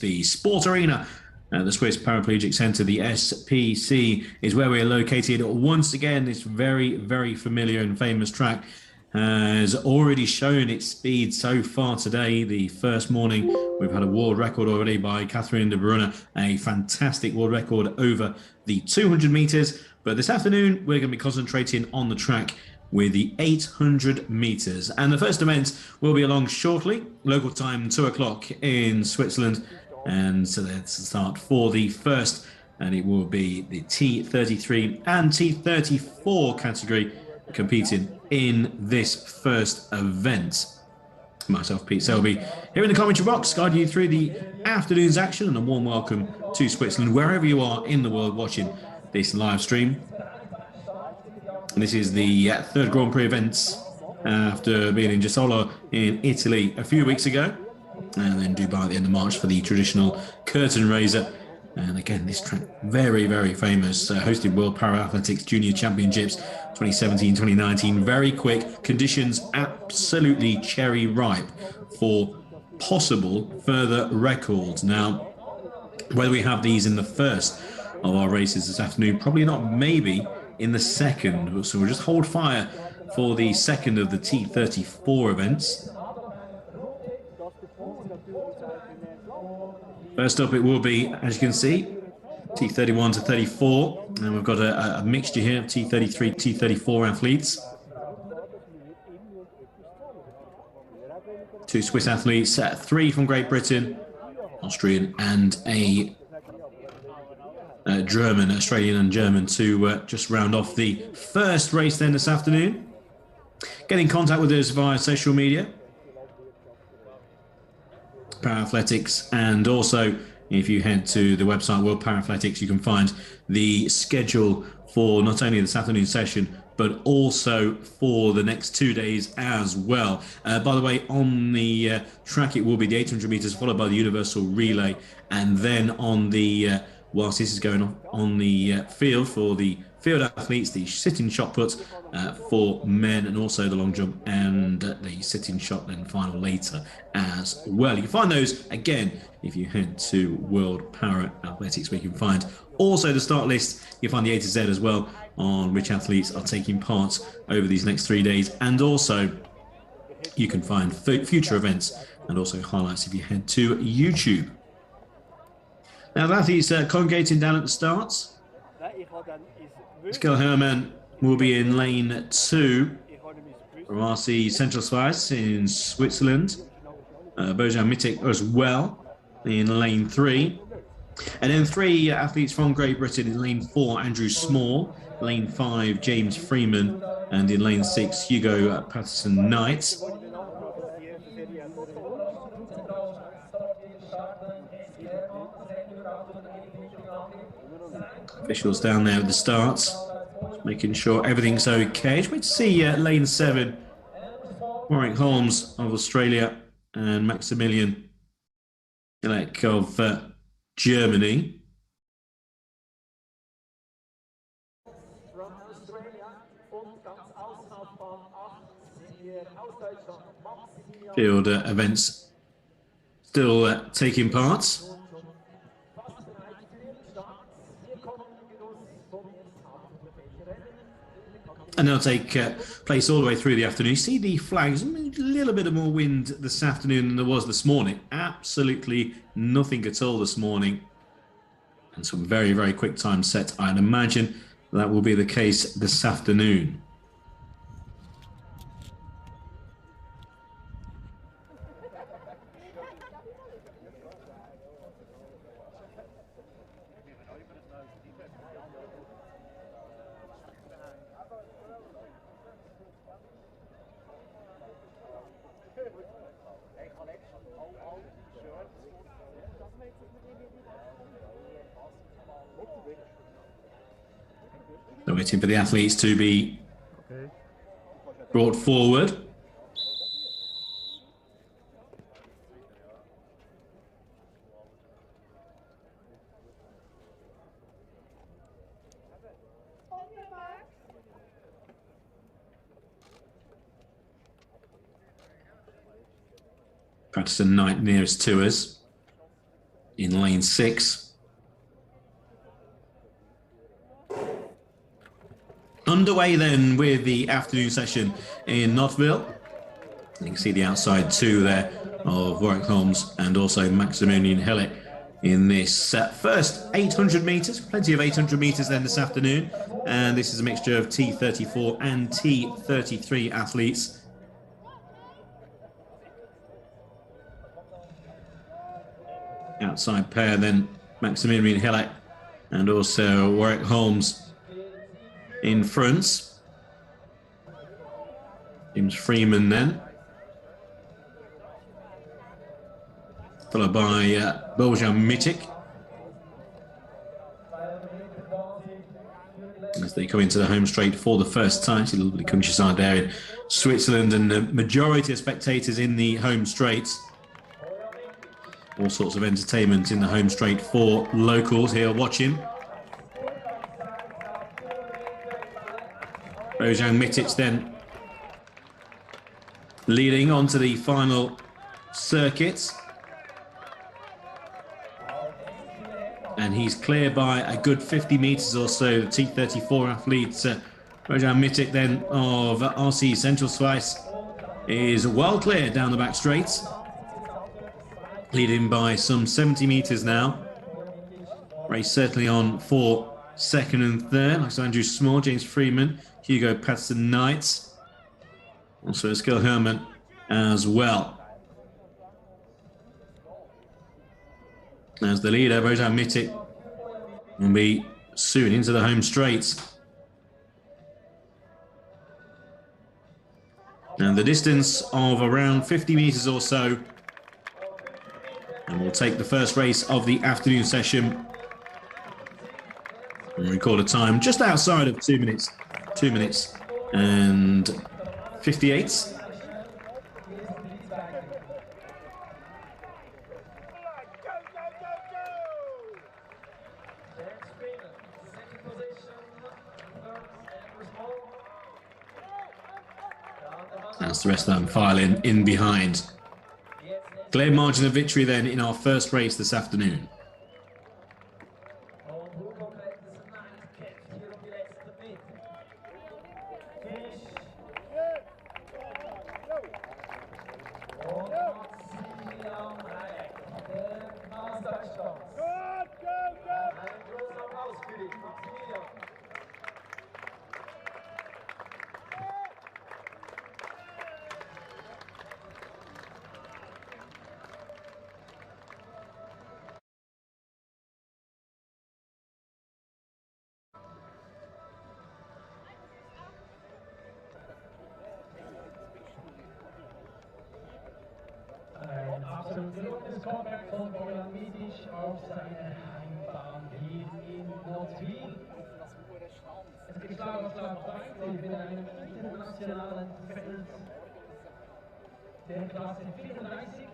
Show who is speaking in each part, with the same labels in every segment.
Speaker 1: The Sport Arena at the Swiss Paraplegic Centre, the SPC, is where we're located. Once again, this very, very familiar and famous track has already shown its speed so far today. The first morning, we've had a world record already by Catherine de Bruyne, a fantastic world record over the 200 metres. But this afternoon, we're going to be concentrating on the track with the 800 metres. And the first event will be along shortly, local time 2 o'clock in Switzerland. And so that's the start for the first, and it will be the T33 and T34 category competing in this first event. Myself, Pete Selby, here in the commentary box, guide you through the afternoon's action, and a warm welcome to Switzerland, wherever you are in the world watching this live stream. And this is the third Grand Prix event after being in Jesolo in Italy a few weeks ago, and then Dubai at the end of March for the traditional curtain raiser. And again, this track, very, very famous, hosted World Paralympics Junior Championships 2017, 2019. Very quick, conditions absolutely cherry ripe for possible further records. Now, whether we have these in the first of our races this afternoon, probably not, maybe in the second. So we'll just hold fire for the second of the T34 events. First up, it will be, as you can see, T31 to 34. And we've got a mixture here of T33, T34 athletes. Two Swiss athletes, three from Great Britain, Austrian, and a German, Australian and German, to just round off the first race then this afternoon. Get in contact with us via social media, Parathletics, and also if you head to the website World Parathletics, you can find the schedule for not only this afternoon session but also for the next 2 days as well. By the way, on the track it will be the 800 meters followed by the universal relay, and then on the whilst this is going on the field for the field athletes, the sitting shot put for men, and also the long jump and the sitting shot then final later as well. You can find those again if you head to World Para Athletics, where you can find also the start list. You can find the A to Z as well on which athletes are taking part over these next 3 days, and also you can find future events and also highlights if you head to YouTube. Now the athletes congregating down at the starts. Skill Herman will be in lane 2 from RC Central Schweiz in Switzerland. Bojan Mitic as well in lane 3. And then 3 athletes from Great Britain in lane 4, Andrew Small, lane 5, James Freeman, and in lane 6, Hugo Patterson-Knight. Officials down there at the starts, making sure everything's okay. Just wait to see lane 7, Warwick Holmes of Australia and Maximilian Ilek of Germany. Field events still taking part. And they'll take place all the way through the afternoon. You see the flags, a little bit of more wind this afternoon than there was this morning. Absolutely nothing at all this morning. And some very, very quick time set. I'd imagine that will be the case this afternoon. They're waiting for the athletes to be brought forward. Patterson-Knight nearest to us. in lane 6. Underway then with the afternoon session in Nottwil. You can see the outside two there of Warwick Holmes and also Maximilian Hillick in this first 800 metres. Plenty of 800 metres then this afternoon. And this is a mixture of T34 and T33 athletes. Outside pair then Maximilian Hillick and also Warwick Holmes in front. James Freeman then. Followed by Bojan Mitic. As they come into the home straight for the first time. It's a lovely countryside there in Switzerland, and the majority of spectators in the home straight. All sorts of entertainment in the home straight for locals here watching. Bojan Mitic then leading on to the final circuit. And he's clear by a good 50 metres or so. The T34 athlete, Bojan Mitic then of RC Central Swiss, is well clear down the back straight. Leading by some 70 metres now. Race certainly on for second and third. Like Andrew Small, James Freeman, Hugo Patterson-Knight. Also Eskil Herman as well. As the leader, Bojan Mitic, will be soon into the home straight. And the distance of around 50 metres or so. And we'll take the first race of the afternoon session. And record a time just outside of 2 minutes. 2 minutes and 58. That's the rest of them filing in behind. Clear margin of victory then in our first race this afternoon.
Speaker 2: Absolutes Comeback von Paralympic auf seiner Heimbahn hier in Nottwil. Es geht Schlag auf Schlag weiter mit einem internationalen Feld der Klasse 34.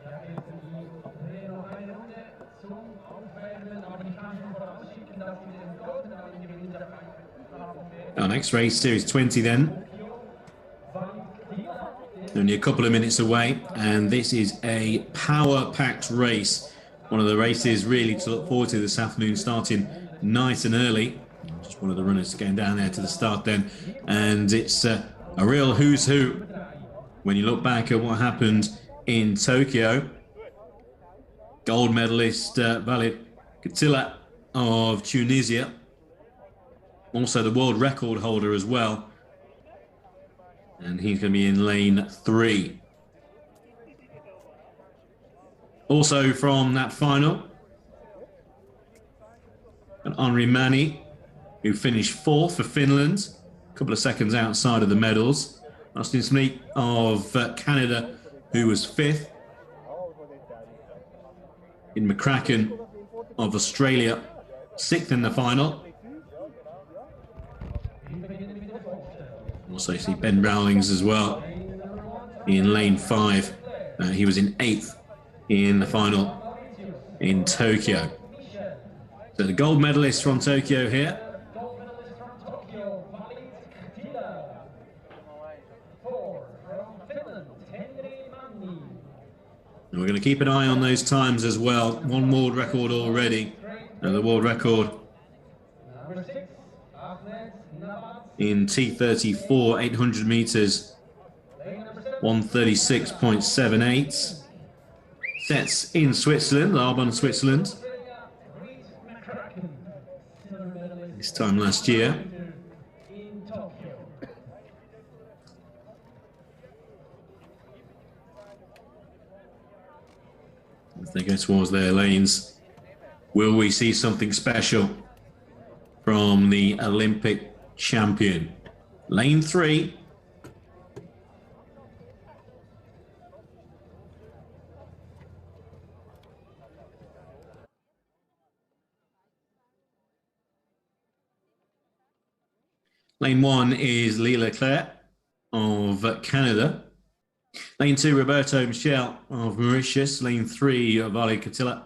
Speaker 2: Ja, wir drehen noch eine Runde zum Aufwärmen, aber ich kann schon vorausschicken, dass wir den goldenen Gewinn dabei haben.
Speaker 1: Our next race, Series 20 then. Only a couple of minutes away, and this is a power-packed race. One of the races really to look forward to this afternoon, starting nice and early. Just one of the runners getting down there to the start then. And it's a real who's who when you look back at what happened in Tokyo. Gold medalist Walid Katila of Tunisia. Also the world record holder as well. And he's going to be in lane 3. Also from that final, and Henri Mani, who finished 4th for Finland, a couple of seconds outside of the medals. Austin Smith of Canada, who was 5th. In McCracken of Australia, 6th in the final. Also see Ben Rowlings as well in lane 5. He was in 8th in the final in Tokyo. So the gold medalist from Tokyo here. And we're going to keep an eye on those times as well. One world record already. And the world record in T34, 800 meters, 136.78. Sets in Switzerland, Arbon, Switzerland. This time last year. As they go towards their lanes, will we see something special from the Olympic champion? Lane 3. Lane 1 is Lee Leclerc of Canada. Lane 2, Roberto Michel of Mauritius. Lane 3, Vali Katila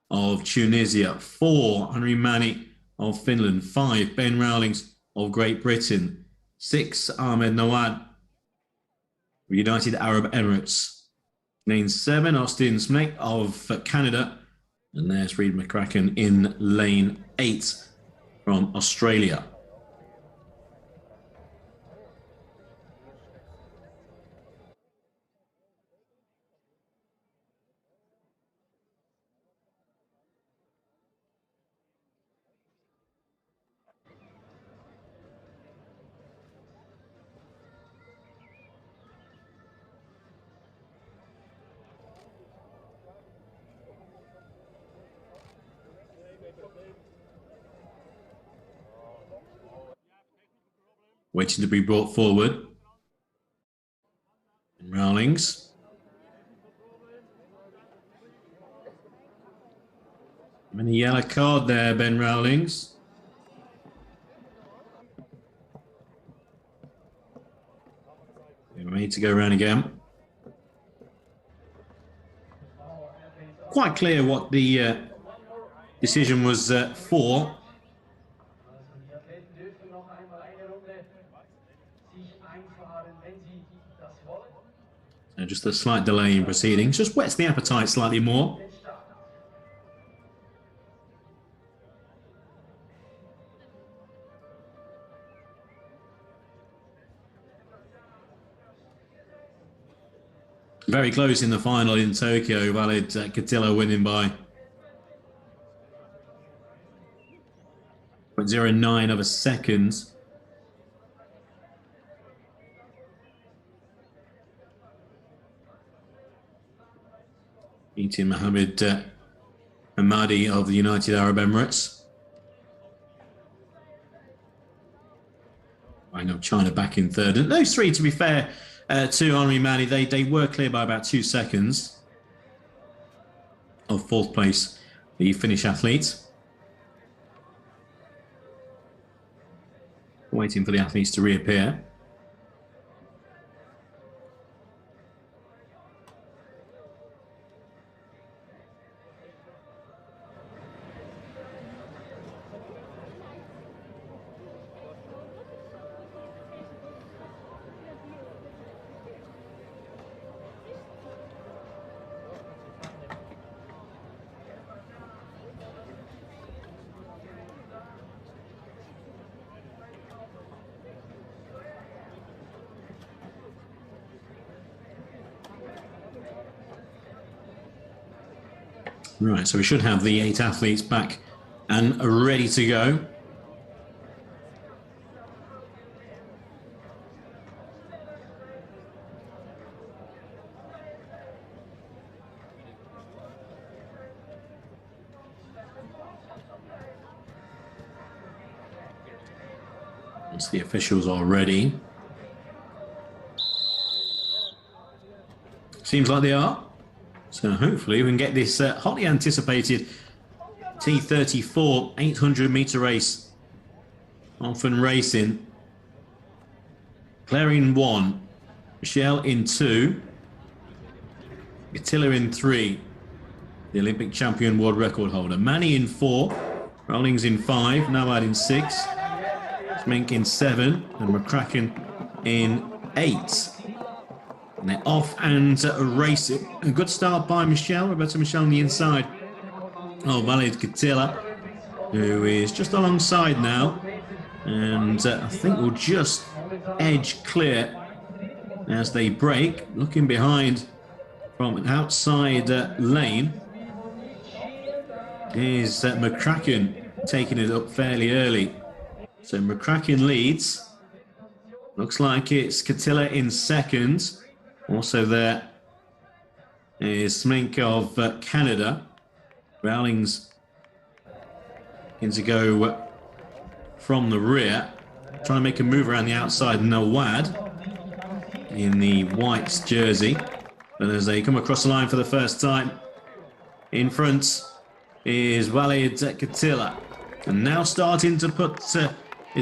Speaker 1: of Tunisia. 4, Henry Mani of Finland. 5, Ben Rowlings of Great Britain. 6, Ahmed Nawad of United Arab Emirates. Lane 7, Austin Smith of Canada. And there's Reid McCracken in lane 8 from Australia. Waiting to be brought forward. Rowlings. And a yellow card there, Ben Rowlings. Ready to go around again. Quite clear what the decision was for. So just a slight delay in proceedings. Just whets the appetite slightly more. Very close in the final in Tokyo. Valid Katila winning by 0.09 of a second. Beating Mohammed Hamadi of the United Arab Emirates. Wang of China back in third. And those three, to be fair to Henri Mani, they were clear by about 2 seconds of fourth place, the Finnish athletes. Waiting for the athletes to reappear. Right, so we should have the 8 athletes back and ready to go. Once the officials are ready. Seems like they are. So hopefully we can get this hotly anticipated T34 800-meter race off and racing. Claire in 1, Michelle in 2, Attila in 3, the Olympic champion world record holder. Mani in 4, Rowlings in 5, Nawad in 6, Smink in 7, and McCracken in 8. And they're off and racing. A good start by Michelle. Roberta Michelle on the inside. Oh, Valid Katila, who is just alongside now. And I think will just edge clear as they break. Looking behind from an outside lane is McCracken taking it up fairly early. So McCracken leads. Looks like it's Katila in second. Also there is Smink of Canada. Rowling's going to go from the rear, trying to make a move around the outside. Nawad in the white jersey. And as they come across the line for the first time, in front is Walid Katila. And now starting to put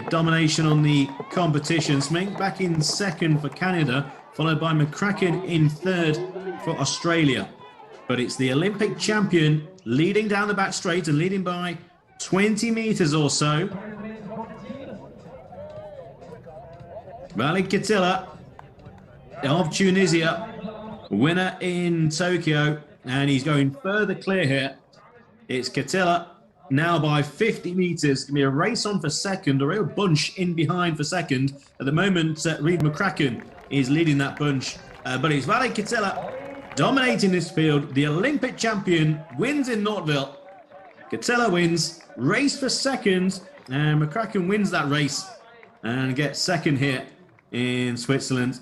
Speaker 1: domination on the competition. Smink back in second for Canada, followed by McCracken in third for Australia. But it's the Olympic champion leading down the back straight and leading by 20 meters or so. Walid Katila of Tunisia, winner in Tokyo, and he's going further clear here. It's Katila now by 50 meters. It's going to be a race on for second, a real bunch in behind for second. At the moment, Reid McCracken is leading that bunch, but it's Walid Katila dominating this field. The Olympic champion wins in Nottwil. Katila wins, race for second, and McCracken wins that race and gets second here in Switzerland.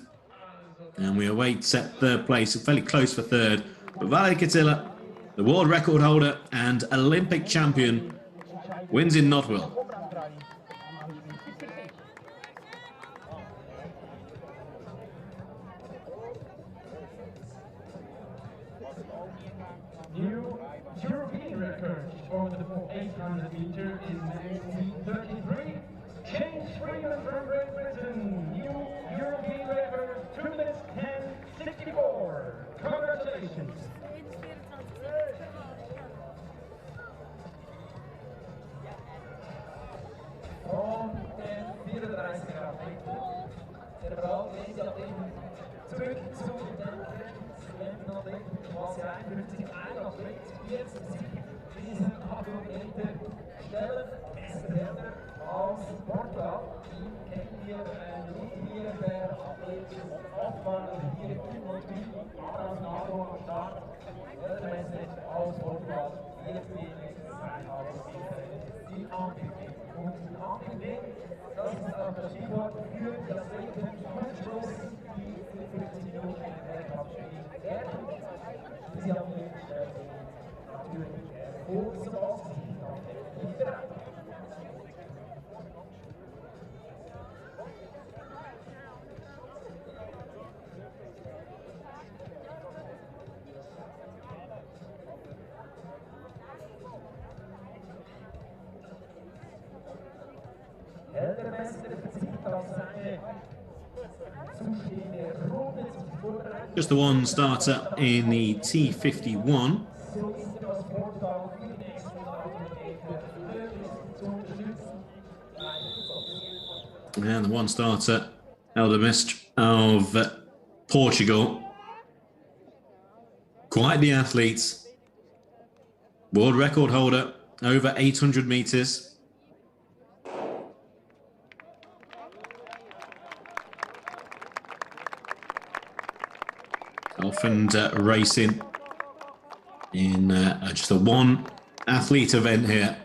Speaker 1: And we await third place, fairly close for third. But Walid Katila, the world record holder and Olympic champion, wins in Nottwil.
Speaker 2: New European record for the 800 meter in 1933. James Freeman from Great Britain. New European record 2 minutes 10:64. Congratulations. Von den 34 Athleten, Zerebraldienstathleten, zurück zu den Athleten, was 51 Athlet, jetzt diese Athleten stellen Messer aus Portugal. Die kennen wir nicht hier, der Athlet oft war hier in Nottwil, aber aus Nago am Start, der Messer aus Portugal, jetzt die nächste Zeit aus die APP. Und die APP, das ist auch das Stichwort für das Kurzschluss, die 50 Minuten Weltcup spielen werden. Sie haben natürlich kurz und ausgesichert bereit.
Speaker 1: Just the one starter in the T51. And the one starter, Eldemist of Portugal. Quite the athlete. World record holder, over 800 meters. Often racing in just a one athlete event here.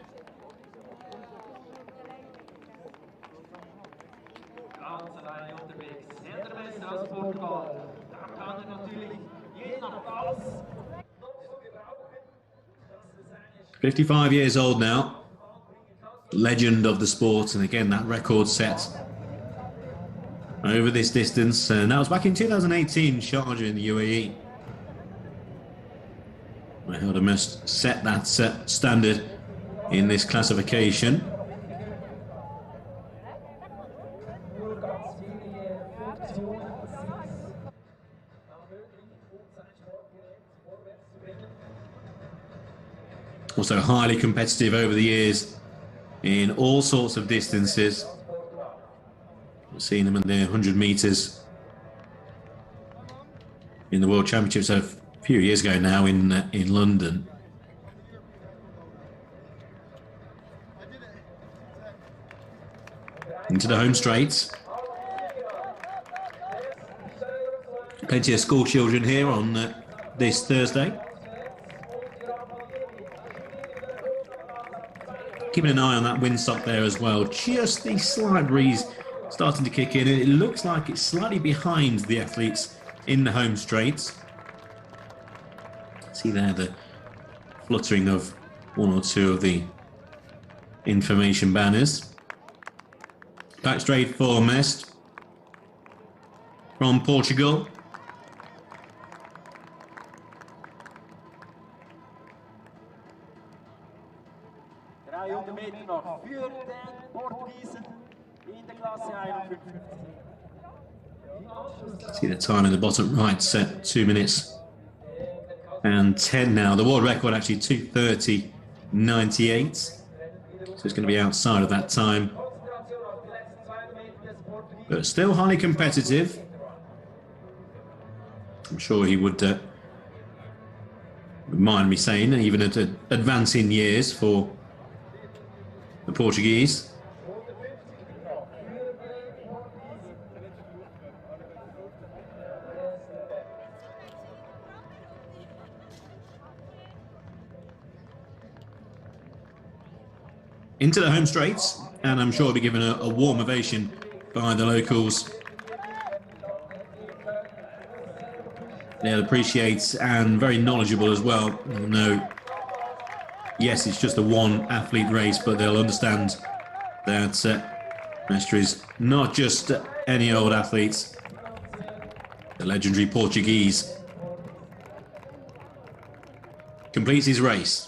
Speaker 1: "55 years old now, legend of the sport, and again that record set over this distance, and that was back in 2018, Sharjah in the UAE. Hilda must set that standard in this classification. Also highly competitive over the years in all sorts of distances. We've seen him in the 100 meters. in the World Championships a few years ago now in London. Into the home straight. Plenty of school children here on this Thursday. Keeping an eye on that windsock there as well. Just the slight breeze starting to kick in. It looks like it's slightly behind the athletes in the home straight. See there the fluttering of one or two of the information banners. Back straight for Mest from Portugal. See the time in the bottom right set, 2 minutes and 10 now. The world record actually 2:30.98. So it's going to be outside of that time. But still highly competitive. I'm sure he would mind me saying, even at advancing years for the Portuguese. Into the home straights, and I'm sure he'll be given a warm ovation by the locals. They'll appreciate, and very knowledgeable as well. They'll know, yes, it's just a one athlete race, but they'll understand that Mestre is not just any old athlete. The legendary Portuguese completes his race.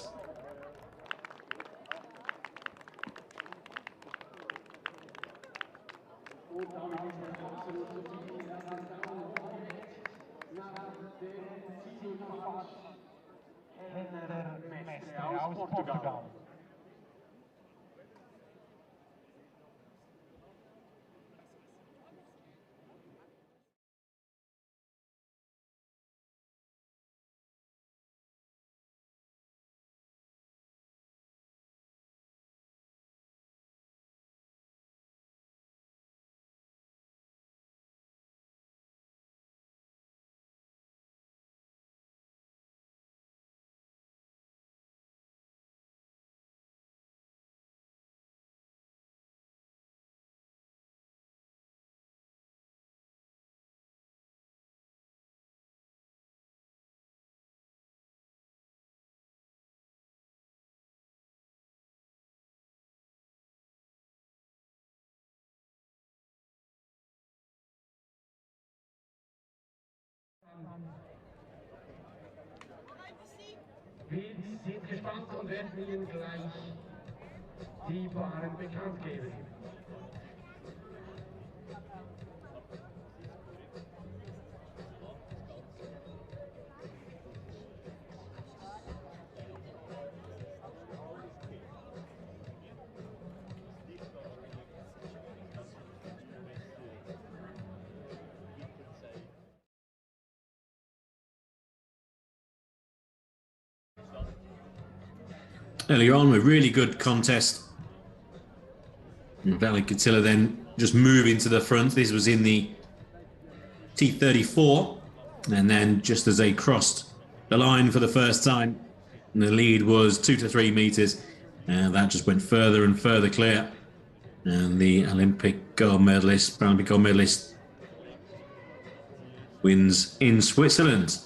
Speaker 2: Wir sind gespannt und werden Ihnen gleich die Paaren bekannt geben.
Speaker 1: Earlier on, a really good contest. Valley Catilla then just moving to the front. This was in the T34. And then just as they crossed the line for the first time, the lead was 2 to 3 meters. And that just went further and further clear. And the Olympic gold medalist, Paralympic gold medalist, wins in Switzerland.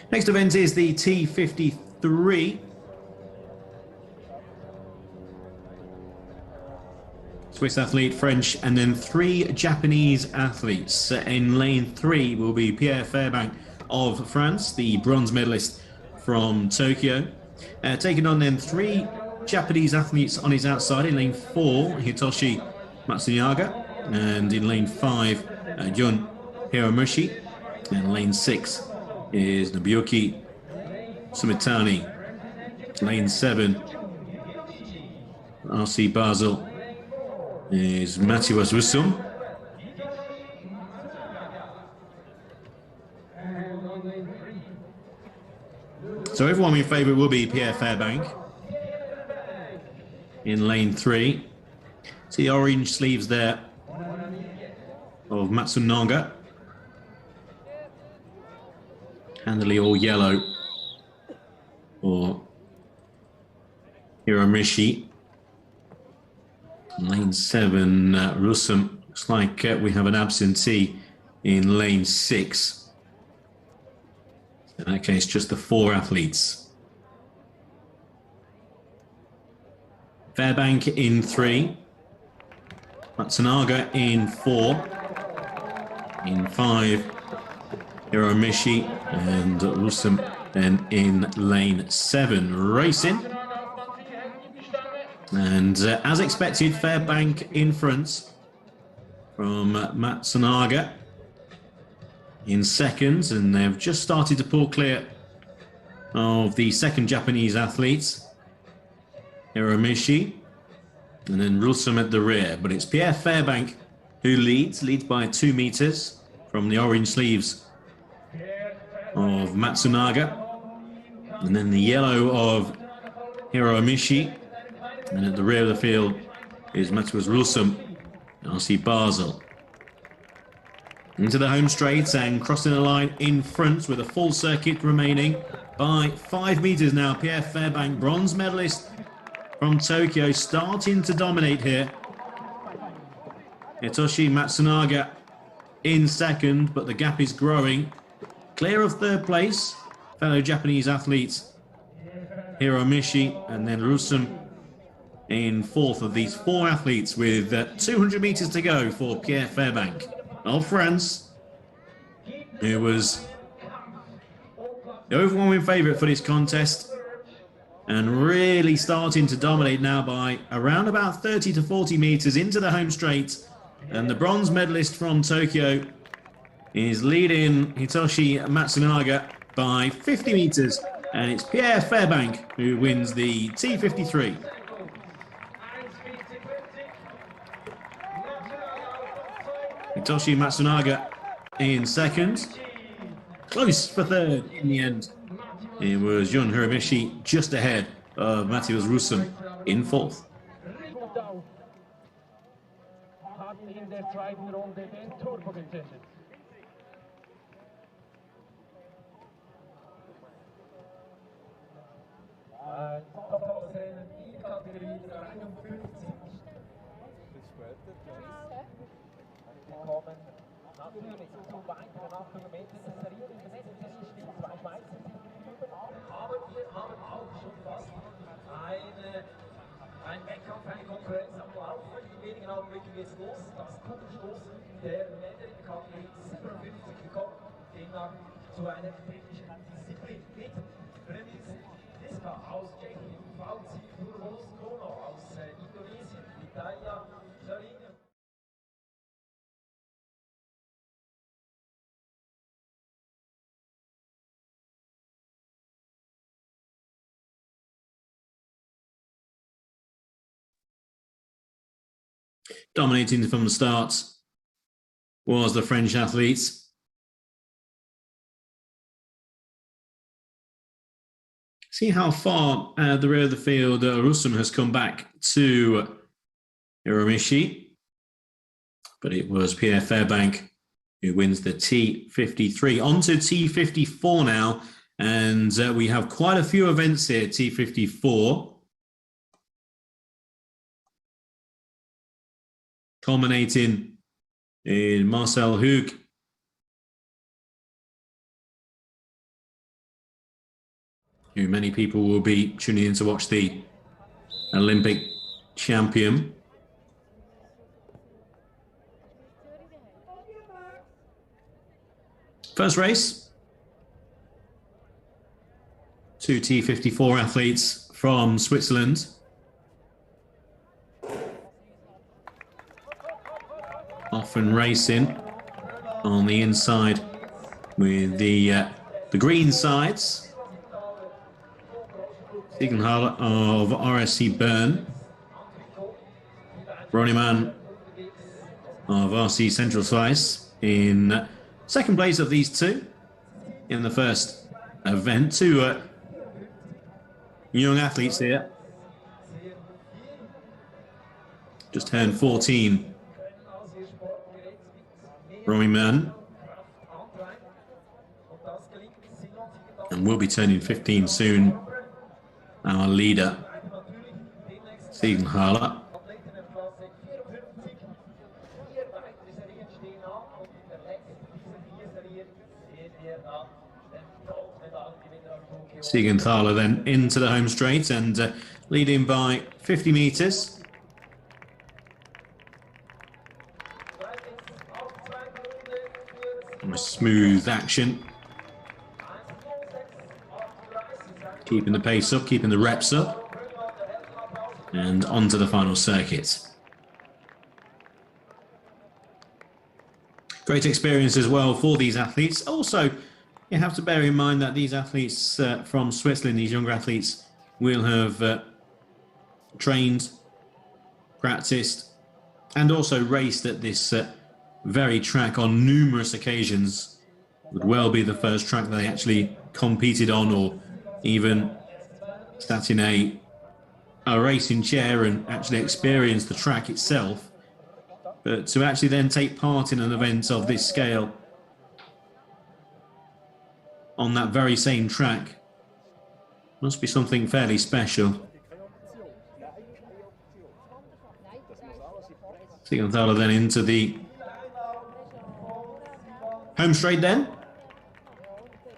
Speaker 1: Next event is the T53. Swiss athlete, French, and then 3 Japanese athletes. In lane 3 will be Pierre Fairbank of France, the bronze medalist from Tokyo. Taking on then 3 Japanese athletes on his outside. In lane 4, Hitoshi Matsunaga, and in lane 5, Jun Hiramushi. And lane 6 is Nobuyuki Sumitani. Lane 7, RC Basel, is Matthias Russum. So everyone in favourite will be Pierre Fairbank in lane 3. See the orange sleeves there of Matsunaga. Handily all yellow for Hiromishi. Lane 7, Russum. Looks like we have an absentee in lane 6. In that case, just the 4 athletes. Fairbank in 3. Matsunaga in 4. In 5, Hiromishi and Russum then in lane 7 racing. And as expected, Fairbank in front from Matsunaga in seconds, and they've just started to pull clear of the second Japanese athletes, Hiromishi, and then Russum at the rear. But it's Pierre Fairbank who leads by 2 meters from the orange sleeves of Matsunaga, and then the yellow of Hiromishi, and at the rear of the field is Matthias Russum, RC Basel. Into the home straight and crossing the line in front with a full circuit remaining by 5 meters now. Pierre Fairbank, bronze medalist from Tokyo, starting to dominate here. Hitoshi Matsunaga in second, but the gap is growing. Clear of third place, fellow Japanese athletes Hiromishi, and then Russum in fourth of these 4 athletes with 200 meters to go for Pierre Fairbank of France, who was the overwhelming favourite for this contest and really starting to dominate now by around about 30 to 40 meters into the home straight. And the bronze medalist from Tokyo is leading Hitoshi Matsunaga by 50 meters, and it's Pierre Fairbank who wins the T53. Hitoshi Matsunaga in second. Close for third in the end. It was Jun Hiromishi just ahead of Matthias Russum in fourth.
Speaker 2: Natürlich zu weiteren 800 Metern Serie gesetzt. Das ist die 2 Schweizer aber wir haben auch schon fast ein Wettkampf, eine Konkurrenz am Laufen. In wenigen Augenblicken geht es los. Das Kugelstoßen der Männer in der Kategorie 57 gekommen. Demnach zu einer technischen Disziplin mit Premis Niska aus Tschechien, VC Nurmos Kono aus Indonesien, Italia, Slovenia.
Speaker 1: Dominating from the start was the French athletes. See how far at the rear of the field Russum has come back to Hiromishi. But it was Pierre Fairbank who wins the T53. On to T54 now. And we have quite a few events here, T54. Culminating in Marcel Hug, who many people will be tuning in to watch, the Olympic champion. First race, 2 T54 athletes from Switzerland. Often racing. on the inside with the green sides. Siegenthaler of RSC Bern. Ronnieman of RC Central Slice in second place of these two in the first event. Two young athletes here. Just turned 14. Ronnieman. And will be turning 15 soon. Our leader, Siegenthaler. Siegenthaler then into the home straight and leading by 50 meters. A smooth action. Keeping the pace up, keeping the reps up. And on to the final circuit. Great experience as well for these athletes. Also, you have to bear in mind that these athletes from Switzerland, these younger athletes, will have trained, practiced, and also raced at this very track on numerous occasions. Would well be the first track that they actually competed on, or even sat in a racing chair and actually experience the track itself. But to actually then take part in an event of this scale on that very same track must be something fairly special. Siegenthaler then into the home straight then.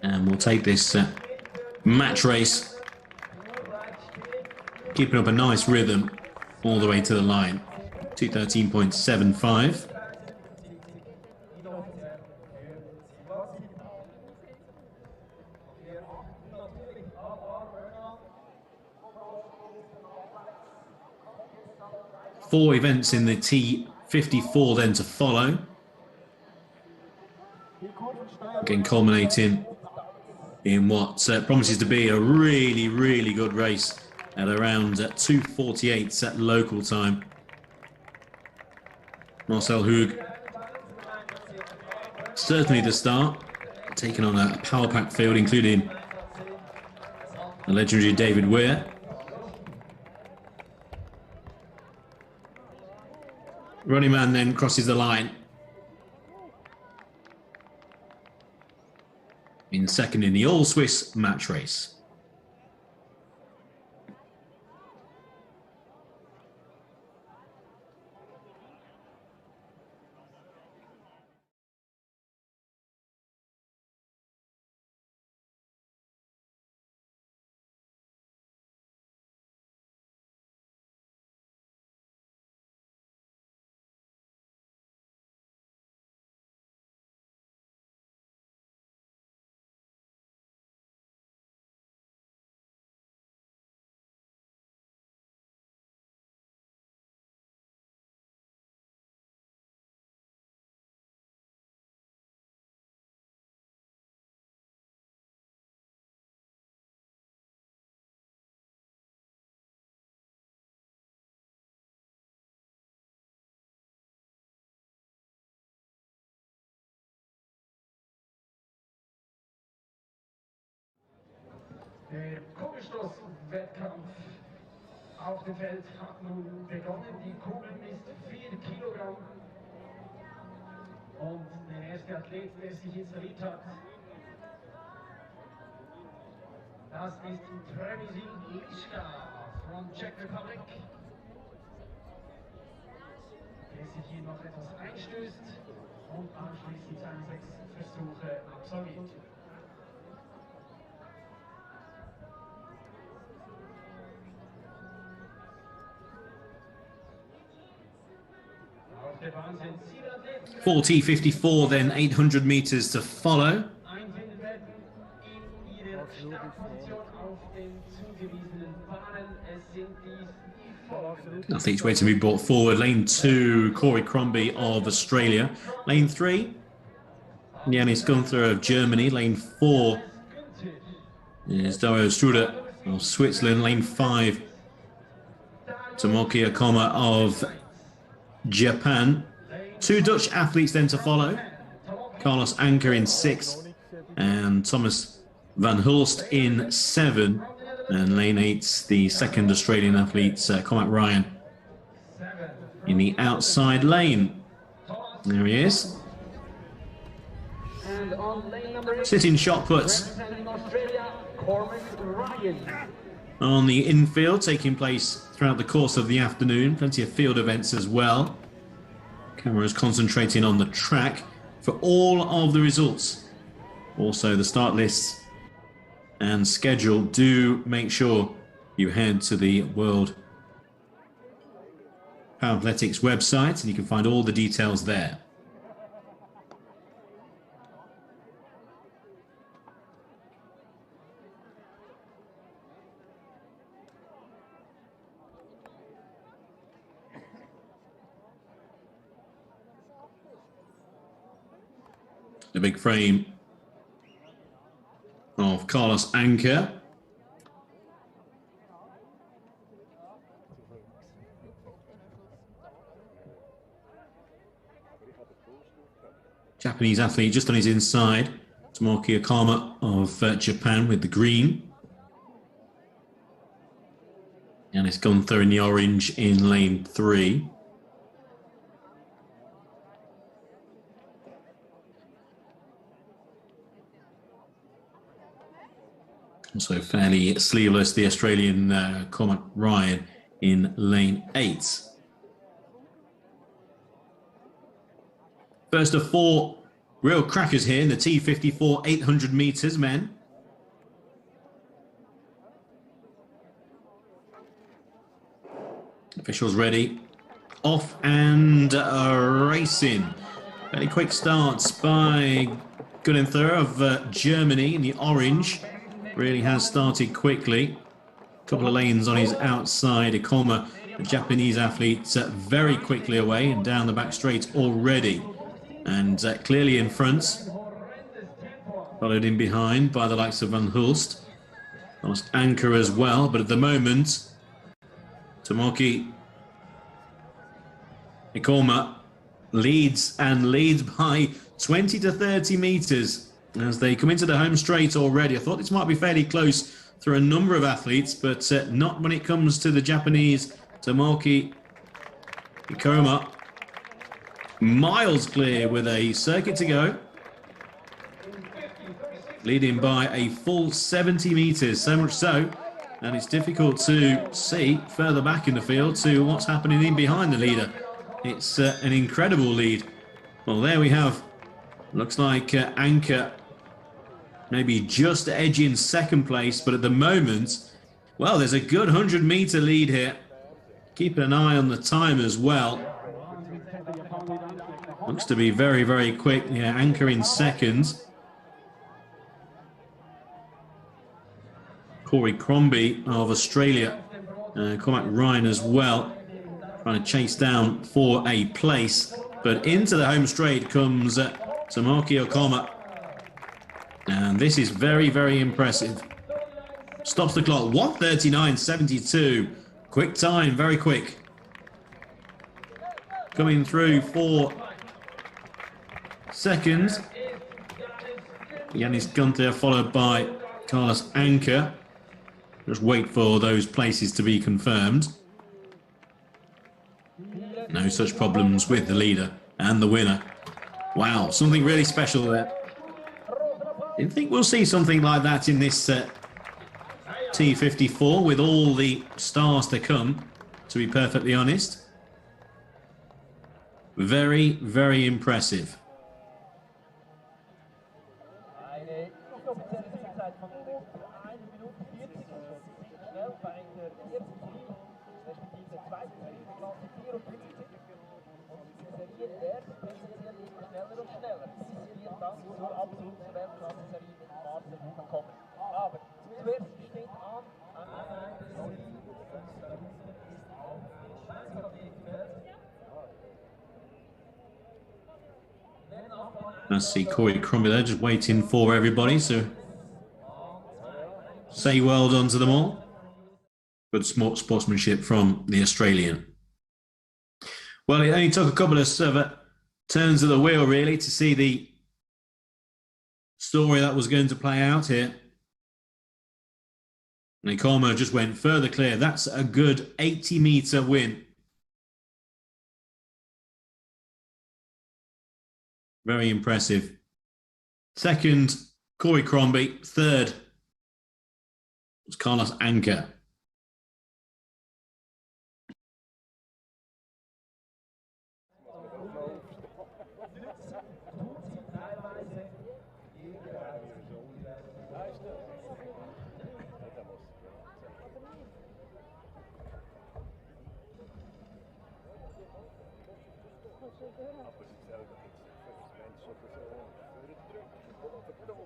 Speaker 1: And we'll take this match race, keeping up a nice rhythm all the way to the line. 2:13.75. Four events in the T54 then to follow. Again, culminating in what promises to be a really, really good race at around 2:48 at local time. Marcel Hug, certainly the start, taking on a power pack field, including the legendary David Weir. Ronnieman then crosses the line. In second in the all-Swiss match race.
Speaker 2: Der Kugelstoßwettkampf auf dem Feld hat nun begonnen. Die Kugel misst 4 Kilogramm. Und der erste Athlet, der sich installiert hat, das ist Prix von Czech Republic, der sich hier noch etwas einstößt und anschließend seine 6 Versuche absolviert. Auf der Bahn sind 7 Athleten.
Speaker 1: 4T54, then 800 meters to follow.
Speaker 2: Einfinden werden in ihrer Startposition auf den zugewiesenen Bahnen. Es sind die folgenden.
Speaker 1: Athletes waiting to be brought forward. Lane 2, Corey Crombie of Australia. Lane 3, Janis Gunther of Germany, lane 4 is Dario Struder of Switzerland, lane 5 Tomoki Akoma of Japan. 2 Dutch athletes then to follow. Carlos Anker in 6 and Thomas van Hulst in 7. And lane 8's the second Australian athlete, Cormac Ryan, in the outside lane. There he is. Sitting shot puts on the infield, taking place throughout the course of the afternoon. Plenty of field events as well. Cameras concentrating on the track for all of the results. Also, the start lists and schedule. Do make sure you head to the World Paralympics website and you can find all the details there. The big frame of Carlos Anker. Japanese athlete just on his inside. Tomoki Akama of Japan with the green. Janis Gunther in the orange in lane 3. Also fairly sleeveless, the Australian Cormac Ryan in lane 8. First of 4 real crackers here in the T54 800 metres, men. Officials ready. Off and racing. Very quick starts by Gunther of Germany in the orange. Really has started quickly. A couple of lanes on his outside. Akoma, the Japanese athlete, very quickly away and down the back straight already. And clearly in front. Followed in behind by the likes of Van Hulst. Lost Anker as well, but at the moment, Tomoki Akoma leads by 20 to 30 metres. As they come into the home straight already. I thought this might be fairly close through a number of athletes, but not when it comes to the Japanese Tomoki Akoma. Miles clear with a circuit to go. Leading by a full 70 metres, so much so. And it's difficult to see further back in the field to what's happening in behind the leader. It's an incredible lead. Well, there we have. Looks like Anker maybe just edging second place, but at the moment, well, there's a good 100-metre lead here. Keeping an eye on the time as well. Looks to be very, very quick. Yeah, Anker in second. Corey Crombie of Australia. Cormac Ryan as well. Trying to chase down for a place. But into the home straight comes Tomoki Akoma. And this is very, very impressive. Stops the clock. 1:39.72. Quick time, very quick. Coming through for seconds. Janis Gunther followed by Carlos Anker. Just wait for those places to be confirmed. No such problems with the leader and the winner. Wow, something really special there. Didn't think we'll see something like that in this T54 with all the stars to come, to be perfectly honest. Very, very impressive.
Speaker 2: Wenn auch von
Speaker 1: I see Corey Crombie there just waiting for everybody. So say well done to them all. Good sportsmanship from the Australian. Well, it only took a couple of turns of the wheel, really, to see the story that was going to play out here. And Como just went further clear. That's a good 80-metre win. Very impressive. Second, Corey Crombie. Third was Carlos Anker.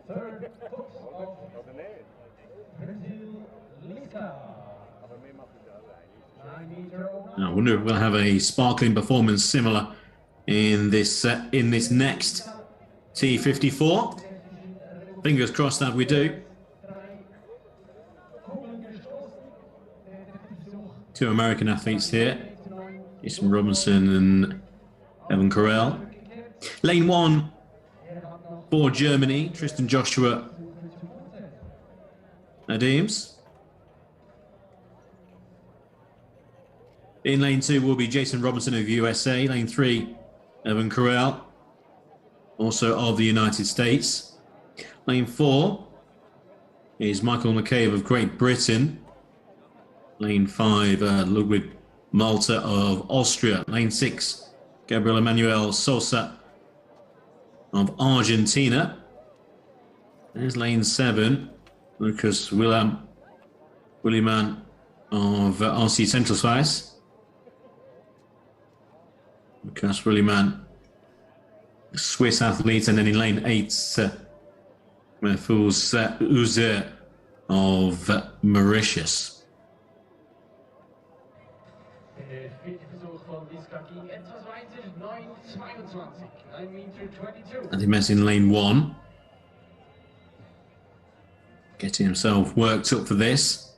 Speaker 2: Third,
Speaker 1: I wonder if we'll have a sparkling performance similar in this next T54. Fingers crossed that we do. Two American athletes here, Jason Robinson and Evan Carell. Lane 1 for Germany, Tristan Joshua Adeems. In lane 2 will be Jason Robinson of USA. Lane 3, Evan Carell, also of the United States. Lane 4 is Michael McCabe of Great Britain. Lane 5, Ludwig Malta of Austria. Lane 6, Gabriel Emmanuel Sosa of Argentina. There's lane 7, Lucas Williman of RC Central Swiss. Lucas Williman, Swiss athlete, and then in lane 8, Mefous Uzer of Mauritius. And he's in lane 1. Getting himself worked up for this.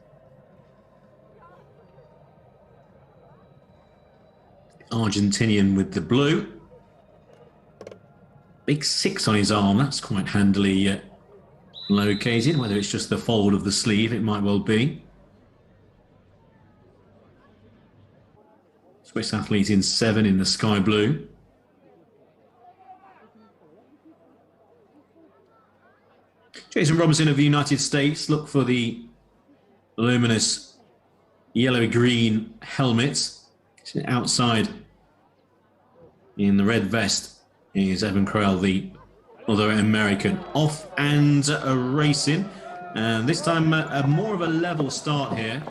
Speaker 1: Argentinian with the blue. Big 6 on his arm. That's quite handily located. Whether it's just the fold of the sleeve, it might well be. Swiss athlete in 7 in the sky blue. Jason Robinson of the United States. Look for the luminous yellow-green helmet. Outside in the red vest is Evan Carell, the other American. Off and racing. And this time more of a level start here.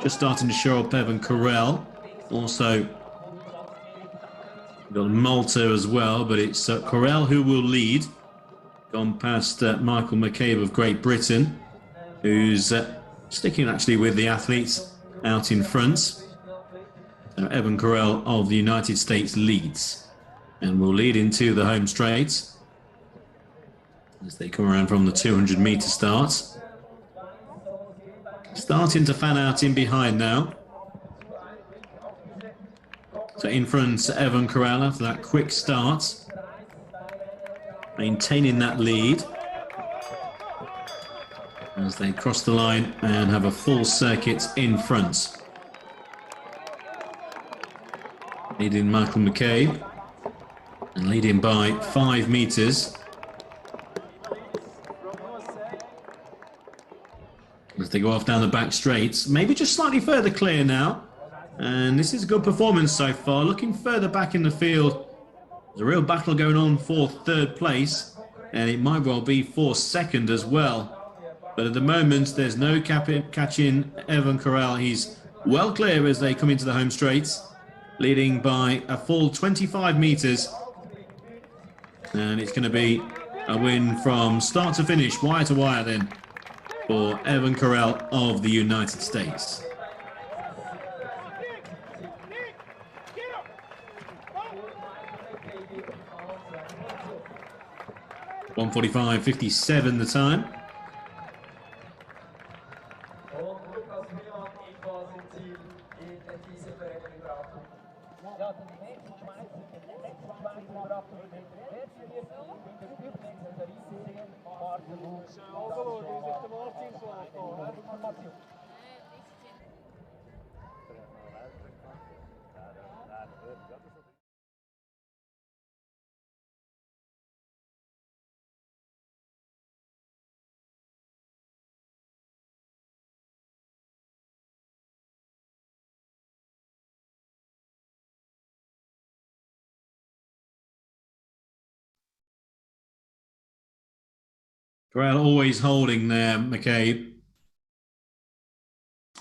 Speaker 1: Just starting to show up Evan Carell. Also got Malta as well, but it's Carell who will lead. Gone past Michael McCabe of Great Britain, who's sticking actually with the athletes out in front. So Evan Carell of the United States leads and will lead into the home straight as they come around from the 200-metre start. Starting to fan out in behind now. So in front, Evan Carell after that quick start, maintaining that lead as they cross the line and have a full circuit in front. Leading Michael McCabe and leading by 5 metres. As they go off down the back straight, maybe just slightly further clear now. And this is a good performance so far. Looking further back in the field, there's a real battle going on for 3rd place, and it might well be for 2nd as well. But at the moment, there's no catching Evan Carell. He's well clear as they come into the home straight, leading by a full 25 metres. And it's going to be a win from start to finish, wire to wire then, for Evan Carell of the United States. 1:45.57 the time. Well, always holding there, McCabe.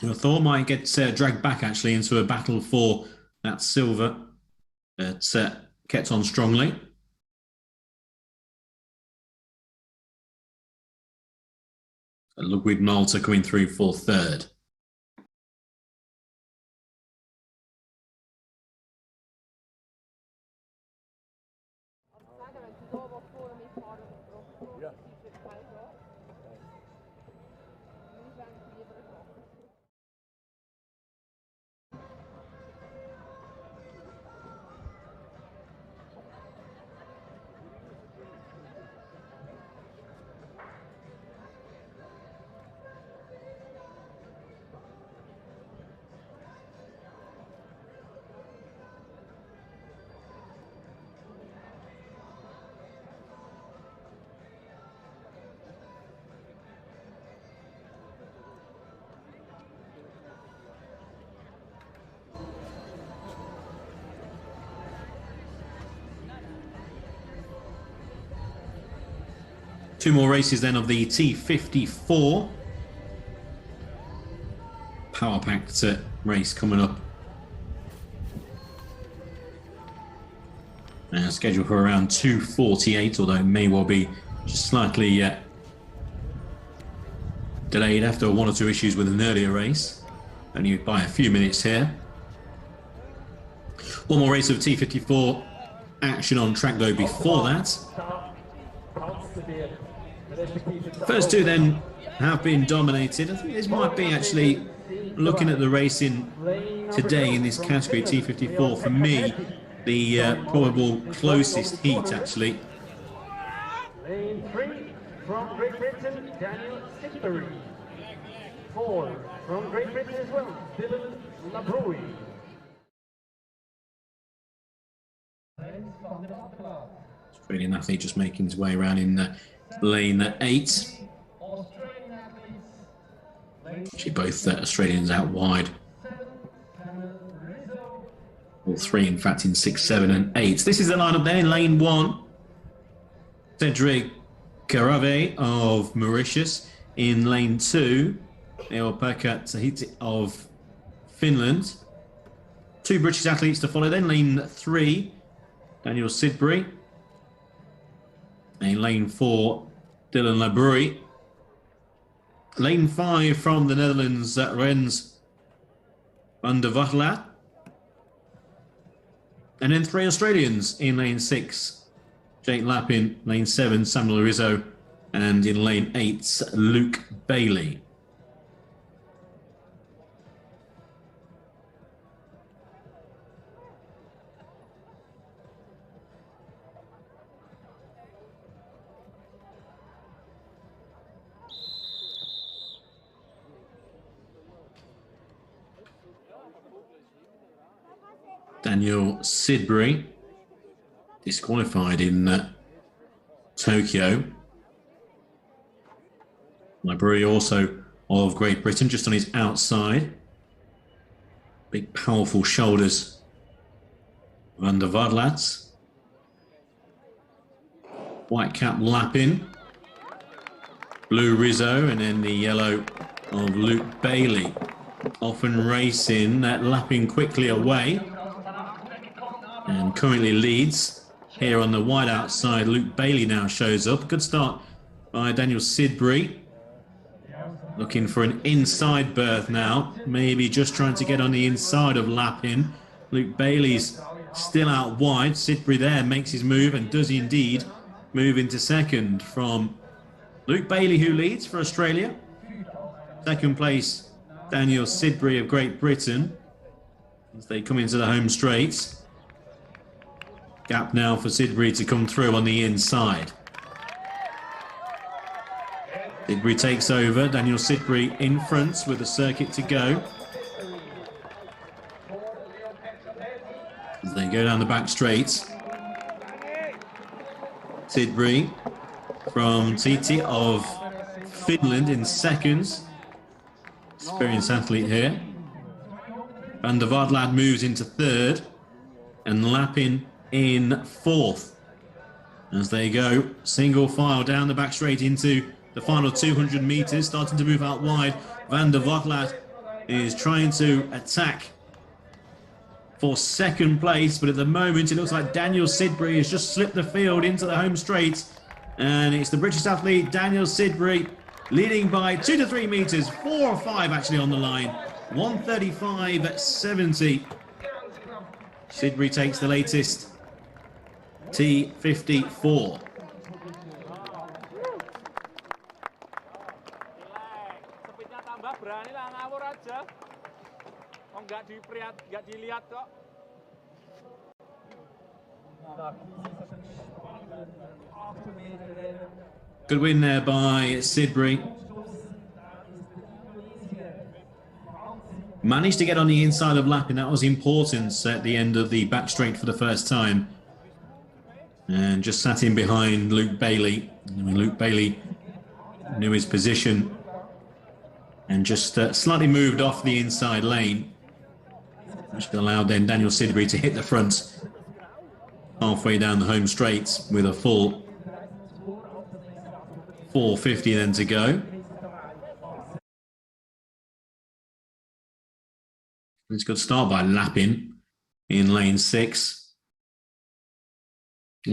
Speaker 1: I thought might get dragged back actually into a battle for that silver, but kept on strongly. Ludwig Malta coming through for third. Two more races then of the T54 power packed race coming up. Scheduled for around 2:48, although it may well be just slightly delayed after one or two issues with an earlier race, only by a few minutes here. One more race of T54 action on track though before that. First two then have been dominated. I think this might be actually, looking at the racing today in this category, T54, for me, the probable closest heat actually.
Speaker 2: Lane 3 from Great Britain, Daniel Sidbury. 4 from Great Britain as well, Dylan Labrouille.
Speaker 1: Australian athlete just making his way around in lane 8. Actually, both Australians out wide. All three, in fact, in 6, 7, and 8. This is the lineup there in lane 1. Cedric Karave of Mauritius. In lane 2, Eopeka Tahiti of Finland. Two British athletes to follow then. Lane 3, Daniel Sidbury. In lane 4, Dylan Labrouille. Lane 5 from the Netherlands, Rens van der Vatla. And then 3 Australians in lane 6, Jake Lappin, lane 7, Samuel Rizzo, and in lane 8, Luke Bailey. Daniel Sidbury, disqualified in Tokyo. Labrouille also of Great Britain, just on his outside. Big, powerful shoulders. Van der Vatlat. White cap Lappin. Blue Rizzo, and then the yellow of Luke Bailey. Often racing, Lappin quickly away. And currently leads. Here on the wide outside, Luke Bailey now shows up. Good start by Daniel Sidbury. Looking for an inside berth now. Maybe just trying to get on the inside of Lappin. Luke Bailey's still out wide. Sidbury there makes his move and does indeed move into second from Luke Bailey, who leads for Australia. Second place, Daniel Sidbury of Great Britain, as they come into the home straights. Gap now for Sidbury to come through on the inside. Sidbury takes over. Daniel Sidbury in front with a circuit to go. As they go down the back straights. Sidbury from Titi of Finland in seconds. Experienced athlete here. Van der Vaartlad moves into third. And Lappin in fourth. As they go single file down the back straight into the final 200 meters, starting to move out wide. Van der Vaartlad is trying to attack for second place, but at the moment it looks like Daniel Sidbury has just slipped the field into the home straight, and it's the British athlete Daniel Sidbury leading by 2 to 3 meters, 4 or 5 actually on the line, 1:35.70. Sidbury takes the latest T54. Good win there by Sidbury. Managed to get on the inside of Lappin. That was important at the end of the back straight for the first time. And just sat in behind Luke Bailey. Luke Bailey knew his position and just slightly moved off the inside lane, which allowed then Daniel Sidbury to hit the front halfway down the home straight with a full 4:50 then to go. It's a good start by Lappin in lane 6.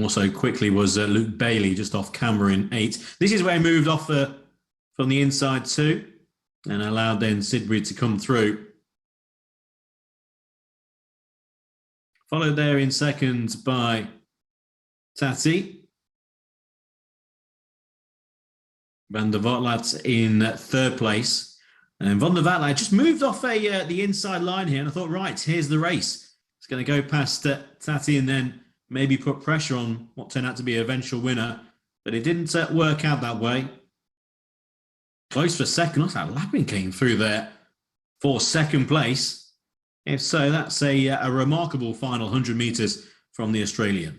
Speaker 1: Also quickly was Luke Bailey just off camera in 8. This is where he moved off from the inside too and allowed then Sidbury to come through. Followed there in second by Tati. Van der Vaartlad in third place. And Van der Vaartlad just moved off the inside line here, and I thought, right, here's the race. It's going to go past Tati and then maybe put pressure on what turned out to be an eventual winner. But it didn't work out that way. Close for second. Looks like Lappin came through there for second place. If so, that's a remarkable final 100 metres from the Australian.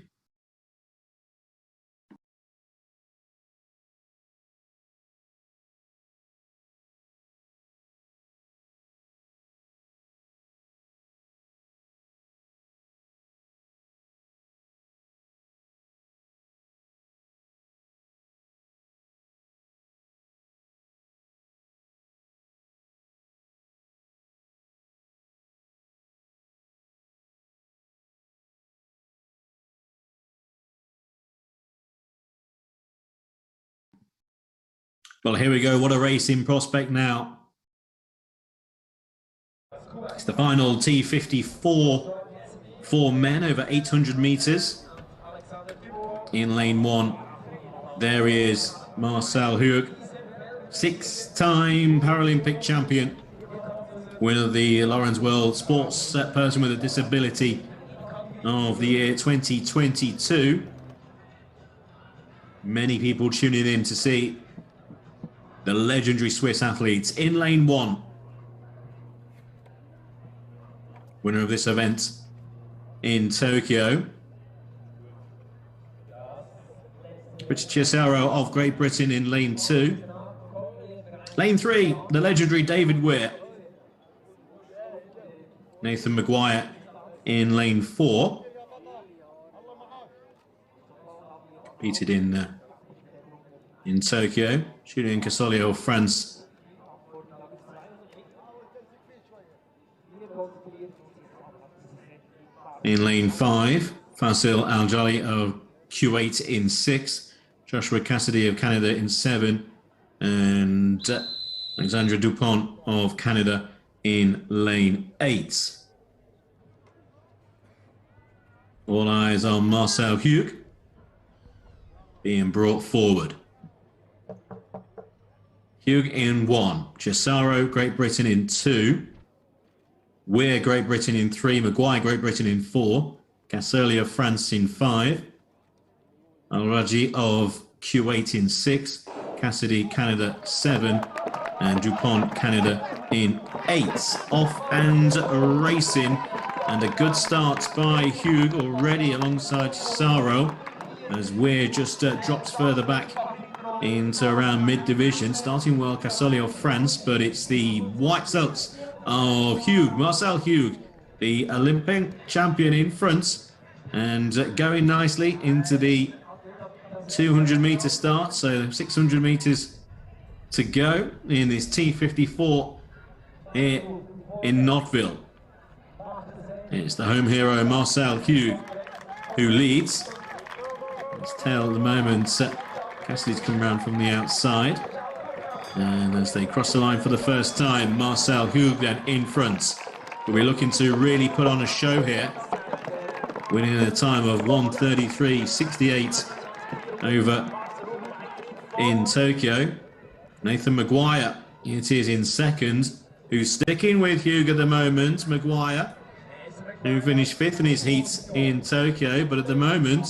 Speaker 1: Well, here we go. What a race in prospect now. It's the final T54 for men over 800 metres. In lane 1, there is Marcel Huug, 6-time Paralympic champion, winner of the Lawrence World Sports Person with a Disability of the year 2022. Many people tuning in to see the legendary Swiss athletes in lane 1. Winner of this event in Tokyo. Richard Chiesaro of Great Britain in lane 2. Lane 3, the legendary David Weir. Nathan Maguire in lane 4. Competed in Tokyo. Julien Casolio of France. In lane 5, Fasil Al-Jali of Kuwait in 6. Joshua Cassidy of Canada in 7. And Alexandra Dupont of Canada in lane 8. All eyes on Marcel Huug. being brought forward. Hugh in 1, Cesaro, Great Britain in 2, Weir, Great Britain in 3, Maguire, Great Britain in 4, Casoli of France in 5, Al-Raji of Kuwait in 6, Cassidy, Canada 7, and Dupont, Canada in 8. Off and racing, and a good start by Hugh already alongside Cesaro, as Weir just drops further back into around mid-division. Starting well, Casoli of France, but it's the white silks of Hugh, Marcel Hugh, the Olympic champion in front, and going nicely into the 200-meter start. So 600 meters to go in this T54 here in Nottwil. It's the home hero Marcel Hugh who leads. His tail at the moment, Cassidy's come round from the outside. And as they cross the line for the first time, Marcel Hugh then in front. We'll be looking to really put on a show here, winning at a time of 1:33.68 over in Tokyo. Nathan Maguire, it is in second, who's sticking with Hugh at the moment. Maguire, who finished 5th in his heat in Tokyo, but at the moment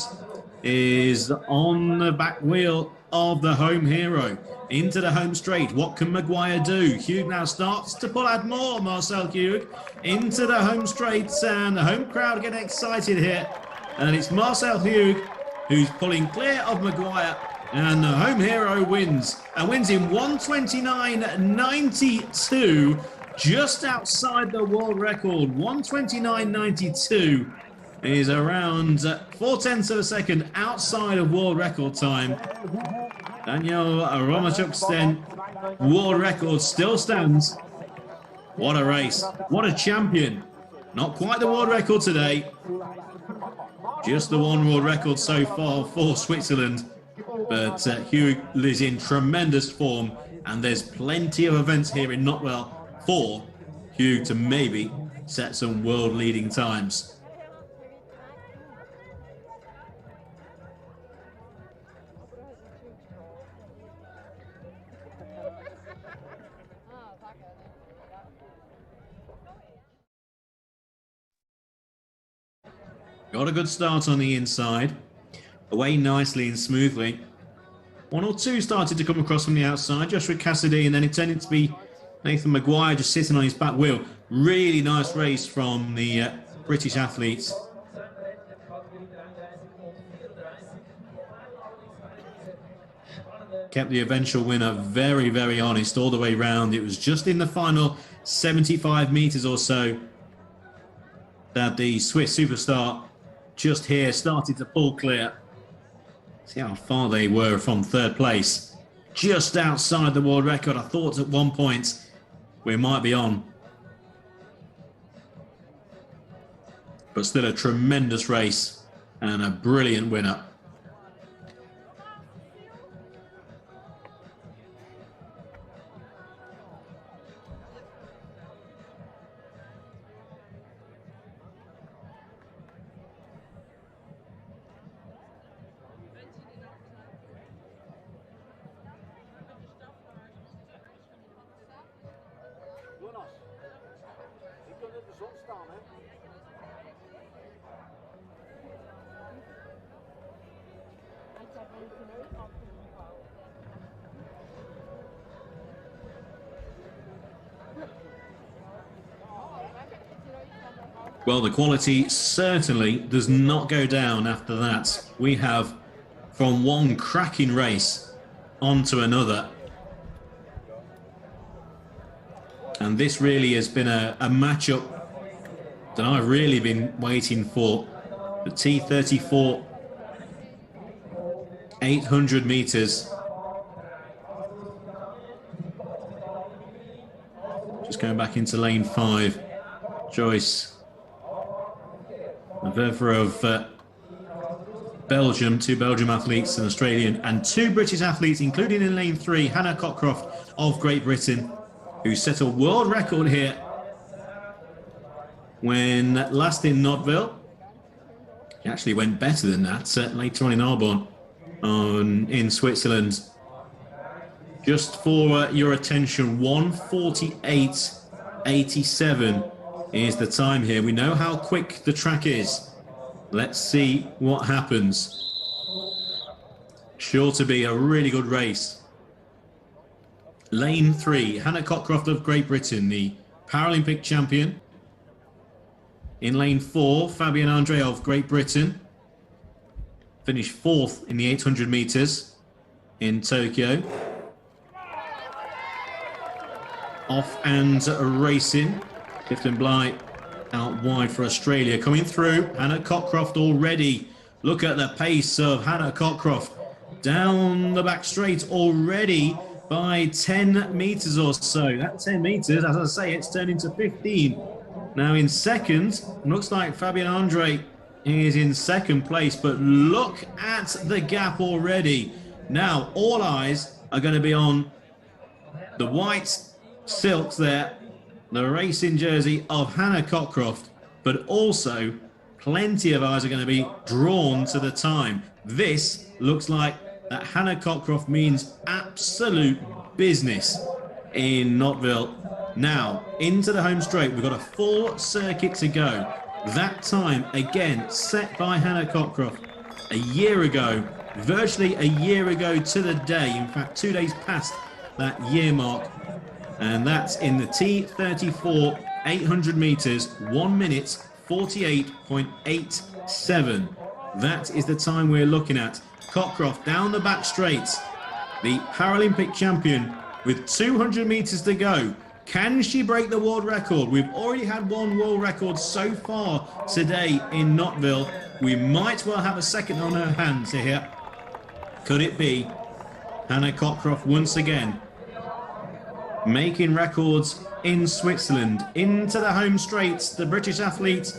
Speaker 1: is on the back wheel of the home hero. Into the home straight. What can Maguire do? Hugh now starts to pull out more. Marcel Hugh into the home straight, and the home crowd getting excited here. And it's Marcel Hugh who's pulling clear of Maguire, and the home hero wins, and wins in 1:29.92, just outside the world record. 1:29.92 is around 0.4 of a second outside of world record time. Daniel Romachuk's then world record still stands. What a race. What a champion. Not quite the world record today. Just the one world record so far for Switzerland. But Hugh is in tremendous form, and there's plenty of events here in Nottwil for Hugh to maybe set some world-leading times. Got a good start on the inside. Away nicely and smoothly. 1 or 2 started to come across from the outside, Joshua Cassidy, and then it tended to be Nathan Maguire just sitting on his back wheel. Really nice race from the British athletes. Kept the eventual winner very, very honest all the way round. It was just in the final 75 metres or so that the Swiss superstar just here started to pull clear. See how far they were from 3rd place. Just outside the world record. I thought at one point we might be on. But still a tremendous race and a brilliant winner. Well, the quality certainly does not go down after that. We have from one cracking race on to another. And this really has been a matchup that I've really been waiting for. The T34 800 meters. Just going back into lane 5. Joyce Verver of Belgium, 2 Belgium athletes, an Australian, and 2 British athletes, including in lane 3, Hannah Cockcroft of Great Britain, who set a world record here when last in Nottwil. He actually went better than that later on in Arbonne. in Switzerland. Just for your attention, 1:48.87 is the time here. We know how quick the track is. Let's see what happens. Sure to be a really good race. Lane 3, Hannah Cockcroft of Great Britain, the Paralympic champion. In lane 4, Fabian Andre of Great Britain. Finished 4th in the 800 meters in Tokyo. Off and racing. Clifton Blight out wide for Australia. Coming through, Hannah Cockcroft already. Look at the pace of Hannah Cockcroft. Down the back straight already by 10 meters or so. That 10 meters, as I say, it's turned into 15. Now in second, looks like Fabian Andre is in second place, but look at the gap already. Now all eyes are going to be on the white silks there, the racing jersey of Hannah Cockcroft, but also plenty of eyes are going to be drawn to the time. This looks like that Hannah Cockcroft means absolute business in Nottwil. Now, into the home straight, we've got a full circuit to go. That time, again, set by Hannah Cockcroft a year ago, virtually a year ago to the day, in fact, 2 days past that year mark. And that's in the T34 800 meters, 1 minute 48.87. That is the time we're looking at. Cockcroft down the back straight, the Paralympic champion with 200 meters to go. Can she break the world record? We've already had one world record so far today in Nottwil. We might well have a second on her hands here. Could it be Hannah Cockcroft once again making records in Switzerland? Into the home straight, the British athlete,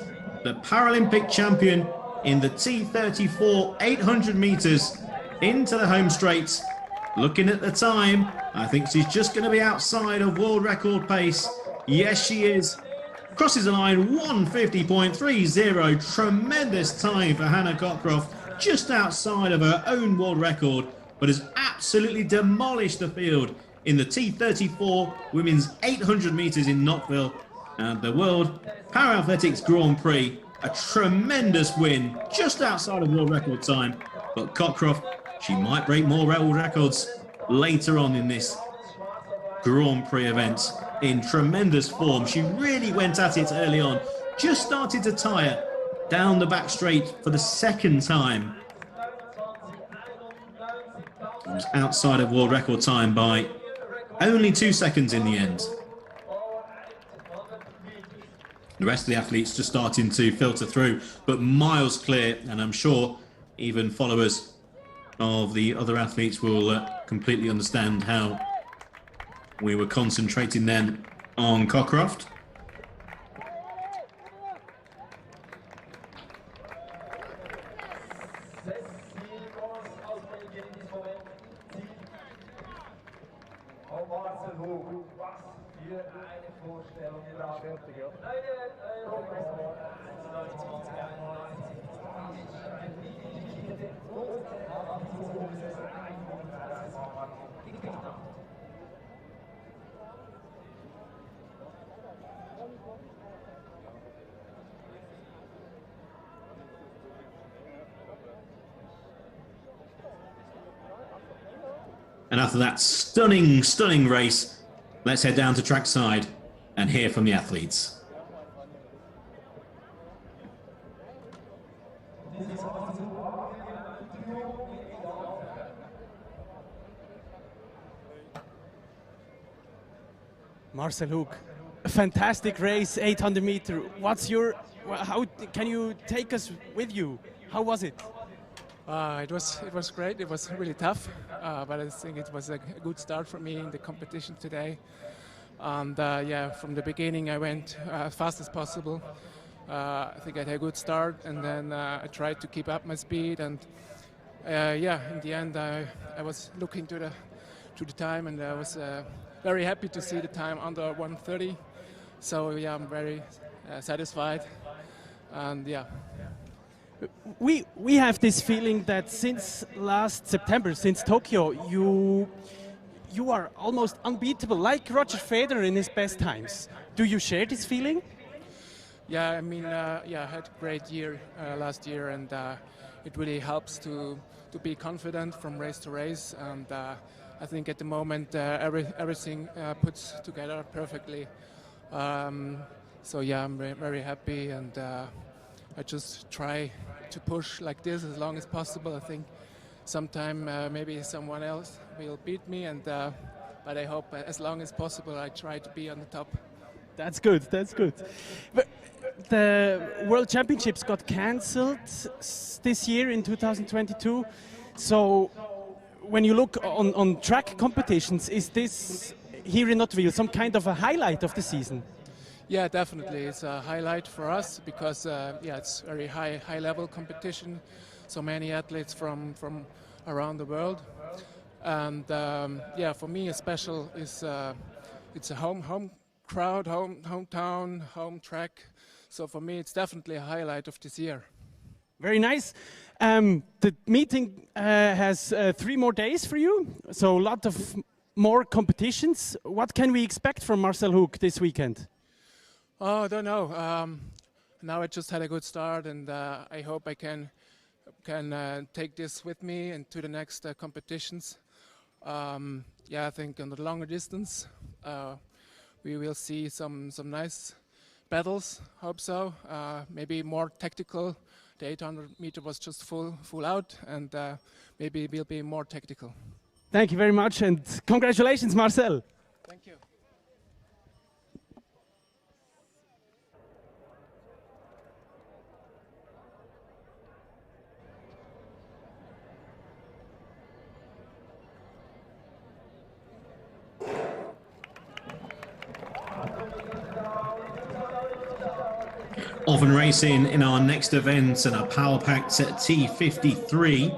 Speaker 1: the Paralympic champion in the T34 800 meters, into the home straight. Looking at the time, I think she's just going to be outside of world record pace. Yes, she is. Crosses the line, 1:50.30. Tremendous time for Hannah Cockcroft, just outside of her own world record, but has absolutely demolished the field in the T34 women's 800 meters in Nottwil. And the World Paralympics Grand Prix, a tremendous win, just outside of world record time. But Cockcroft, she might break more world records later on in this Grand Prix event. In tremendous form. She really went at it early on. Just started to tire down the back straight for the second time. It was outside of world record time by only 2 seconds in the end. The rest of the athletes just starting to filter through, but miles clear, and I'm sure even followers of the other athletes will completely understand how we were concentrating then on Cockcroft. And after that stunning race, let's head down to trackside and hear from the athletes.
Speaker 3: Marcel Hoek, a fantastic race, 800 meter. How can you take us with you? How was it?
Speaker 4: It was great. It was really tough, but I think it was a good start for me in the competition today. And yeah, from the beginning I went as fast as possible. I think I had a good start, and then I tried to keep up my speed. And yeah, in the end I was looking to the time, and I was very happy to see the time under 1:30. So yeah, I'm very satisfied. And yeah.
Speaker 3: we have this feeling that since last September, since Tokyo, you are almost unbeatable, like Roger Federer in his best times. Do you share this feeling?
Speaker 4: Yeah, I mean, yeah, I had a great year last year, and it really helps to be confident from race to race. And I think at the moment everything puts together perfectly. So yeah, I'm very happy, and I just try to push like this as long as possible. I think sometime maybe someone else will beat me, and but I hope as long as possible I try to be on the top.
Speaker 3: That's good. That's good. But the World Championships got cancelled this year in 2022. So when you look on track competitions, is this here in Nottwil some kind of a highlight of the season?
Speaker 4: Yeah, definitely. It's a highlight for us because yeah, it's very high level competition. So many athletes from around the world, and yeah, for me, a special is it's a home crowd, hometown, home track. So for me, it's definitely a highlight of this year.
Speaker 3: Very nice. The meeting has 3 more days for you, so a lot of more competitions. What can we expect from Marcel Hook this weekend?
Speaker 4: Oh, I don't know. Now I just had a good start, and I hope I can take this with me into the next competitions. Yeah, I think on the longer distance we will see some nice battles. Hope so. Maybe more tactical. The 800 meter was just full out, and maybe it will be more tactical.
Speaker 3: Thank you very much, and congratulations, Marcel.
Speaker 4: Thank you.
Speaker 1: Off and racing in our next event and a power-packed T53,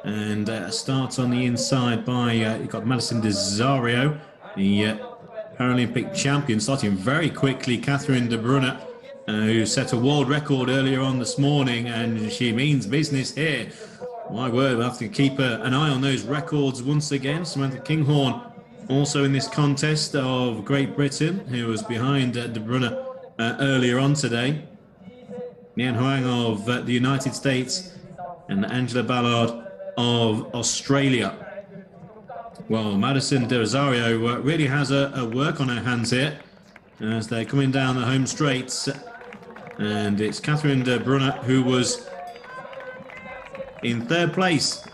Speaker 1: and starts on the inside by you've got Madison Desario, the Paralympic champion, starting very quickly. Catherine de Brunner, who set a world record earlier on this morning, and she means business here. My word, we'll have to keep an eye on those records once again. Samantha Kinghorn also in this contest of Great Britain, who was behind de Brunner earlier on today. Nian Huang of the United States and Angela Ballard of Australia. Well, Madison De Rosario really has a work on her hands here as they're coming down the home straights. And it's Catherine de Brunner who was in 3rd place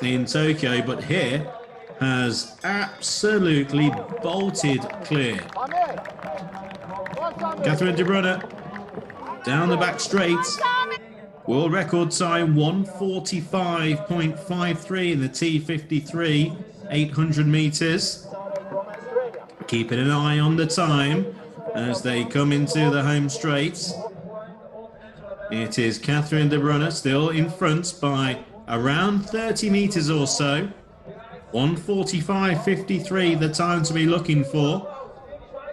Speaker 1: in Tokyo, but here has absolutely bolted clear. Catherine de Brunner down the back straights. World record time 1:45.53 in the T53, 800 meters. Keeping an eye on the time as they come into the home straights. It is Catherine de Brunner still in front by around 30 meters or so. 1:45.53, the time to be looking for.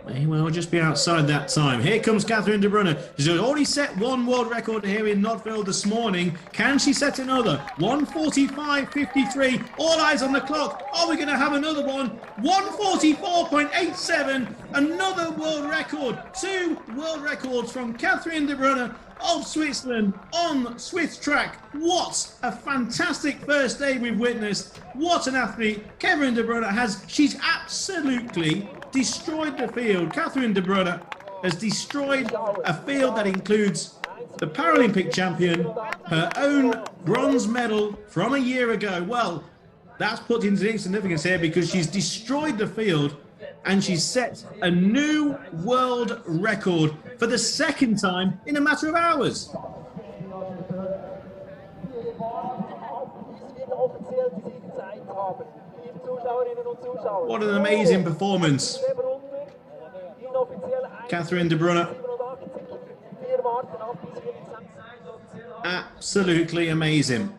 Speaker 1: May well just be outside that time. Here comes Catherine de Brunner. She's already set one world record here in Nottwil this morning. Can she set another? 1:45.53. All eyes on the clock. Are we going to have another one? 1:44.87. Another world record. 2 world records from Catherine de Brunner of Switzerland on Swiss track. What a fantastic first day we've witnessed. What an athlete Catherine de Brunner has. She's absolutely destroyed the field. Catherine de Brunner has destroyed a field that includes the Paralympic champion, her own bronze medal from a year ago. Well, that's put into significance here because she's destroyed the field and she's set a new world record for the 2nd time in a matter of hours. What an amazing performance. Catherine de Brunner. Absolutely amazing.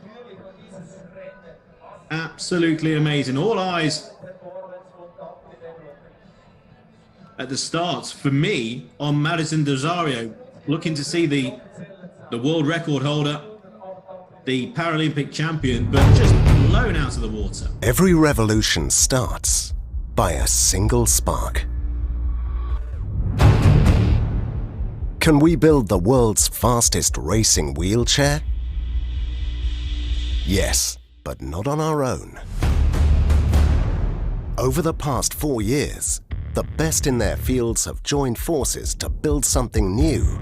Speaker 1: Absolutely amazing. All eyes at the start, for me, on Madison Desario, looking to see the the world record holder, the Paralympic champion, but just blown out of the water.
Speaker 5: Every revolution starts by a single spark. Can we build the world's fastest racing wheelchair? Yes, but not on our own. Over the past 4 years, the best in their fields have joined forces to build something new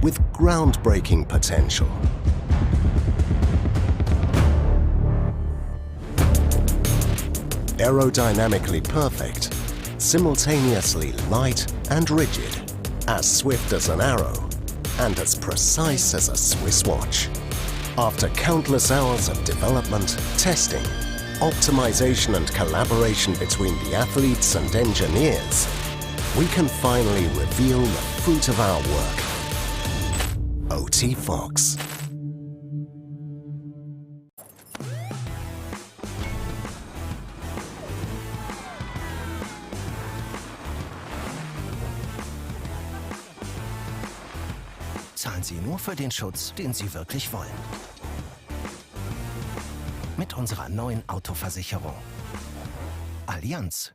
Speaker 5: with groundbreaking potential. Aerodynamically perfect, simultaneously light and rigid, as swift as an arrow, and as precise as a Swiss watch. After countless hours of development, testing, optimization and collaboration between the athletes and engineers, we can finally reveal the fruit of our work. OT Fox.
Speaker 6: Zahlen Sie nur für den Schutz, den Sie wirklich wollen. Mit unserer neuen Autoversicherung. Allianz.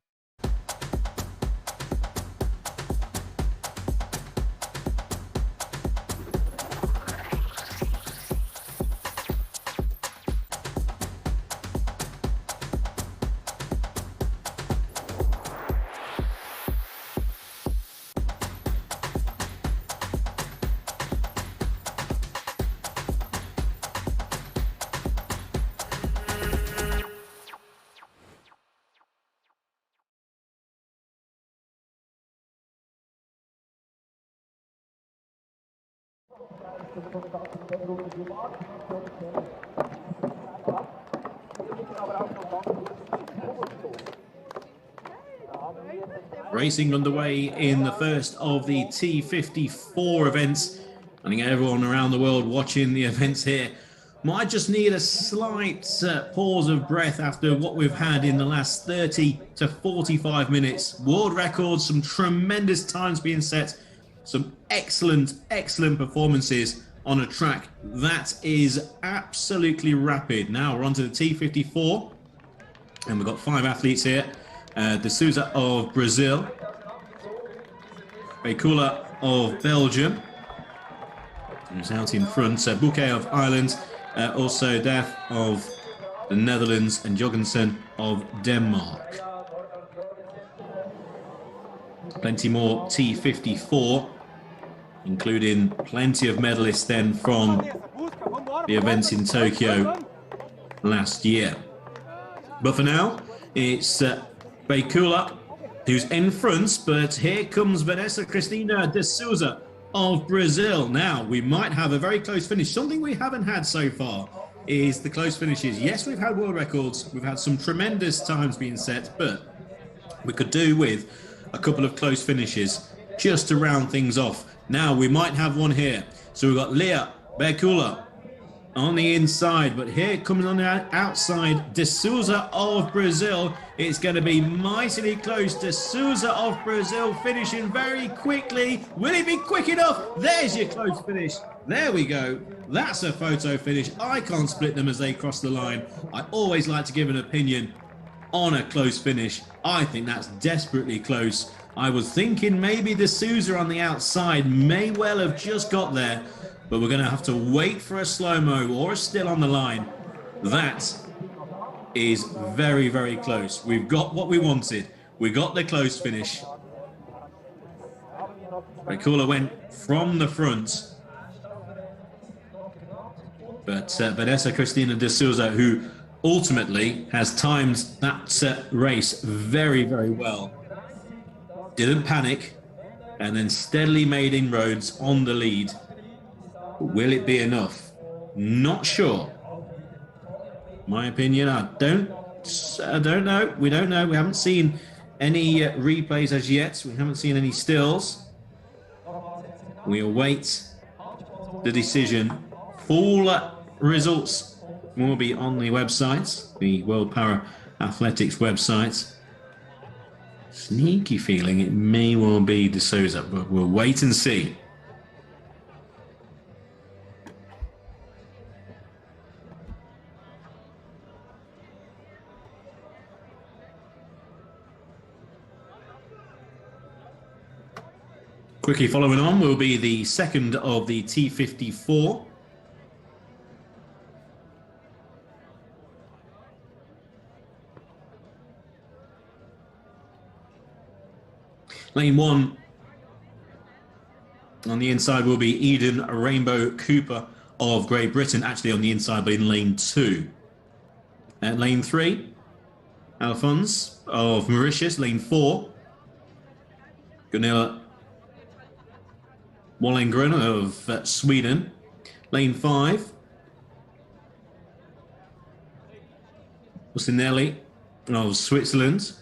Speaker 1: Racing underway in the first of the T54 events. I think everyone around the world watching the events here might just need a slight pause of breath after what we've had in the last 30 to 45 minutes. World records, some tremendous times being set, some excellent performances on a track that is absolutely rapid. Now we're on to the T54, and we've got 5 athletes here. De Souza of Brazil, Bekula of Belgium, who's out in front, Bouquet of Ireland, also Def of the Netherlands, and Jorgensen of Denmark. Plenty more T54, including plenty of medalists then from the events in Tokyo last year. But for now, it's Bekula who's in front, but here comes Vanessa Cristina de Souza of Brazil. Now, we might have a very close finish. Something we haven't had so far is the close finishes. Yes, we've had world records. We've had some tremendous times being set, but we could do with a couple of close finishes just to round things off. Now, we might have one here. So we've got Leah Bekula on the inside, but here comes on the outside, De Souza of Brazil. It's going to be mightily close. De Souza of Brazil finishing very quickly. Will it be quick enough? There's your close finish. There we go. That's a photo finish. I can't split them as they cross the line. I always like to give an opinion on a close finish. I think that's desperately close. I was thinking maybe De Souza on the outside may well have just got there, but we're going to have to wait for a slow-mo or a still on the line. That is very, very close. We've got what we wanted. We got the close finish. Bekula went from the front, but Vanessa Cristina de Souza, who ultimately has timed that race very, very well, didn't panic and then steadily made inroads on the lead. Will it be enough? Not sure. My opinion, I don't know. We don't know. We haven't seen any replays as yet. We haven't seen any stills. We await the decision. Full results will be on the website, the World Para Athletics website. Sneaky feeling it may well be De Souza, but we'll wait and see. Quickly following on will be the second of the T54. Lane 1 on the inside will be Eden Rainbow Cooper of Great Britain, actually on the inside, but in lane 2. At lane 3, Alphonse of Mauritius. Lane 4, Gunilla Wallengren of Sweden. Lane 5, Bussinelli of Switzerland.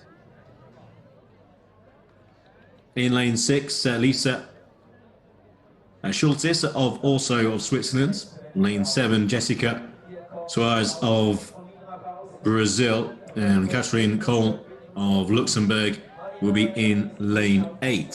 Speaker 1: In lane 6, Lisa Schultes of Switzerland. Lane 7, Jessica Suarez of Brazil, and Catherine Cole of Luxembourg will be in lane 8.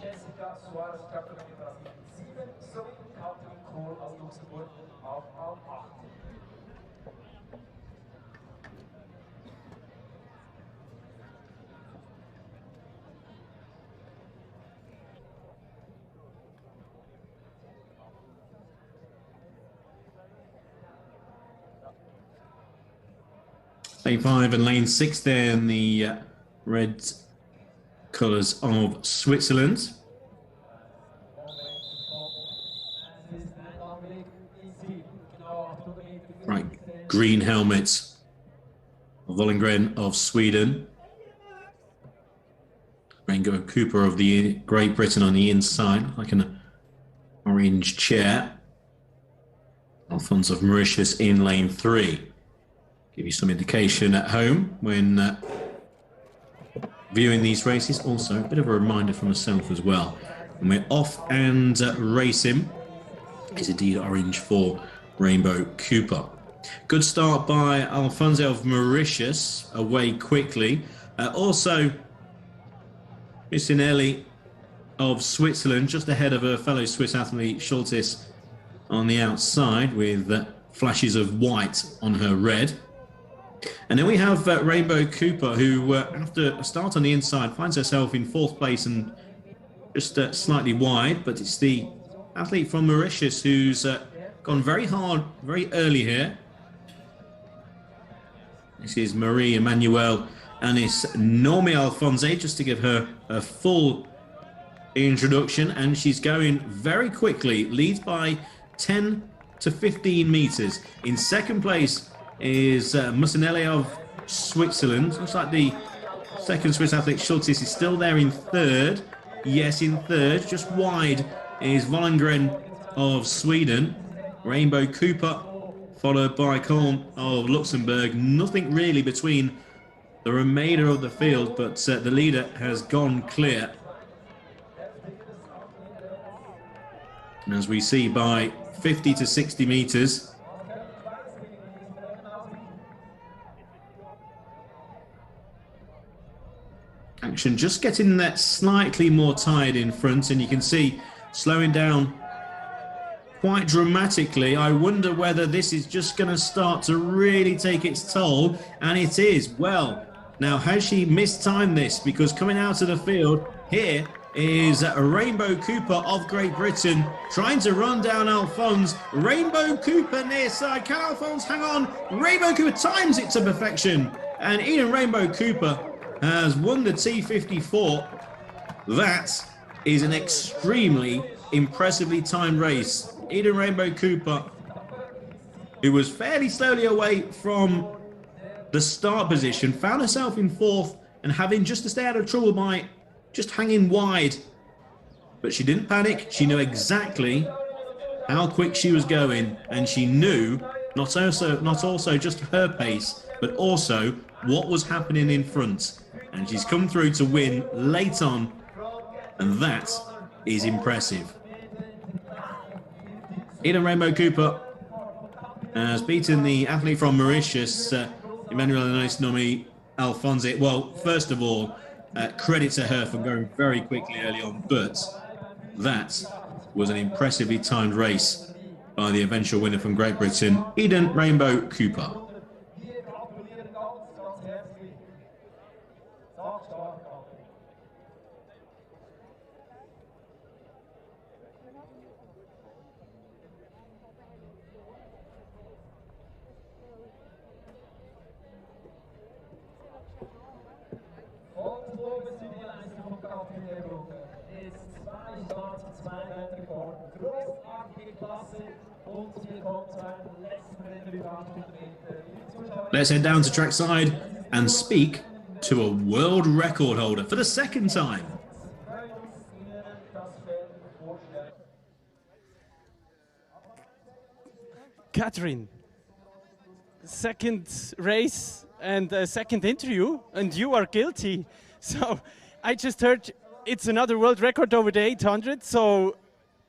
Speaker 2: Jessica Suarez, Captain in Brasil 7, sowie Katrin Kohl aus Luxemburg auf Bahn 8.
Speaker 1: Lane 5 and lane 6 there in the red colours of Switzerland. Right, green helmets of Wallengren of Sweden. Rainbow Cooper of the Great Britain on the inside, like an orange chair. Alphonse of Mauritius in lane 3. Give you some indication at home when viewing these races. Also, a bit of a reminder for myself as well. And we're off and racing is indeed orange for Rainbow Cooper. Good start by Alphonse of Mauritius, away quickly. Also, Bussinelli of Switzerland, just ahead of her fellow Swiss athlete Schultes on the outside, with flashes of white on her red. And then we have Rainbow Cooper, who, after a start on the inside, finds herself in 4th place and just slightly wide. But it's the athlete from Mauritius who's gone very hard, very early here. This is Marie Emmanuelle Anis Normie Alphonse, just to give her a full introduction. And she's going very quickly, leads by 10 to 15 meters. In 2nd place is Bussinelli of Switzerland. Looks like the second Swiss athlete, Schultes, is still there in 3rd. Yes, in 3rd. Just wide is Wallengren of Sweden. Rainbow Cooper, followed by Colm of Luxembourg. Nothing really between the remainder of the field, but the leader has gone clear. And as we see, by 50 to 60 meters, action just getting that slightly more tired in front, and you can see slowing down quite dramatically. I wonder whether this is just going to start to really take its toll, and it is. Well, now has she mistimed this? Because coming out of the field here is Rainbow Cooper of Great Britain trying to run down Alphonse. Rainbow Cooper near side. Can Alphonse hang on? Rainbow Cooper times it to perfection, and Eden Rainbow Cooper has won the T54. That is an extremely impressively timed race. Eden Rainbow Cooper, who was fairly slowly away from the start position, found herself in 4th and having just to stay out of trouble by just hanging wide. But she didn't panic. She knew exactly how quick she was going, and she knew not also just her pace, but also what was happening in front. And she's come through to win late on, and that is impressive. Eden Rainbow Cooper has beaten the athlete from Mauritius, Emmanuelle Anis Normie Alfonsi. Well, first of all, credit to her for going very quickly early on, but that was an impressively timed race by the eventual winner from Great Britain, Eden Rainbow Cooper. Let's head down to trackside and speak to a world record holder for the second time.
Speaker 3: Catherine, second race and second interview, and you are guilty. So I just heard it's another world record over the 800. So,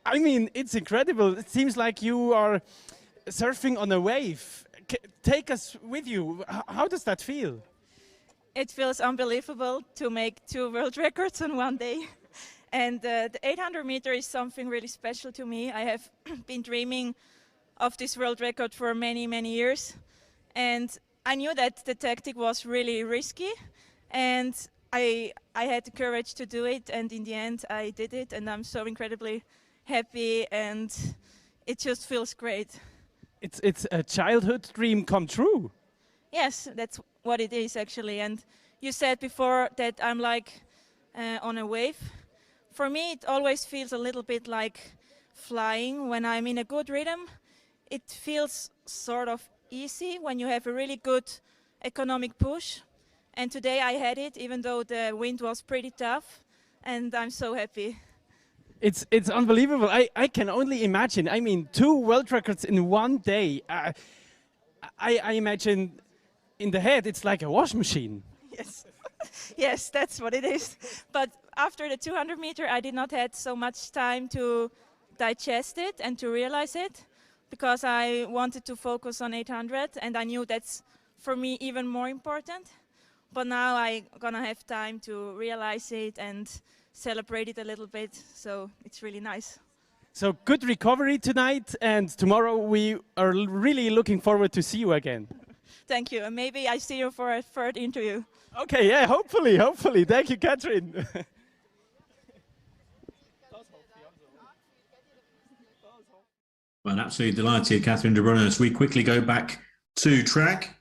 Speaker 3: I mean, it's incredible. It seems like you are surfing on a wave. Take us with you. How does that feel?
Speaker 7: It feels unbelievable to make 2 world records on one day. And the 800 meter is something really special to me. I have been dreaming of this world record for many, many years. And I knew that the tactic was really risky. And I had the courage to do it. And in the end, I did it. And I'm so incredibly happy. And it just feels great.
Speaker 3: It's a childhood dream come true.
Speaker 7: Yes, that's what it is actually. And you said before that I'm like on a wave. For me, it always feels a little bit like flying. When I'm in a good rhythm, it feels sort of easy when you have a really good economic push. And today I had it, even though the wind was pretty tough, and I'm so happy.
Speaker 3: It's unbelievable. I can only imagine. I mean, 2 world records in one day. I imagine in the head it's like a wash machine.
Speaker 7: Yes, yes, that's what it is. But after the 200 meter, I did not have so much time to digest it and to realize it, because I wanted to focus on 800, and I knew that's for me even more important. But now I'm gonna have time to realize it and celebrate it a little bit, so it's really nice.
Speaker 3: So good recovery tonight, and tomorrow we are really looking forward to see you again.
Speaker 7: Thank you, and maybe I see you for a third interview.
Speaker 3: Okay, yeah, hopefully. Thank you, Catherine.
Speaker 1: Well, absolutely delighted, Catherine de Bruyne. As we quickly go back to track.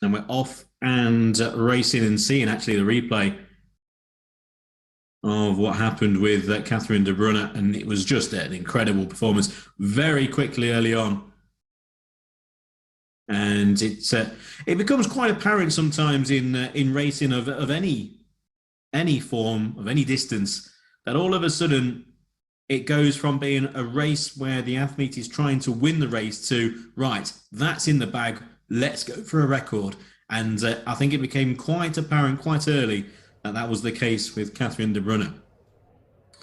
Speaker 1: And we're off and racing and seeing actually the replay of what happened with Catherine de Bruyne. And it was just an incredible performance very quickly early on. And it becomes quite apparent sometimes in racing of any form, of any distance, that all of a sudden it goes from being a race where the athlete is trying to win the race to, right, that's in the bag, let's go for a record. And I think it became quite apparent quite early that that was the case with Catherine de Bruyne.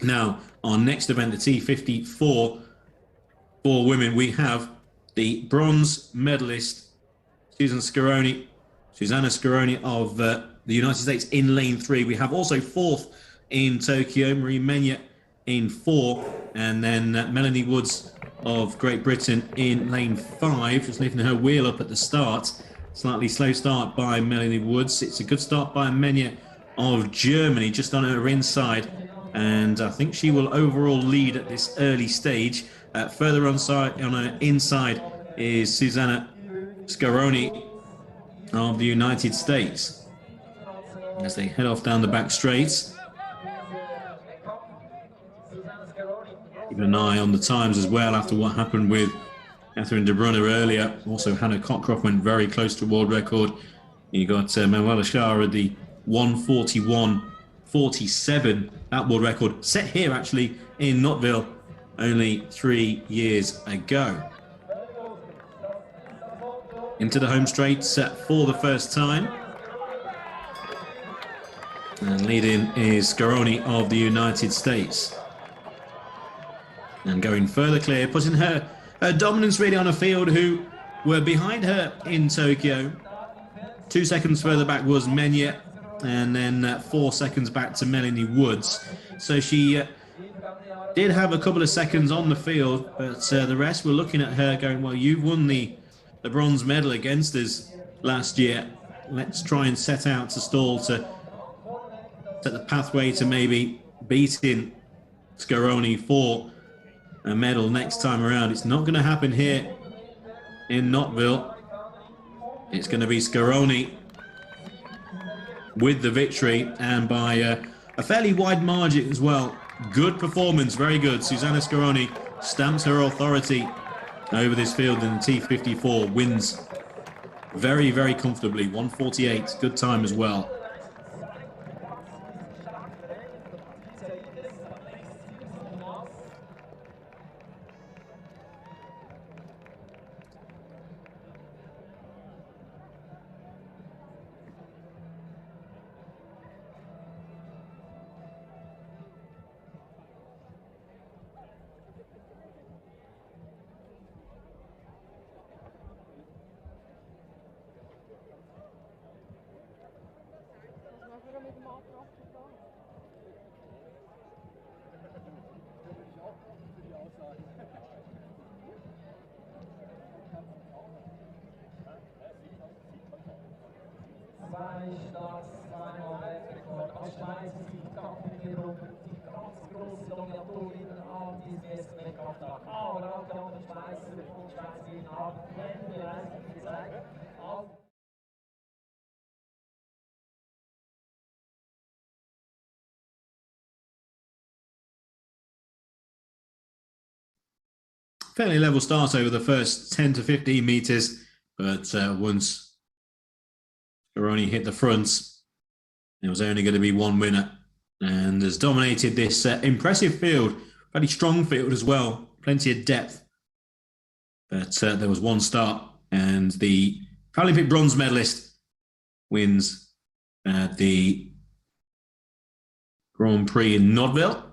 Speaker 1: Now, our next event, the T54 for women, we have the bronze medalist, Susanna Scaroni of the United States in lane 3. We have also 4th in Tokyo, Marie Menya in 4, and then Melanie Woods of Great Britain in lane 5, just lifting her wheel up at the start. Slightly slow start by Melanie Woods. It's a good start by Menya of Germany, just on her inside, and I think she will overall lead at this early stage. Further on her inside is Susanna Scaroni of the United States as they head off down the back straight. Keep an eye on the times as well after what happened with Catherine de Bruyne earlier. Also, Hannah Cockcroft went very close to world record. You got Manuela Schar at the 1:41.47. That world record set here actually in Nottwil only 3 years ago. Into the home straight set for the first time. And leading is Scaroni of the United States. And going further clear, putting her dominance really on a field who were behind her in Tokyo. 2 seconds further back was Menya, and then 4 seconds back to Melanie Woods. So she did have a couple of seconds on the field, but the rest were looking at her going, well, you won the bronze medal against us last year. Let's try and set out to stall to set the pathway to maybe beating Scaroni for a medal next time around. It's not going to happen here in Nottwil. It's going to be Scaroni with the victory, and by a fairly wide margin as well. Good performance, very good. Susanna Scaroni stamps her authority over this field in the T54, wins very, very comfortably, 1:48, good time as well. Fairly level start over the first 10 to 15 meters, but once Scaroni hit the front, there was only going to be one winner, and has dominated this impressive field, very strong field as well, plenty of depth. But there was one start, and the Paralympic bronze medalist wins the Grand Prix in Nottwil.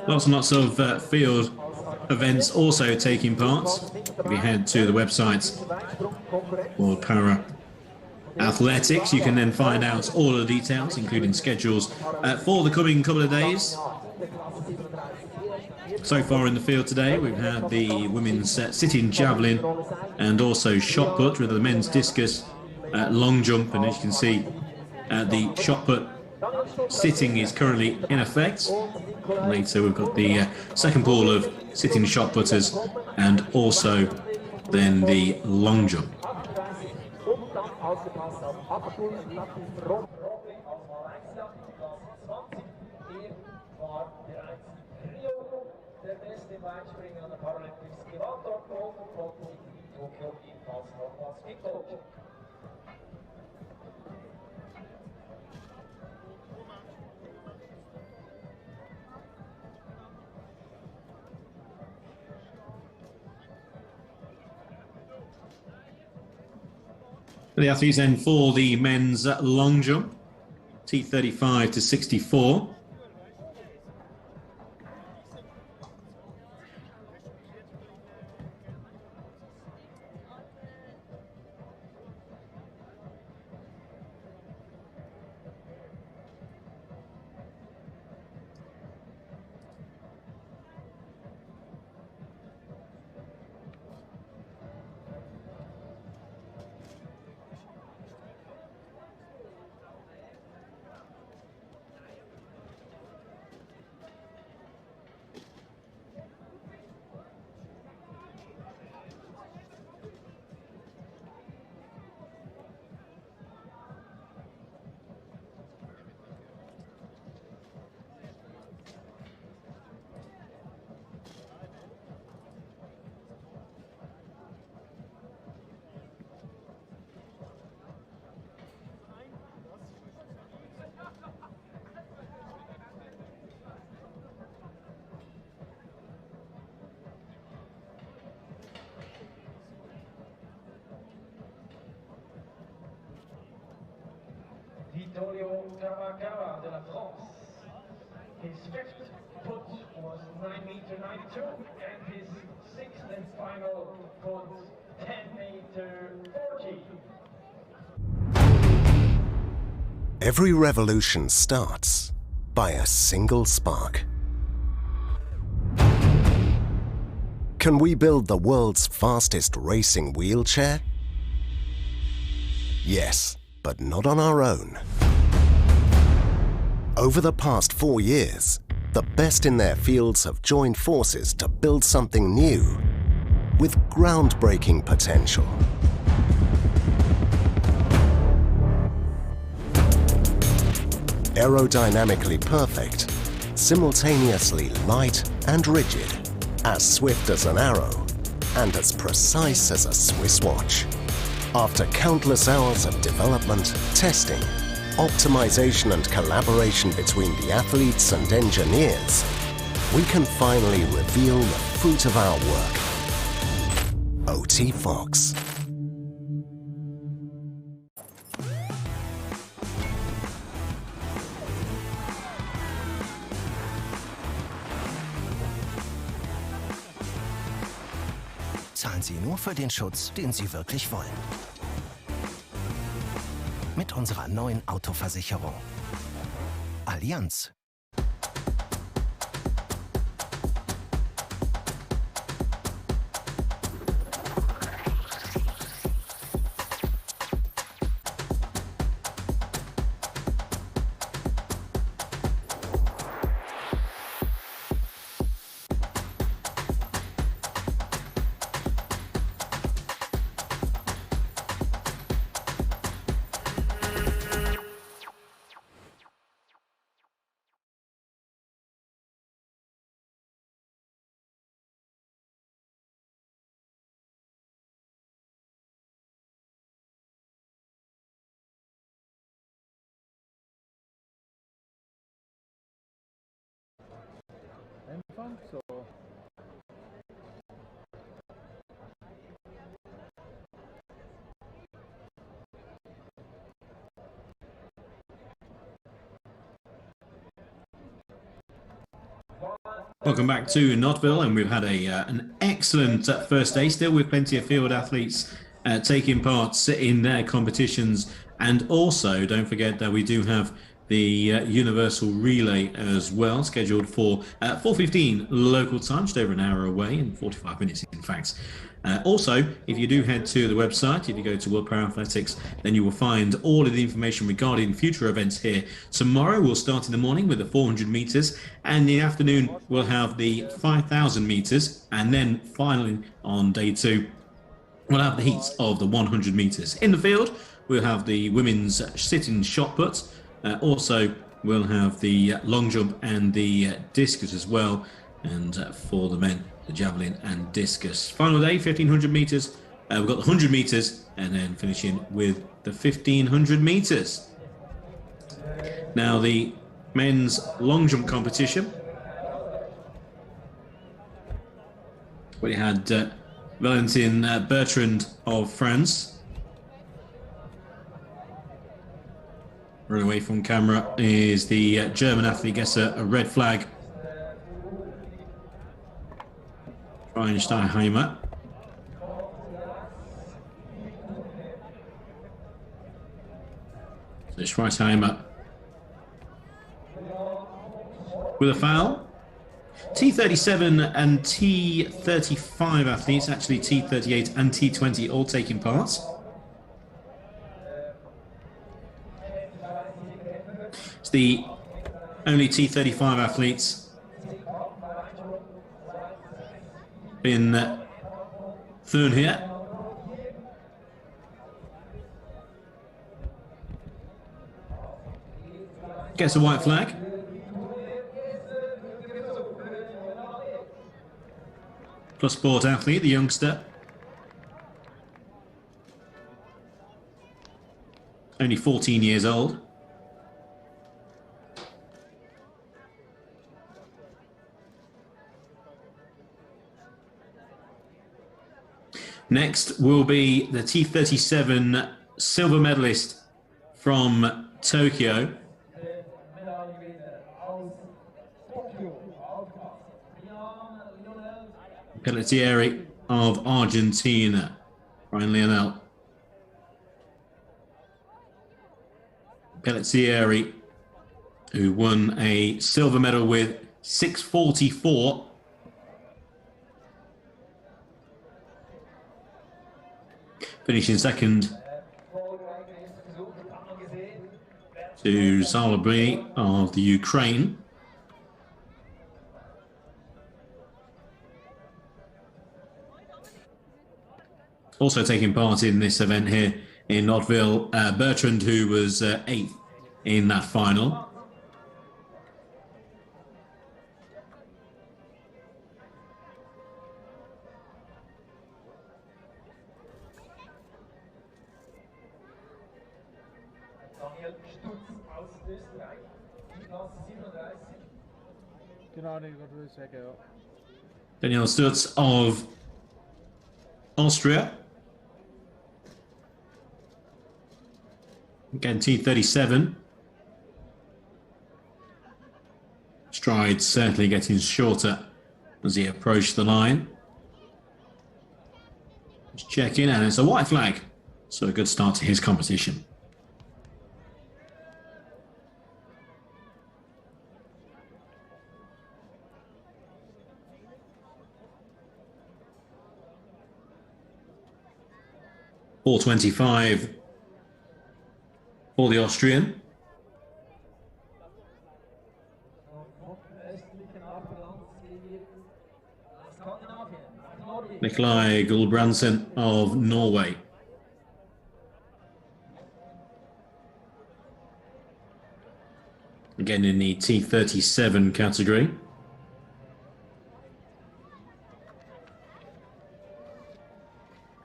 Speaker 1: Lots and lots of field events also taking part. If you head to the website for Para Athletics, you can then find out all of the details, including schedules for the coming couple of days. So far in the field today, we've had the women's sitting javelin and also shot put with the men's discus, long jump, and as you can see, the shot put sitting is currently in effect. Later we've got the second pool of sitting shot putters and also then the long jump. The athletes then for the men's long jump, T35 to 64.
Speaker 2: de la France. His fifth put was 9 meter 92, and his sixth and final put 10 meter 40.
Speaker 5: Every revolution starts by a single spark. Can we build the world's fastest racing wheelchair? Yes, but not on our own. Over the past 4 years, the best in their fields have joined forces to build something new with groundbreaking potential. Aerodynamically perfect, simultaneously light and rigid, as swift as an arrow, and as precise as a Swiss watch. After countless hours of development, testing, optimization and collaboration between the athletes and engineers, we can finally reveal the fruit of our work. OT Fox.
Speaker 6: Zahlen Sie nur für den Schutz, den Sie wirklich wollen. Mit unserer neuen Autoversicherung. Allianz.
Speaker 1: Welcome back to Nottwil, and we've had an excellent first day, still with plenty of field athletes taking part in their competitions. And also, don't forget that we do have the Universal Relay as well, scheduled for 4:15 local time, just over an hour away, in 45 minutes in fact. Also, if you do head to the website, if you go to World Paralympics, then you will find all of the information regarding future events here. Tomorrow we'll start in the morning with the 400 meters, and in the afternoon we'll have the 5,000 meters, and then finally on day 2 we'll have the heats of the 100 meters. In the field we'll have the women's sitting shot put. Also we'll have the long jump and the discus as well, and for the men, the javelin and discus. Final day, 1,500 meters. We've got the 100 meters, and then finishing with the 1,500 meters. Now the men's long jump competition. We had Valentin Bertrand of France. Run away from camera is the German athlete, gets a red flag. Steinheimer. So Schweisheimer with a foul. T37 and T35 athletes, actually T38 and T20 all taking part. It's the only T35 athletes in Thun here. Gets a white flag. Plus sport athlete, the youngster. Only 14 years old. Next will be the T37 silver medalist from Tokyo.
Speaker 2: Medaillengewinner aus Tokio, aufgepasst.
Speaker 1: Pelletieri of Argentina. Brian Lionel. Pelletieri, who won a silver medal with 6:44. Finishing second to Zalabri of the Ukraine. Also taking part in this event here in Nottwil, Bertrand, who was 8th in that final. Daniel Stutz of Austria. Again, T37. Stride certainly getting shorter as he approached the line. Just checking, and it's a white flag. So a good start to his competition. .425 for the Austrian. Nikolai Gulbrandsen of Norway. Again in the T37 category.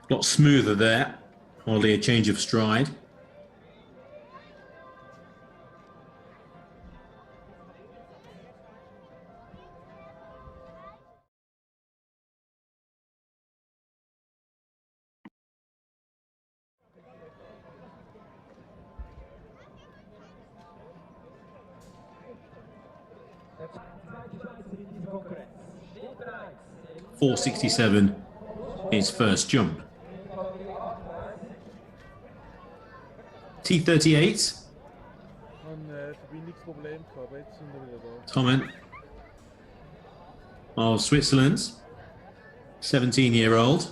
Speaker 1: A lot smoother there. Hardly a change of stride. .467 his first jump. T38. Comment of Switzerland, 17-year-old.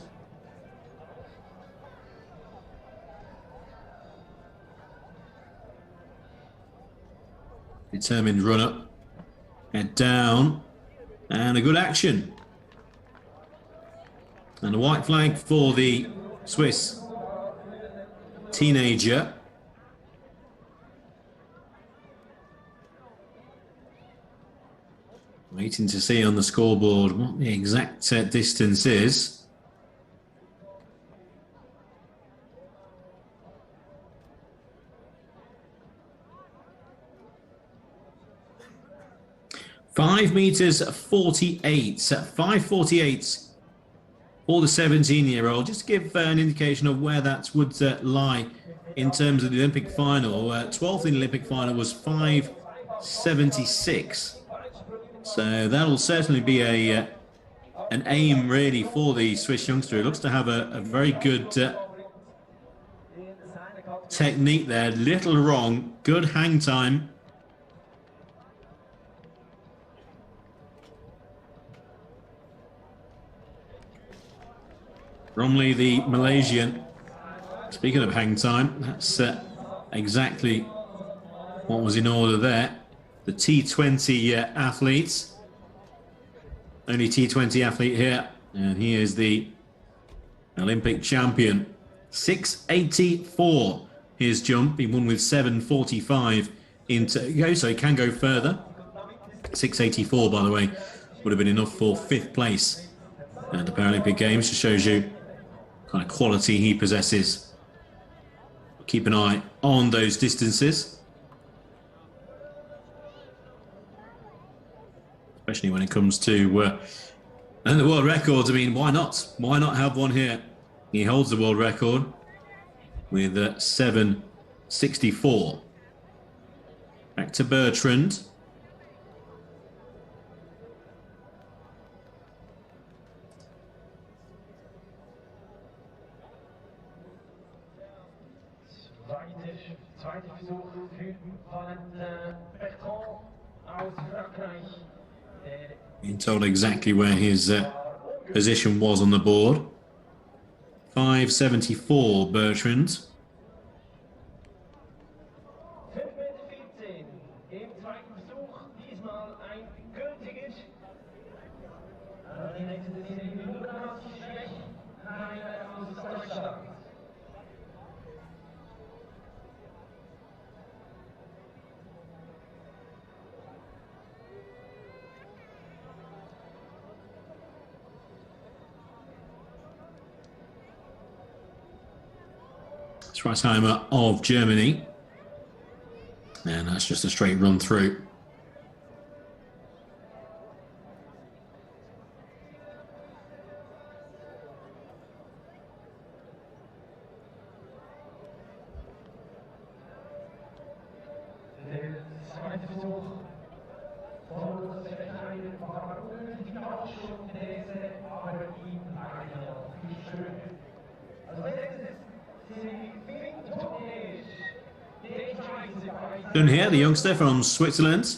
Speaker 1: Determined runner. Head down. And a good action. And a white flag for the Swiss teenager. Waiting to see on the scoreboard what the exact distance is. .548 meters, 5:48 for the 17-year-old. Just to give an indication of where that would lie in terms of the Olympic final. 12th in the Olympic final was 5:76. So that'll certainly be an aim really for the Swiss youngster. He looks to have a very good technique there. Little wrong, good hang time. Romley, the Malaysian. Speaking of hang time, that's exactly what was in order there. The T20 athletes. Only T20 athlete here. And he is the Olympic champion. 6:84 his jump. He won with 7:45 in Tokyo, so he can go further. 6:84, by the way, would have been enough for 5th place at the Paralympic Games. Just shows you the kind of quality he possesses. Keep an eye on those distances. Especially when it comes to and the world records. I mean, why not? Why not have one here? He holds the world record with 7:64. Back to Bertrand.
Speaker 2: Zweiter Versuch für Bertrand aus Frankreich.
Speaker 1: Being told exactly where his position was on the board. 5.74 Bertrand.
Speaker 2: 5,14 Meter im zweiten Versuch, diesmal ein gültiges. Die nächste ist Lukas Schwech, aus Deutschland.
Speaker 1: Schweizheimer of Germany. And that's just a straight run through.
Speaker 2: Der zweite Versuch von Lukas Schwech war unnötig Überraschung, aber ihm leider nicht schön. Also
Speaker 1: Done here, the youngster from Switzerland.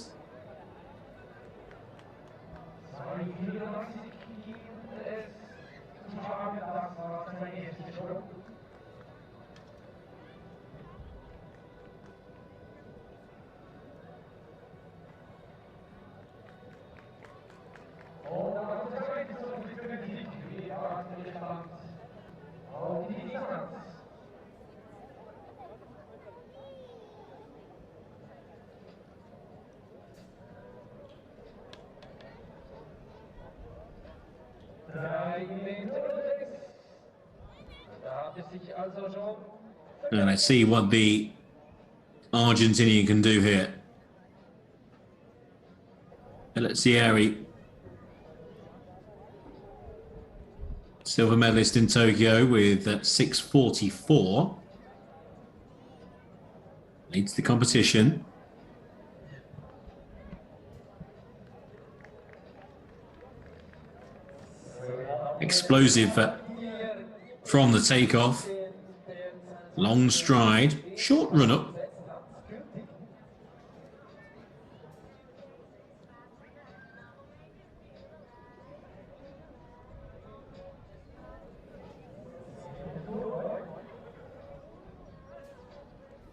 Speaker 1: And let's see what the Argentinian can do here. Alexieri, silver medalist in Tokyo with 6.44. Leads the competition. Explosive from the takeoff. Long stride, short run up.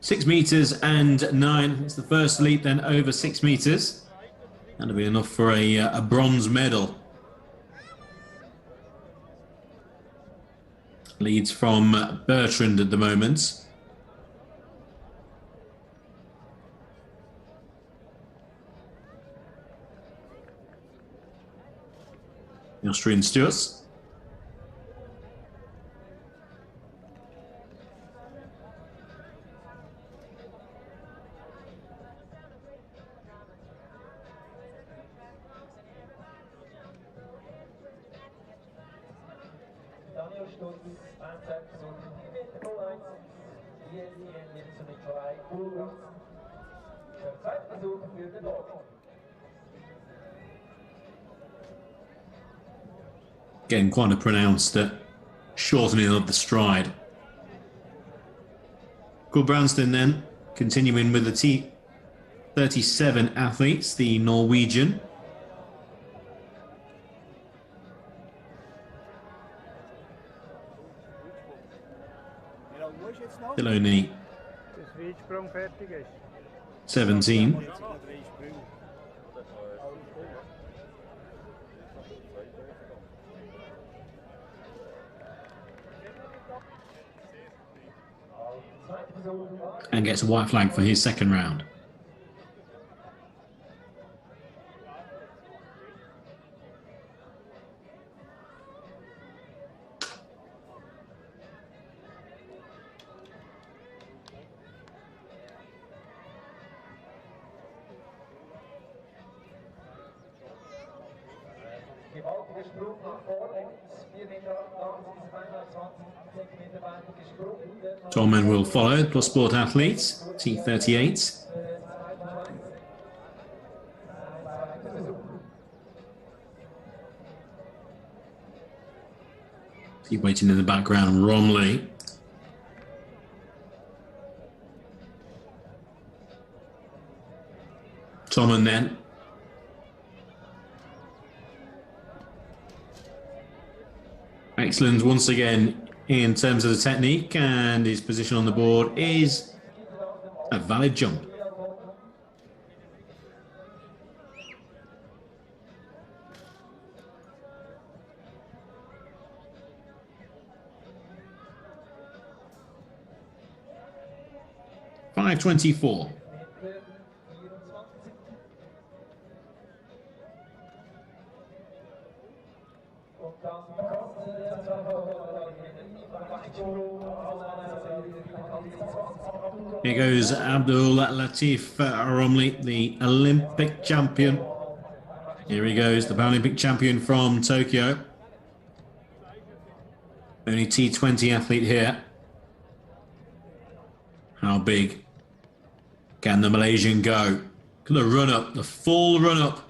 Speaker 1: Six meters and 9. It's the first leap, then over 6 meters. That'll be enough for a bronze medal. Leads from Bertrand at the moment. The Austrian stewards. Getting quite a pronounced shortening of the stride. Gulbrandsen then continuing with the T37 athletes, the Norwegian. Still only 17. And gets a white flag for his second round.
Speaker 2: Gewaltiger Sprung nach vorne, 4,80 Meter, 20 Zentimeter weiter gesprungen.
Speaker 1: 12 men will follow, plus sport athletes, T38. Keep waiting in the background, Romley. Tommen then. Excellent once again in terms of the technique, and his position on the board is a valid jump. .524. Here goes Abdul Latif Romley, the Olympic champion. Here he goes, the Paralympic champion from Tokyo. Only T20 athlete here. How big can the Malaysian go? Look at the run up, the full run up.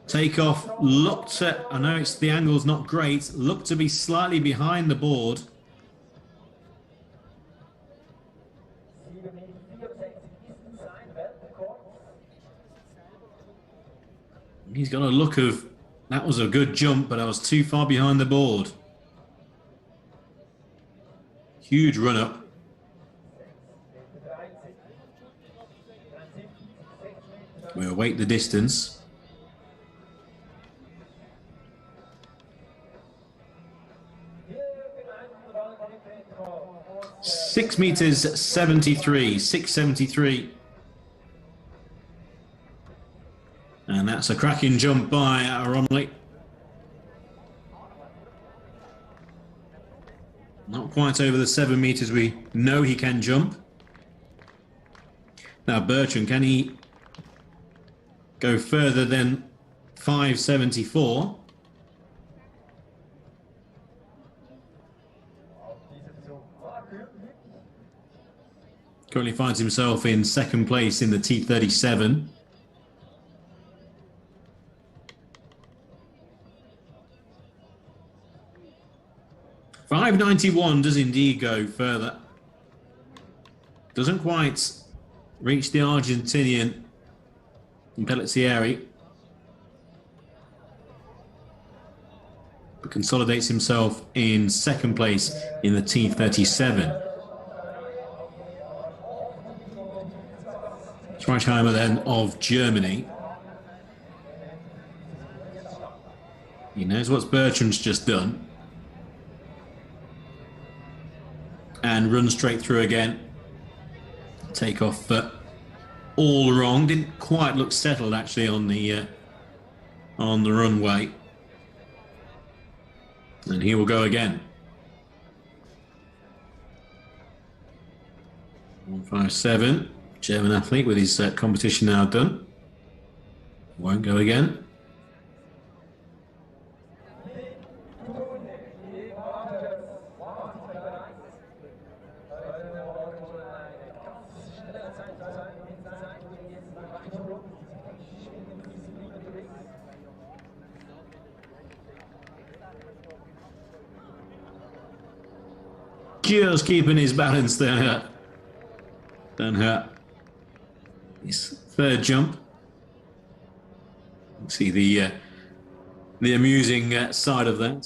Speaker 1: Takeoff looked at, I know it's the angle's not great, looked to be slightly behind the board. He's got a look of, that was a good jump, but I was too far behind the board. Huge run up. We'll await the distance. .673 meters, 673. And that's a cracking jump by Romley. Not quite over the 7 meters we know he can jump. Now Bertrand, can he go further than 574? Currently finds himself in second place in the T37. .591 does indeed go further. Doesn't quite reach the Argentinian Pelletieri, but consolidates himself in second place in the T37. Schweichheimer then of Germany. He knows what Bertrand's just done. And run straight through again. Take off all wrong. Didn't quite look settled actually on the runway. And he will go again. 157. German athlete with his competition now done. Won't go again. Just keeping his balance there. Don't hurt. His third jump. You see the amusing side of that.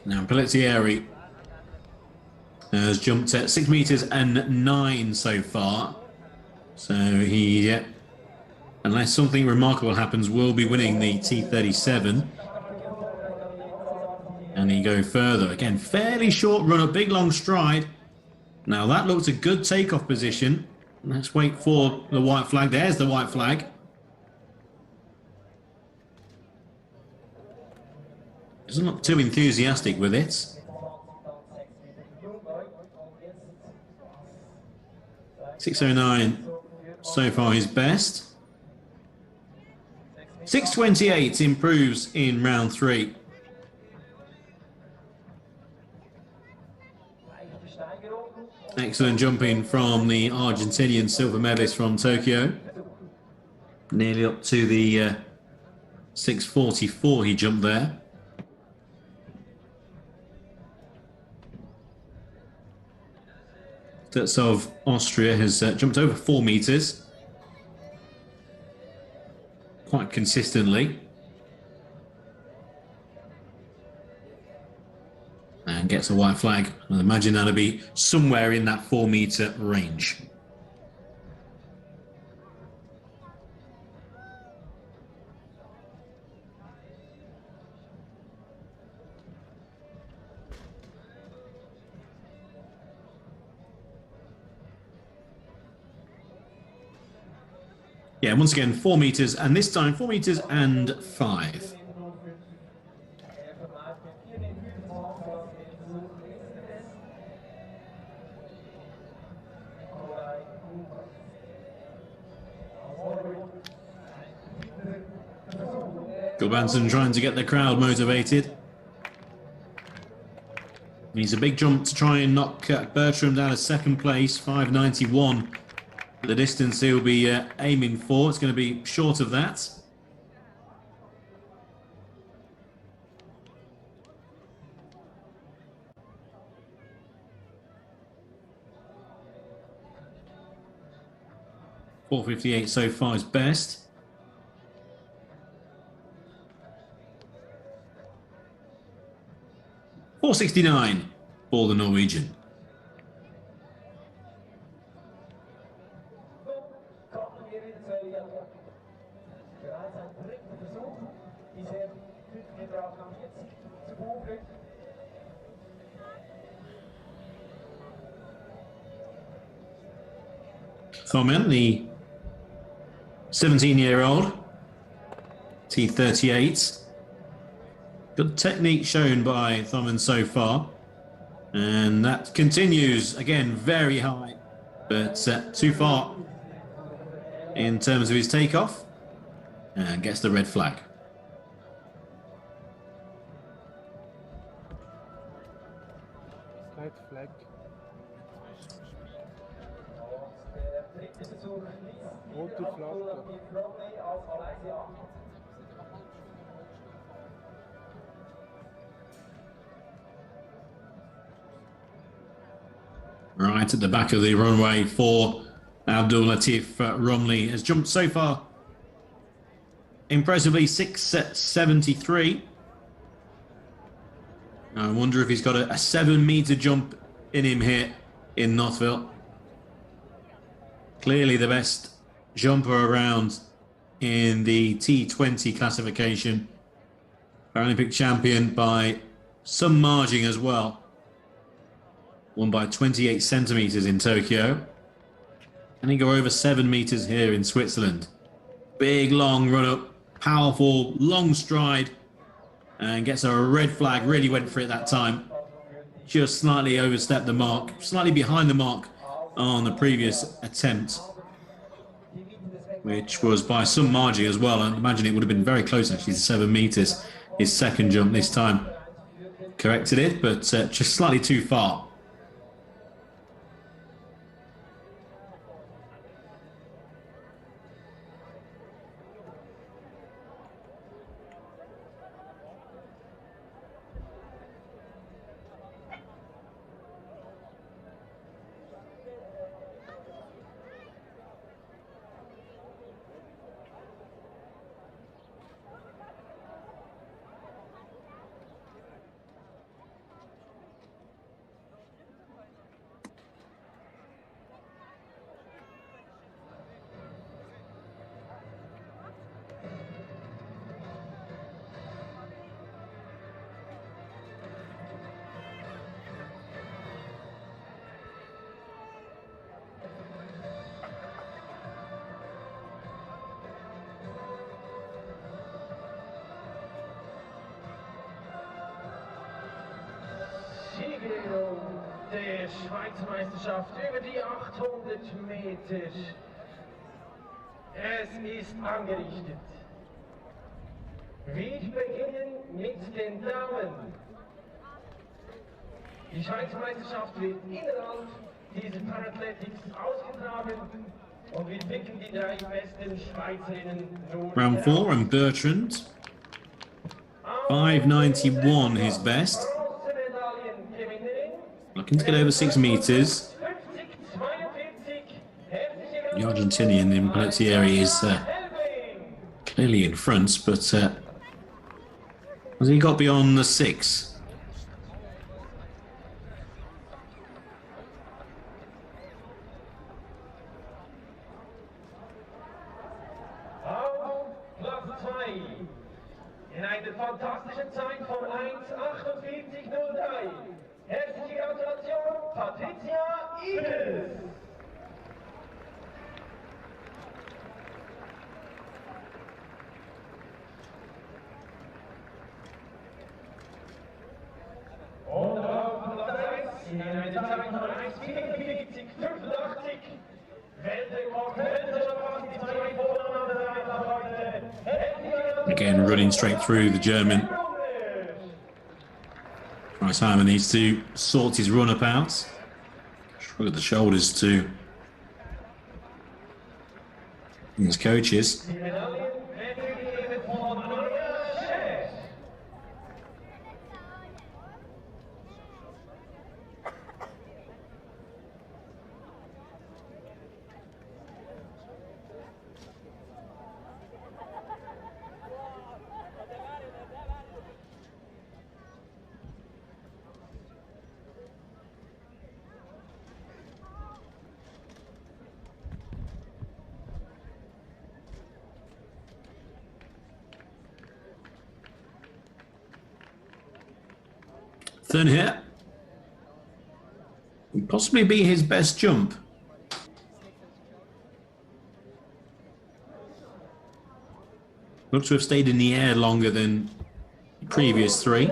Speaker 1: Now Pelletieri has jumped at 6 meters and 9 so far. So he, unless something remarkable happens, will be winning the T37. And he go further. Again, fairly short run, a big long stride. Now that looks a good takeoff position. Let's wait for the white flag. There's the white flag. Doesn't look too enthusiastic with it. .609 so far his best. 6:28 improves in round 3. Excellent jumping from the Argentinian silver medalist from Tokyo. Nearly up to the 6:44 he jumped there. Sturtsov, Austria, has jumped over 4 meters quite consistently. And gets a white flag. I imagine that'll be somewhere in that 4 meter range. Yeah, once again, 4 meters, and this time 4 meters and 5. Gulbanson trying to get the crowd motivated. Needs a big jump to try and knock Bertram down to second place, 5:91. The distance he'll be aiming for. It's going to be short of that. .458 so far is best. .469 for the Norwegian. Thoman, the 17-year-old, T38. Good technique shown by Thoman so far. And that continues, again, very high, but too far in terms of his takeoff. And gets the red flag.
Speaker 3: Red flag. Rote Flagge.
Speaker 1: Right at the back of the runway for Abdul Latif Romley has jumped so far impressively 6:73. I wonder if he's got a 7 meter jump in him here in Nottwil. Clearly the best jumper around in the T20 classification. Paralympic champion by some margin as well. Won by 28 centimeters in Tokyo. And he go over 7 meters here in Switzerland. Big long run up, powerful long stride, and gets a red flag. Really went for it that time. Just slightly overstepped the mark, slightly behind the mark on the previous attempt, which was by some margin as well. I imagine it would have been very close actually to 7 meters. His second jump this time corrected it, but just slightly too far.
Speaker 2: Der Schweizer Meisterschaft über die 800 Meter. Es ist angerichtet. Wir beginnen mit den Damen. Die Schweizer Meisterschaft wird innerhalb dieser Paralympics ausgetragen und wir picken die 3 besten Schweizerinnen nur
Speaker 1: Round 4 and Bertrand. 591 his best. Looking to get over 6 meters. The Argentinian in Pelletieri is clearly in front, but has he got beyond the 6?
Speaker 2: In einer fantastischen Zeit von 1:48:03. Herzliche Gratulation, Patricia Igels. Und auf Platz 1 in einer Zeit von 1:44:85. Weltrekord, Weltmeisterschaft, die 2 voneinander heute.
Speaker 1: Again, running straight through the German. Simon needs to sort his run-up out. Shrug of the shoulders to his coaches. Third hit. Possibly be his best jump. Looks to have stayed in the air longer than the previous 3.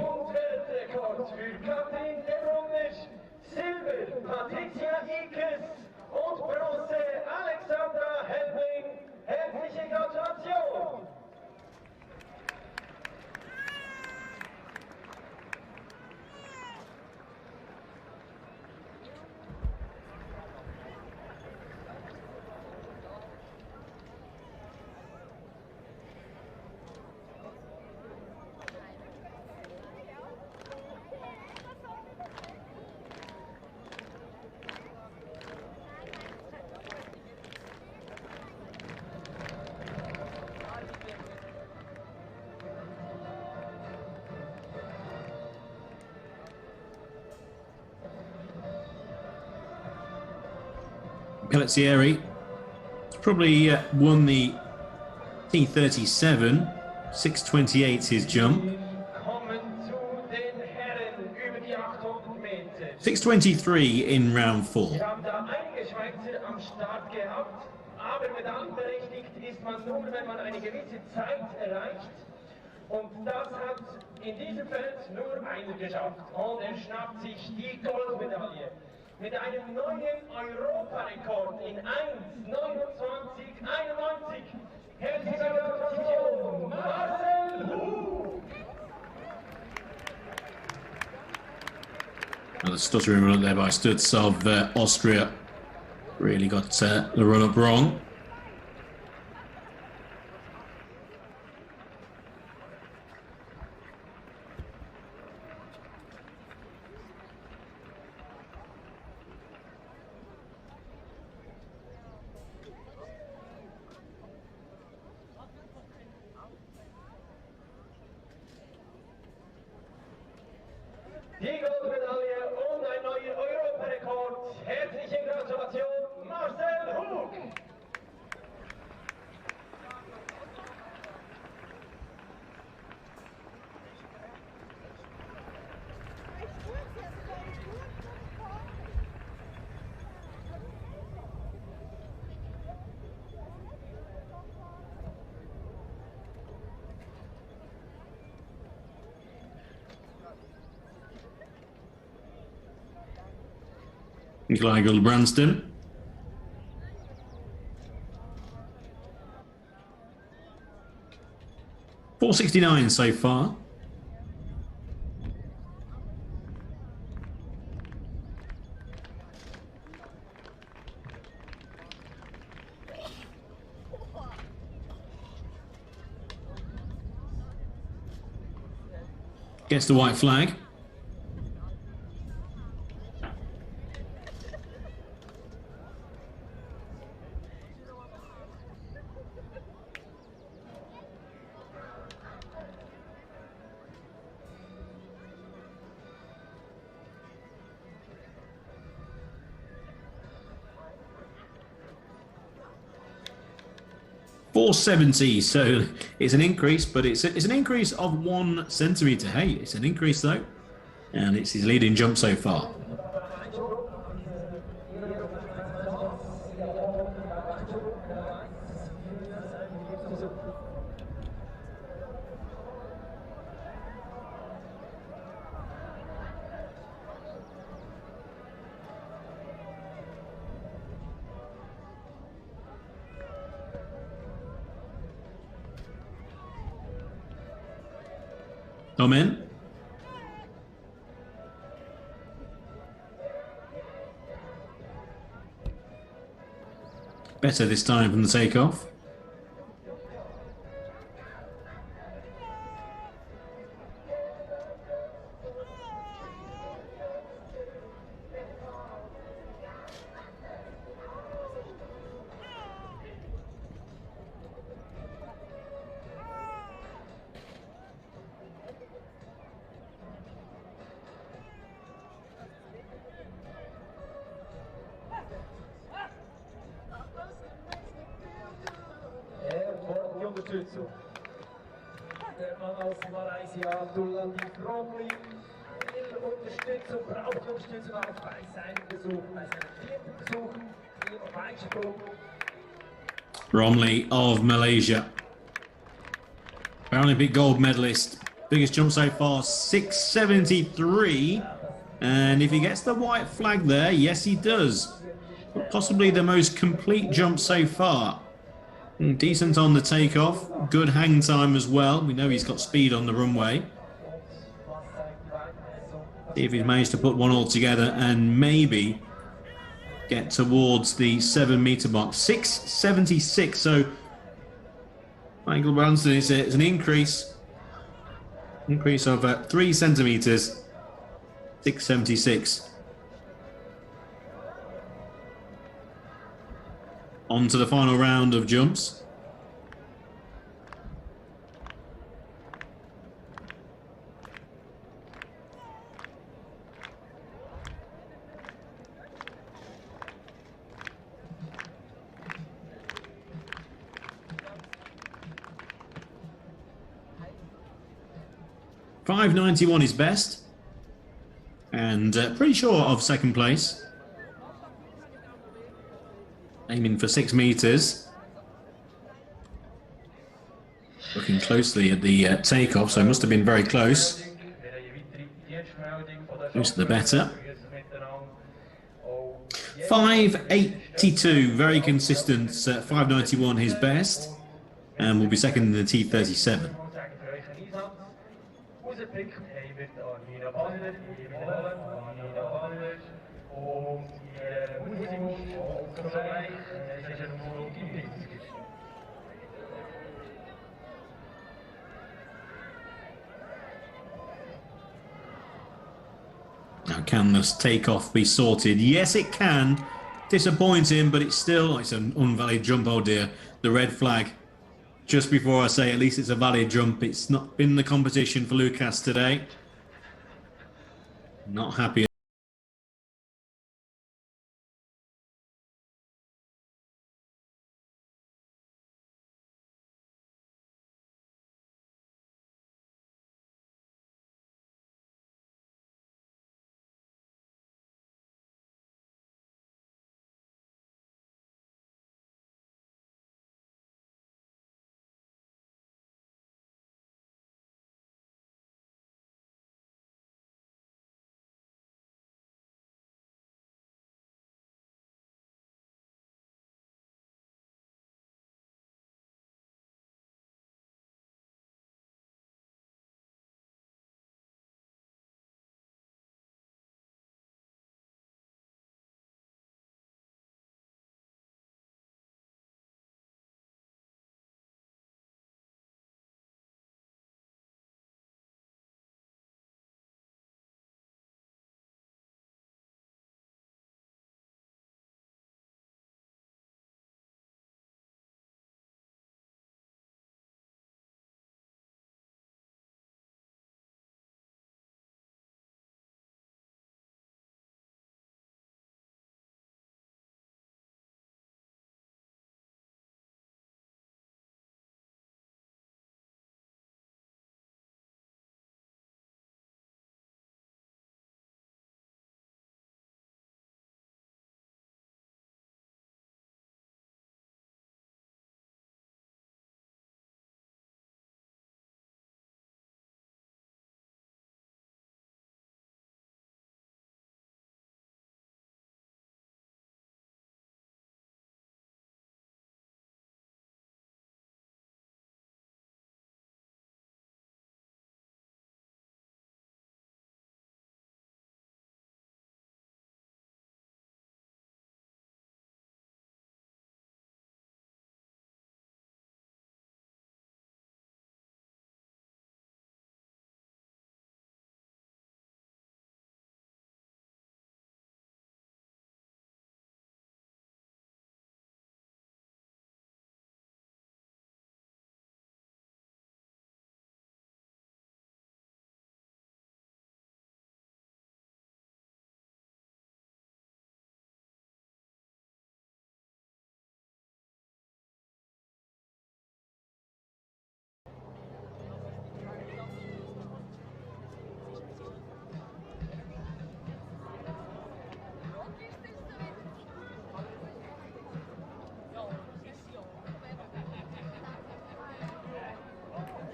Speaker 1: Pelletieri probably won the T37, 6:28 his jump. 6:23 in round 4.
Speaker 2: Wir haben da einige Schweizer am Start gehabt, aber medaillenberechtigt ist man nur, wenn man eine gewisse Zeit erreicht. Und das hat in diesem Feld nur einer geschafft. Und er schnappt sich die Goldmedaille. Mit einem neuen Europarekord in 1:29:91. Herzliche Gratulation, Marcel Hug!
Speaker 1: Another stuttering run up there by Stutz of Austria. Really got the run up wrong.
Speaker 2: Die Goldmedaille und ein neuer Europarekord. Herzliche Gratulation, Marcel Hug!
Speaker 1: Nikolai Gulbranston. 469 so far. Gets the white flag. .470, so it's an increase, but it's an increase of 1 centimetre. Hey, it's an increase though, and it's his leading jump so far. Come in. Better this time from the takeoff.
Speaker 2: Unterstützung. Der Mann aus Malaysia, Romli, will Unterstützung, braucht Unterstützung auch bei seinem Besuch, bei seinem 4. Besuch im Weitsprung.
Speaker 1: Romli of Malaysia, Paralympic gold medalist, biggest jump so far, 673. And if he gets the white flag there, yes he does. Possibly the most complete jump so far. Decent on the takeoff, good hang time as well. We know he's got speed on the runway. See if he's managed to put one all together and maybe get towards the 7 meter mark. 676. So Michael Branson is an increase of 3 centimeters. 676. On to the final round of jumps. .591 is best, and pretty sure of second place. Aiming for 6 meters. Looking closely at the takeoff, so it must have been very close. Close to the better. 582, very consistent. 591 his best, and will be second in the T37. Now, can this takeoff be sorted? Yes, it can. Disappointing, but it's an unvalid jump. Oh dear, the red flag. Just before I say, at least it's a valid jump. It's not been the competition for Lucas today. Not happy.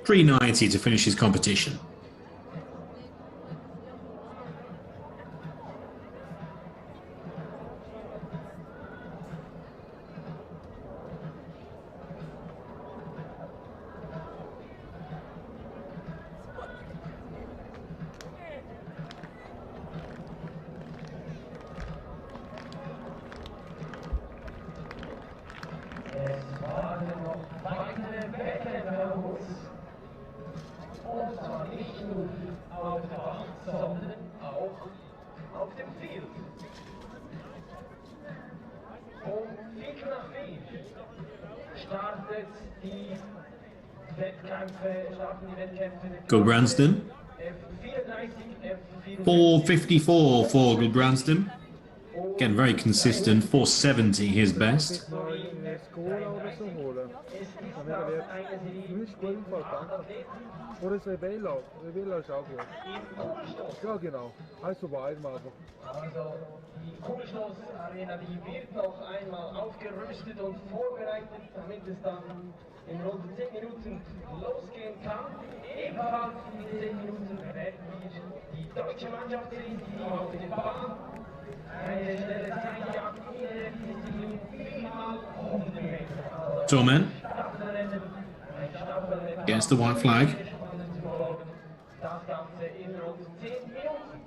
Speaker 1: 390 to finish his competition. Gulbranston. 454 for Gulbranston. Again, very consistent. 470 his best.
Speaker 8: Oder ist Revelo ist auch gut. Ja, genau. Heißt so weitermachen.
Speaker 2: Also die Kugelstoßarena, die wird noch einmal aufgerüstet und vorbereitet, damit es dann in rund 10 Minuten losgehen kann. Ebenfalls in 10 Minuten werden wir die deutsche Mannschaft sehen, die auf den Bahn eine schnelle Zeit jagt in der Disziplin 4x100 Meter.
Speaker 1: Torman gets the white flag.
Speaker 2: Das Ganze in rund 10 Minuten.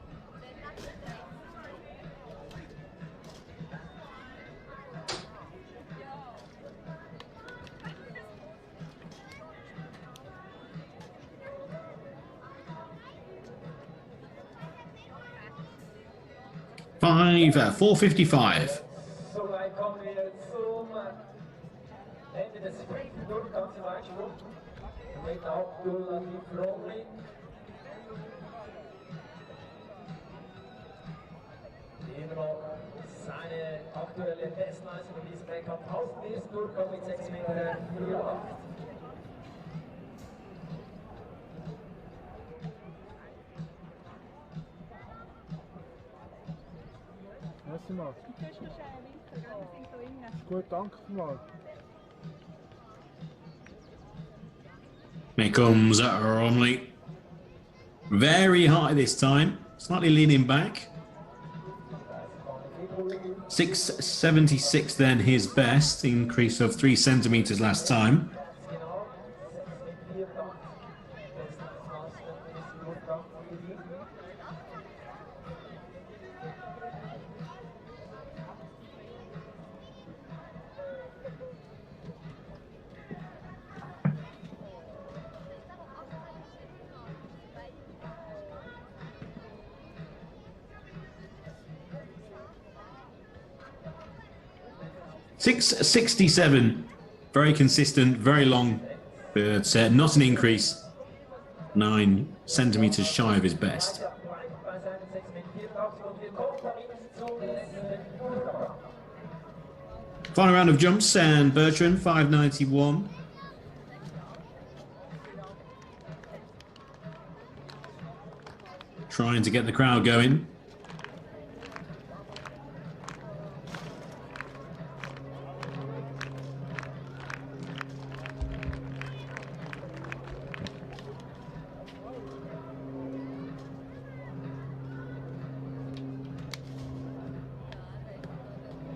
Speaker 1: Five, 455.
Speaker 2: So weit kommen wir zum Ende des Sprint-Durchgangs im Einspruch. Mit Abdullah Fromli. Immer noch seine aktuelle Bestleistung in diesem Wettkampf aus dem ersten Durchgang mit 6 Meter 4,8.
Speaker 8: Merci mal. Gut, danke mal.
Speaker 1: Here comes Romley. Very high this time. Slightly leaning back. 676 then his best. Increase of 3 centimeters last time. $667, very consistent, very long, but not an increase. 9 centimeters shy of his best. Final round of jumps, and Bertrand 591. Trying to get the crowd going.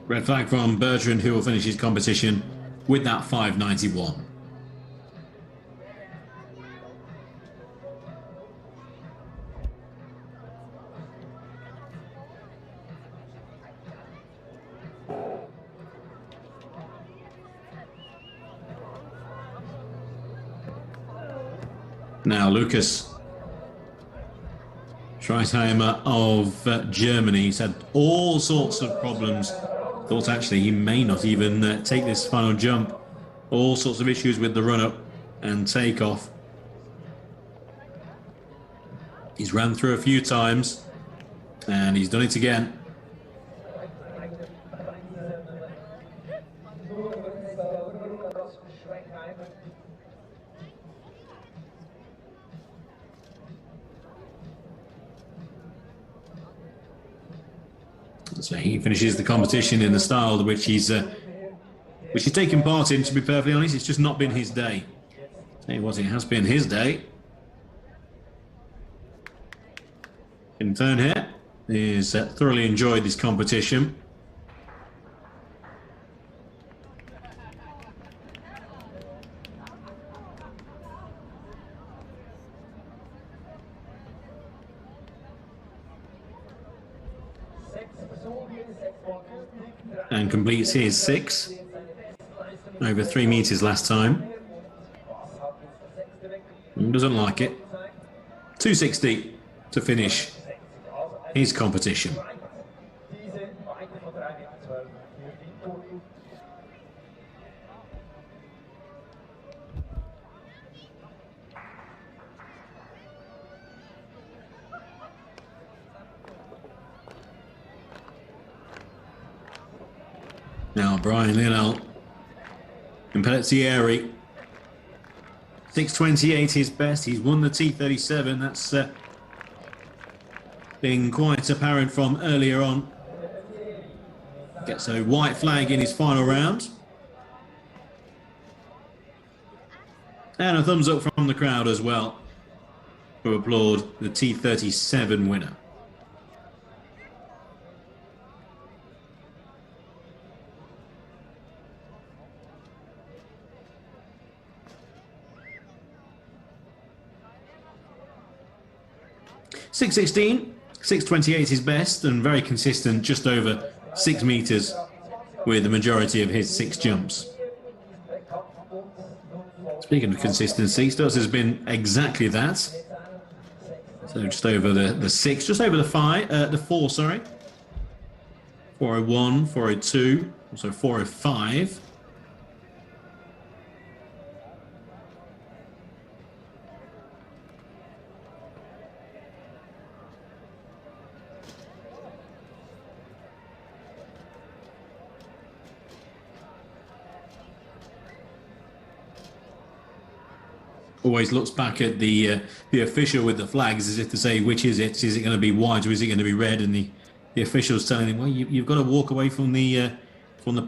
Speaker 1: Red flag from Bertrand, who will finish his competition with that 591. Now Lucas Schreitheimer of Germany. He's had all sorts of problems. Thought actually he may not even take this final jump. All sorts of issues with the run-up and takeoff. He's ran through a few times and he's done it again. So he finishes the competition in the style which he's taken part in. To be perfectly honest, it's just not been his day. So what it has been his day. In turn here, he's thoroughly enjoyed this competition. And completes his 6 over 3 meters last time. Doesn't like it. 260 to finish his competition. Now Brian Linnell and Pelletieri. 6:28 his best. He's won the T37. That's been quite apparent from earlier on. Gets a white flag in his final round. And a thumbs up from the crowd as well to applaud the T37 winner. .616, 6:28 his best, and very consistent, just over 6 meters with the majority of his 6 jumps. Speaking of consistency, Stutz has been exactly that. So just over the 6, just over the 4, sorry. 401, 402, also 405. Always looks back at the official with the flags as if to say, which is it? Is it going to be white or is it going to be red? And the official's telling him, well, you've got to walk away from the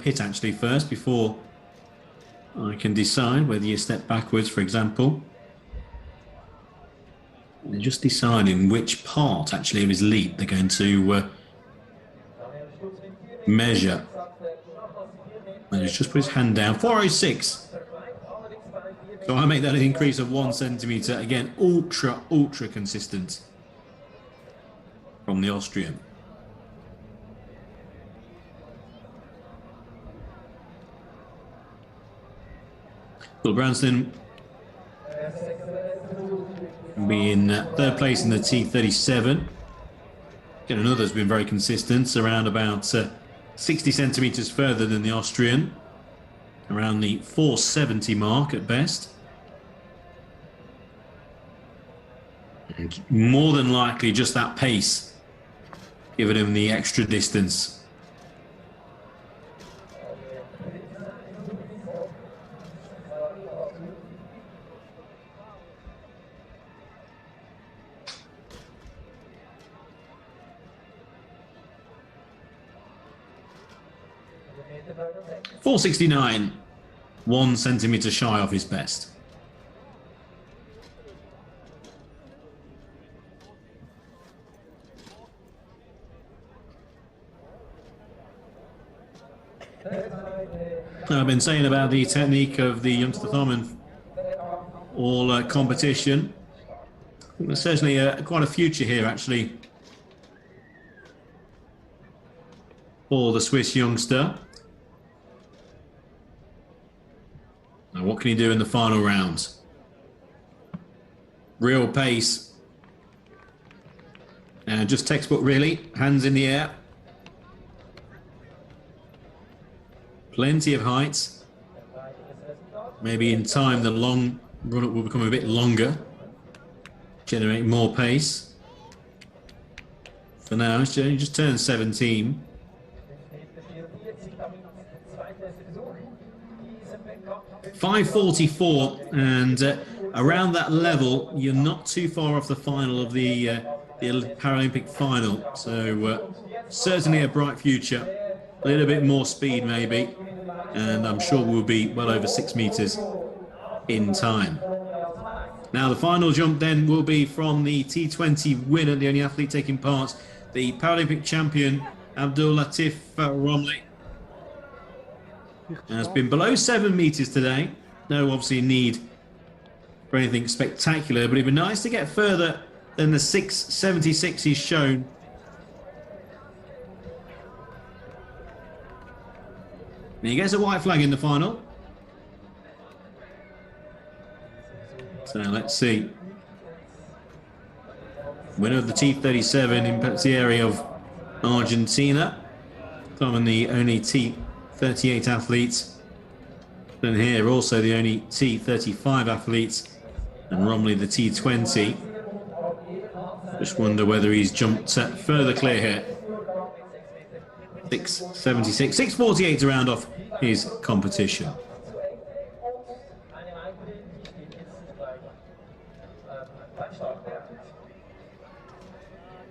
Speaker 1: pit actually first before I can decide whether you step backwards, for example. They're just deciding which part actually of his leap they're going to measure. And he's just put his hand down. 406. So I make that an increase of 1 centimetre. Again, ultra consistent from the Austrian. Will Branston be in 3rd place in the T37. Again, another's been very consistent, around about 60 centimetres further than the Austrian. Around the 470 mark at best. And more than likely just that pace giving him the extra distance. .469, 1 centimetre shy of his best. I've been saying about the technique of the youngster Thurman all competition. I think there's certainly quite a future here actually for the Swiss youngster. Now what can he do in the final round? Real pace. And just textbook really, hands in the air. Plenty of height. Maybe in time the long run-up will become a bit longer. Generate more pace. For now, he just turned 17. .544, and around that level, you're not too far off the final of the Paralympic final. So certainly a bright future. A little bit more speed maybe, and I'm sure we'll be well over 6 meters in time. Now the final jump then will be from the T20 winner, the only athlete taking part, the Paralympic champion Abdul Latif Romley. Has been below 7 meters today. No obviously need for anything spectacular, but it'd be nice to get further than the 6.76 he's shown. And he gets a white flag in the final. So let's see. Winner of the T37 in the area of Argentina. Climbing the only T38 athletes. And here also the only T35 athletes. And Romley the T20. Just wonder whether he's jumped further clear here. 6.76, 6.48 to round off his competition.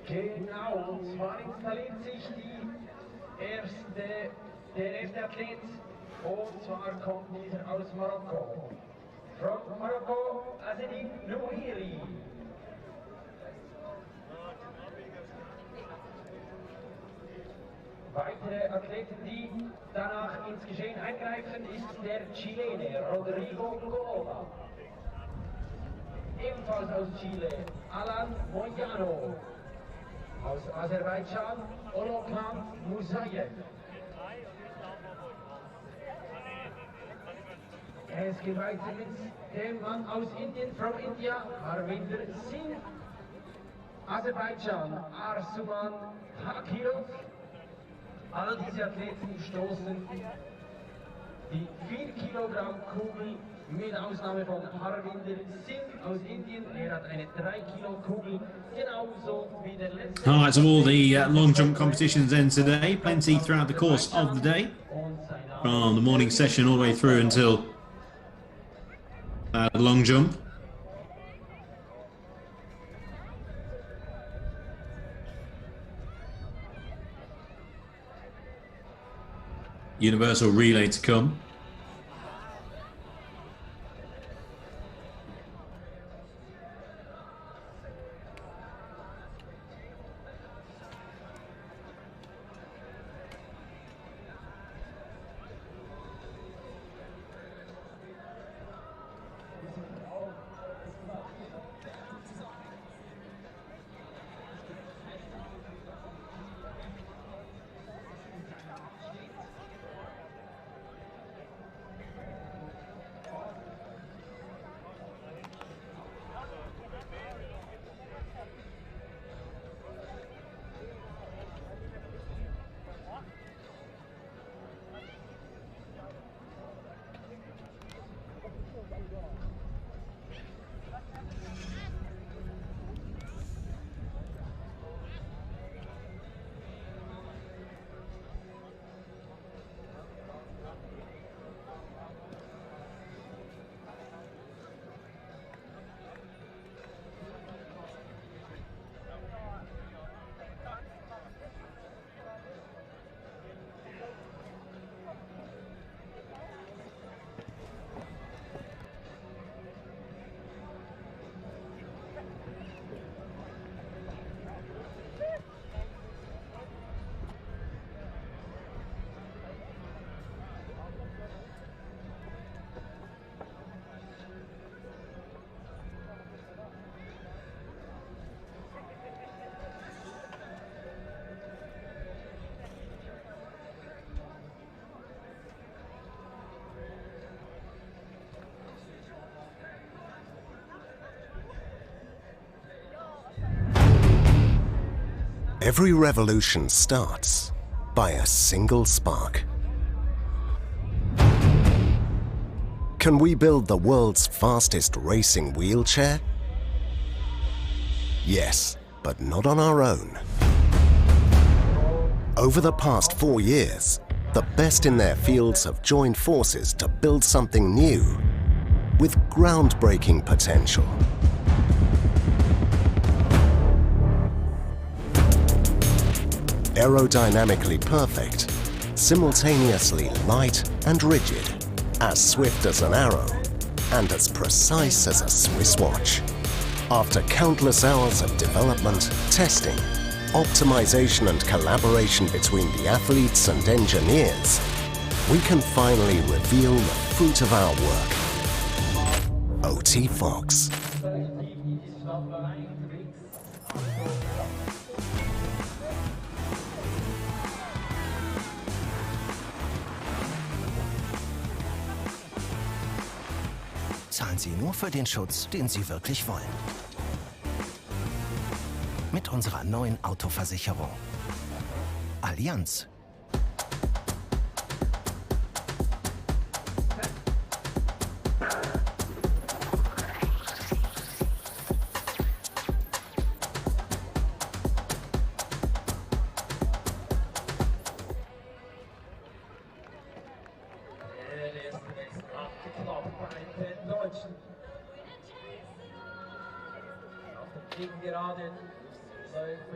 Speaker 2: Genau, und zwar installiert sich der erste Athlet, und zwar kommt dieser aus Marokko. From Morocco, Azedine Nouhiri. Weitere Athleten, die danach ins Geschehen eingreifen, ist der Chilene Rodrigo Gola. Ebenfalls aus Chile, Alan Moyano. Aus Aserbaidschan, Olokan Musayev. Es geht weiter mit dem Mann aus Indien, from India, Harvinder Singh. Aserbaidschan, Arsuman Hakirov. All diese Athleten stoßen die 4 Kilogramm Kugel, mit Ausnahme von Harvinder Singh aus Indien. Hat eine 3 Kilo Kugel, genauso wie der letzte.
Speaker 1: Highlights of all the long jump competitions then today. Plenty throughout the course of the day. From the morning session all the way through until long jump. Universal relay to come.
Speaker 5: Every revolution starts by a single spark. Can we build the world's fastest racing wheelchair? Yes, but not on our own. Over the past 4 years, the best in their fields have joined forces to build something new with groundbreaking potential. Aerodynamically perfect, simultaneously light and rigid, as swift as an arrow, and as precise as a Swiss watch. After countless hours of development, testing, optimization and collaboration between the athletes and engineers, we can finally reveal the fruit of our work. OT Fox.
Speaker 6: Zahlen Sie nur für den Schutz, den Sie wirklich wollen. Mit unserer neuen Autoversicherung. Allianz.
Speaker 2: Gerade läuft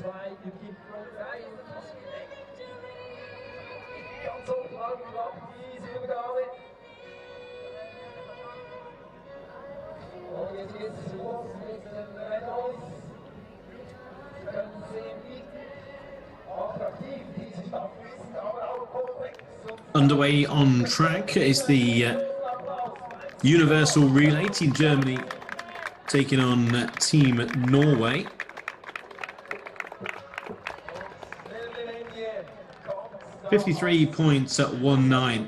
Speaker 2: 2, die gibt 3 und das ganz hoch lang klappt diese Übergabe. Und jetzt geht es los mit den Medals. Sie können sehen, wie attraktiv diese Stadt ist, aber auch komplex.
Speaker 1: Underway on track is the Universal Relay. Team Germany taking on Team Norway. .53.19.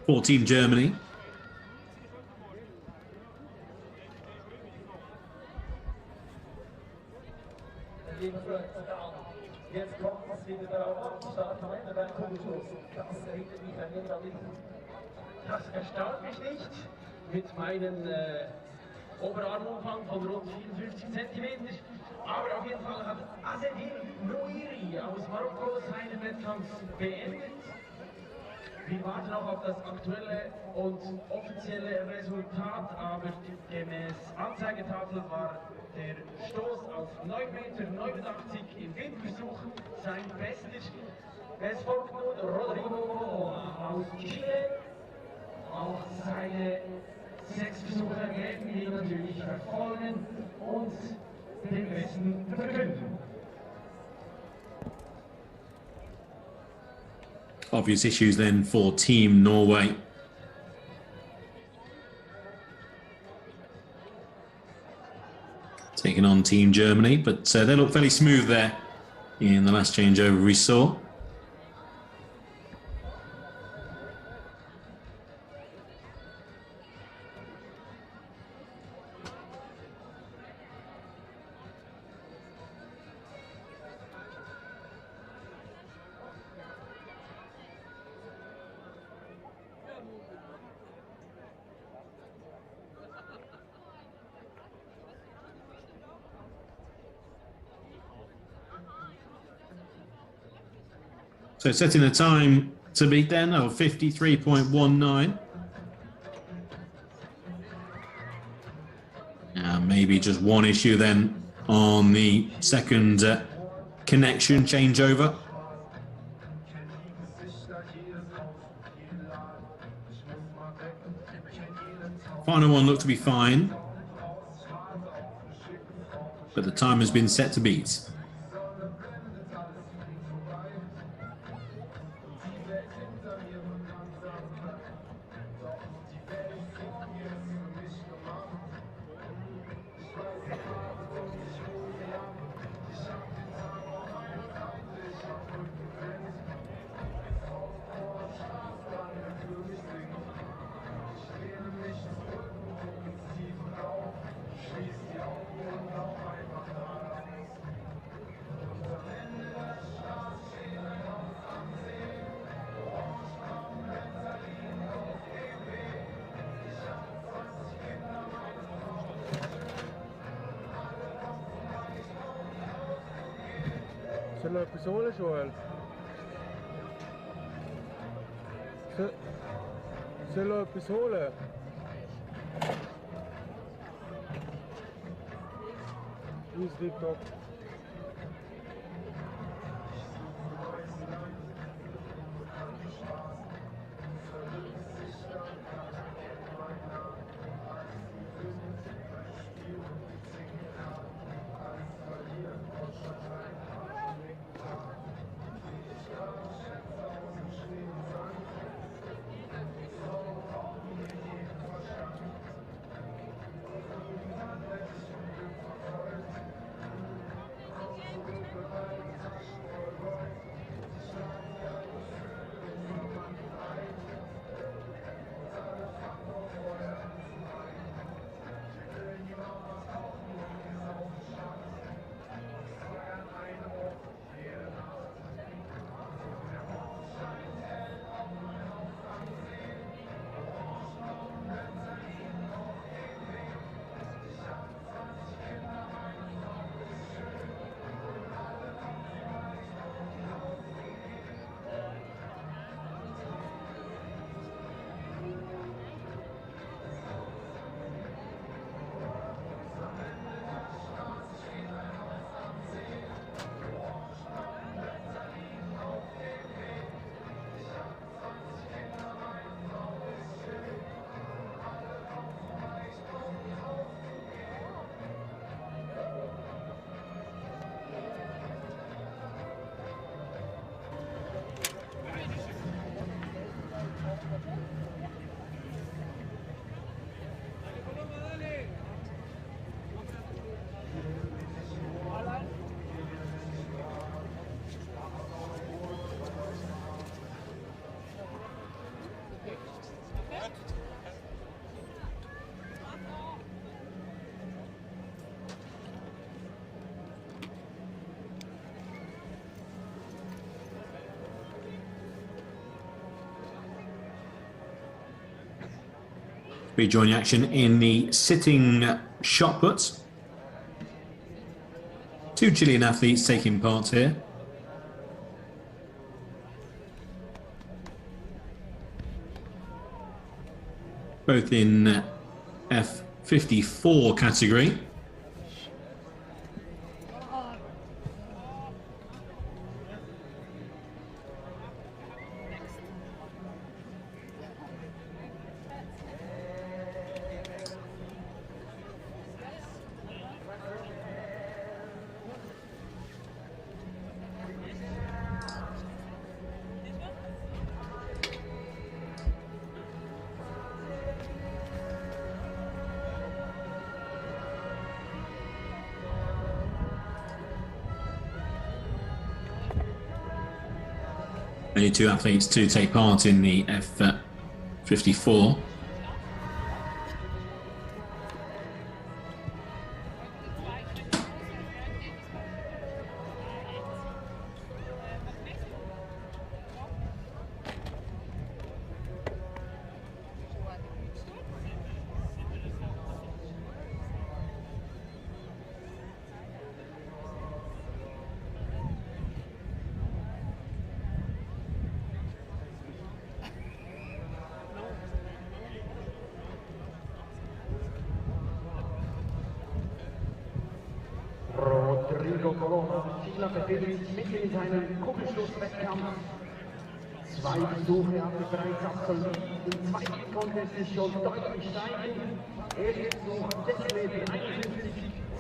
Speaker 1: For Team Germany.
Speaker 2: Jetzt kommt es wieder darauf an, stark am Ende beim Kugelschluss. Das erinnert mich an jeden. Das erstaunt mich nicht mit meinem Oberarmumfang von rund 54 cm. Aber auf jeden Fall hat Azedin Nouiri aus Marokko seinen Wettkampf beendet. Wir warten noch auf das aktuelle und offizielle Resultat, aber gemäß Anzeigetafel war der Stoß auf 9,89 Meter im Windversuch sein Bestes. Es folgt nun Rodrigo aus Chile. Auch seine 6 Versuche werden wir natürlich verfolgen und den Besten verkünden.
Speaker 1: Obvious issues then for Team Norway. Taking on Team Germany, but they look fairly smooth there in the last changeover we saw. So setting a time to beat then of 53.19. Maybe just one issue then on the second connection changeover. Final one looked to be fine, but the time has been set to beat.
Speaker 8: Soll er etwas holen, Joel? Soll er etwas holen? Who's TikTok?
Speaker 1: We join the action in the sitting shot puts. 2 Chilean athletes taking part here. Both in F54 category. Only 2 athletes to take part in the F54.
Speaker 2: Mitten in seinem Kugelstoßwettkampf. 2 Versuche hat er bereits absolviert. Im zweiten Contest ist schon deutlich steigen. Erster Versuch 6,51 Meter,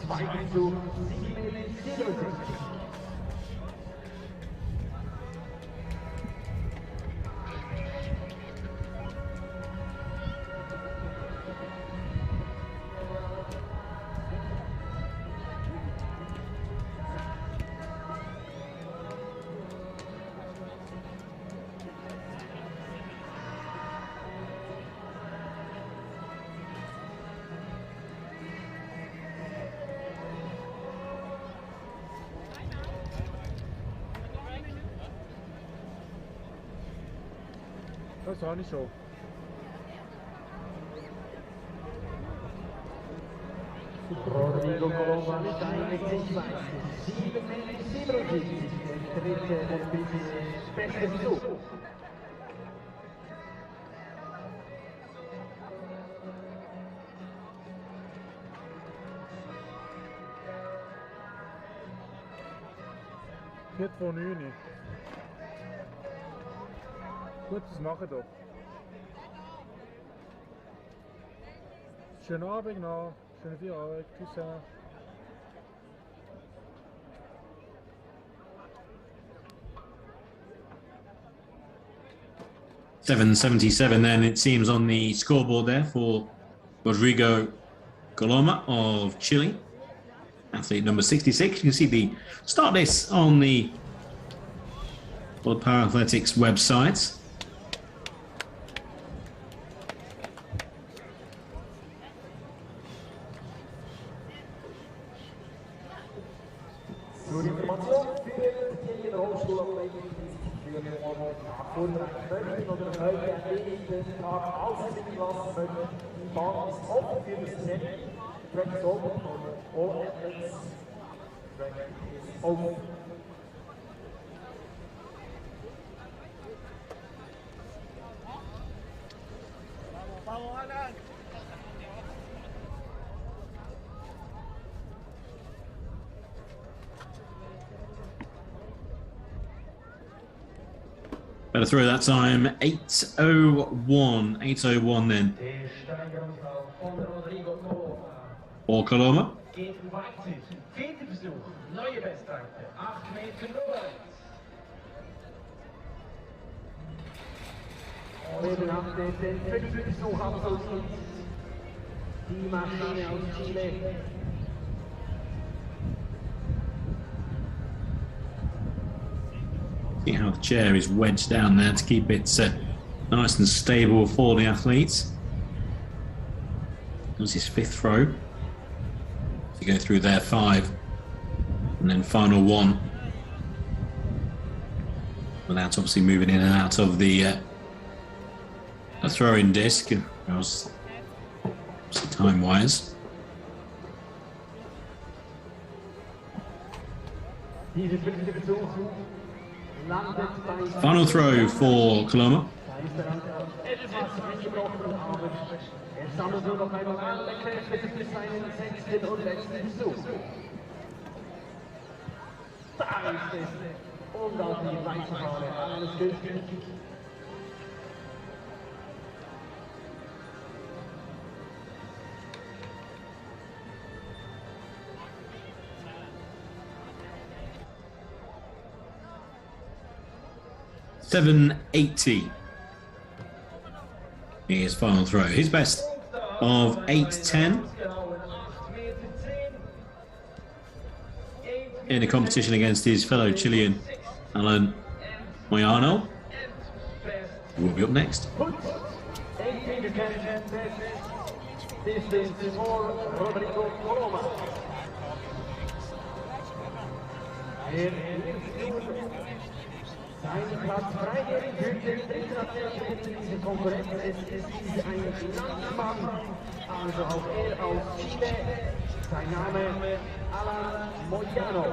Speaker 2: zweiter Versuch 7,67 Meter.
Speaker 8: Das habe ich schon.
Speaker 2: Rodrigo Colomba steinigt sich weiter. 7,77 Meter, der dritte und beste Versuch.
Speaker 8: Viertel vor 9. Gut, das mache ich doch. Schönen Abend noch. Schönen Feierabend. Tschüss.
Speaker 1: 777 then it seems on the scoreboard there for Rodrigo Coloma of Chile, athlete number 66. You can see the start list on the World Paralympics website. Better throw that time, 8:01. 8:01 then. For Coloma.
Speaker 2: Geht weiter. Vierter Versuch. Neue Bestzeiten. 8 Meter 0. nach den Versuch absolviert. Die Maschine aus Chile.
Speaker 1: See how the chair is wedged down there to keep it nice and stable for the athletes. That was his fifth throw. To go through there, 5. And then final 1. Without obviously moving in and out of the throwing disc, time-wise. Final throw for Coloma. $780 his final throw. His best of 8:10 in a competition against his fellow Chilean Alan Moyano, who will be up next.
Speaker 2: Sein Platz freigeben könnte international in dieser Konkurrenz. Es ist ein Landsmann, also auch er aus Chile. Sein Name Alan Moyano.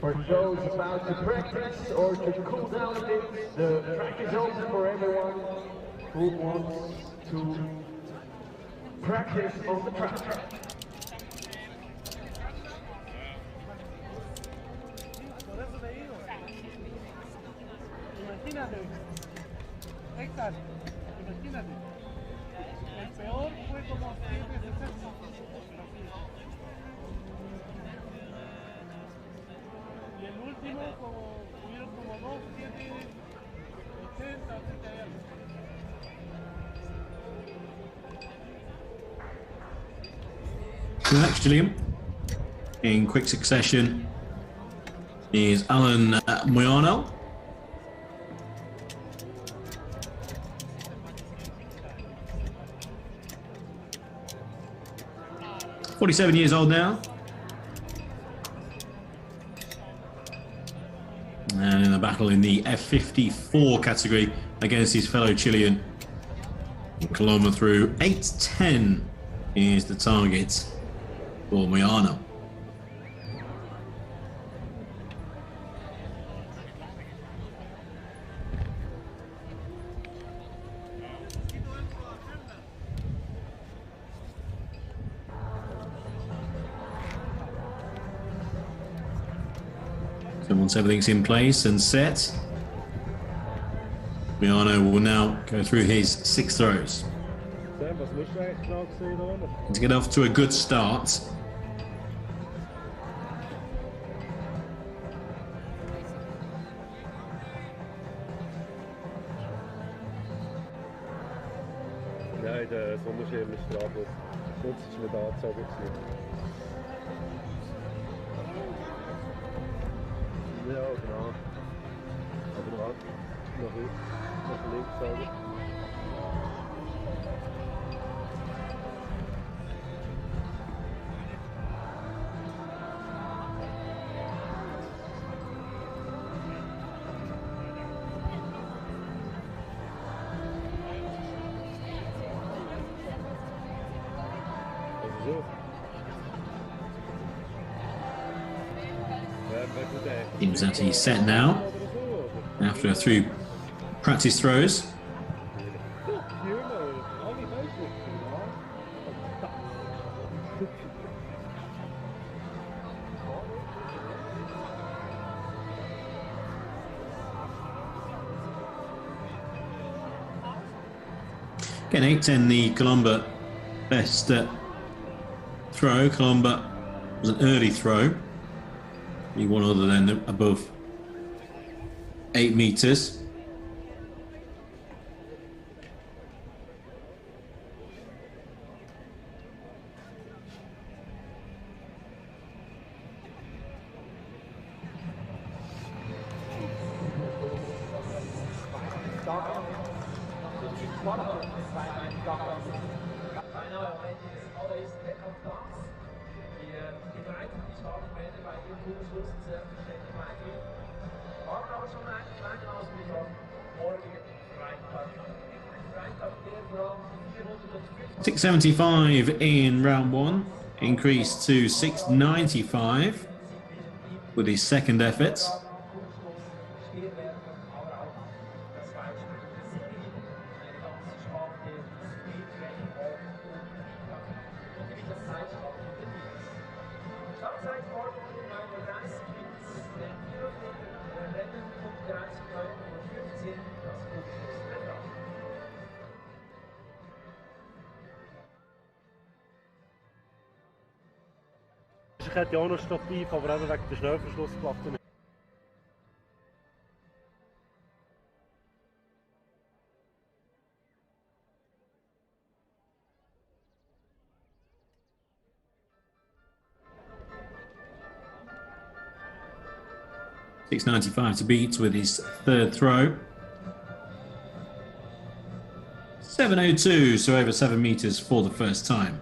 Speaker 2: For those about to practice or to cool down a bit, the track is open for everyone who wants to practice on the track.
Speaker 9: Imagínate, Héctor, imagínate, el peor fue como 7:60. Y el último tuvieron como 2, 7, 80, 80 y algo.
Speaker 1: Next, Gilliam, in quick succession, is Alan Moyano. "47 years old now. And in the battle in the F54 category against his fellow Chilean. Coloma through 8:10 is the target for Moyano. So once everything's in place and set, Moyano will now go through his 6 throws. To get off to a good start.
Speaker 8: Nein, der Sonnenschirm ist dran, sonst ist mir da angezogen. oder? Also so.
Speaker 1: Seems that he's set now after a few practice throws. Again, 8:10, the Colomba best throw. Colomba was an early throw. One other than above 8 meters. $675 in round one, increased to $695 with his second effort.
Speaker 9: Ich hätte ja auch noch Stativ, aber eben wegen der Schnellverschlussplatte nicht.
Speaker 1: $695 to beat with his third throw. 702, so over 7 meters for the first time.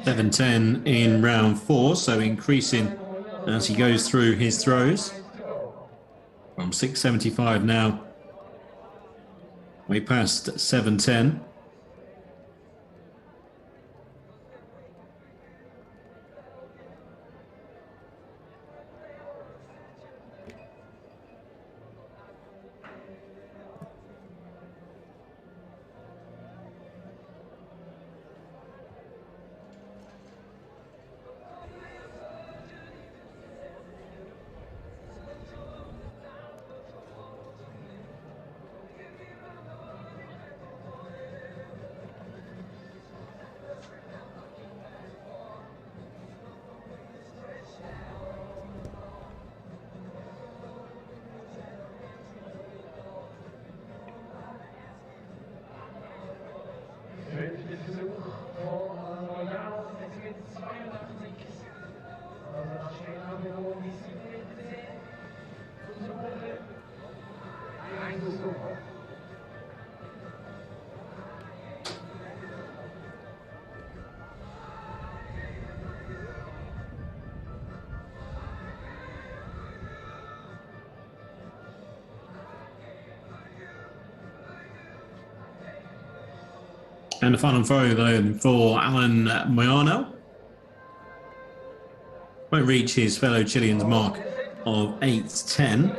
Speaker 1: $710 in round four, so increasing as he goes through his throws. From $675 now, way past $710.
Speaker 2: Versuch von Royal, es wird 82. Also das steht nach wie vor die 7 Versuche. Ein Versuch.
Speaker 1: And the final throw, though, for Alan Moyano. Won't reach his fellow Chilean's mark of 8:10.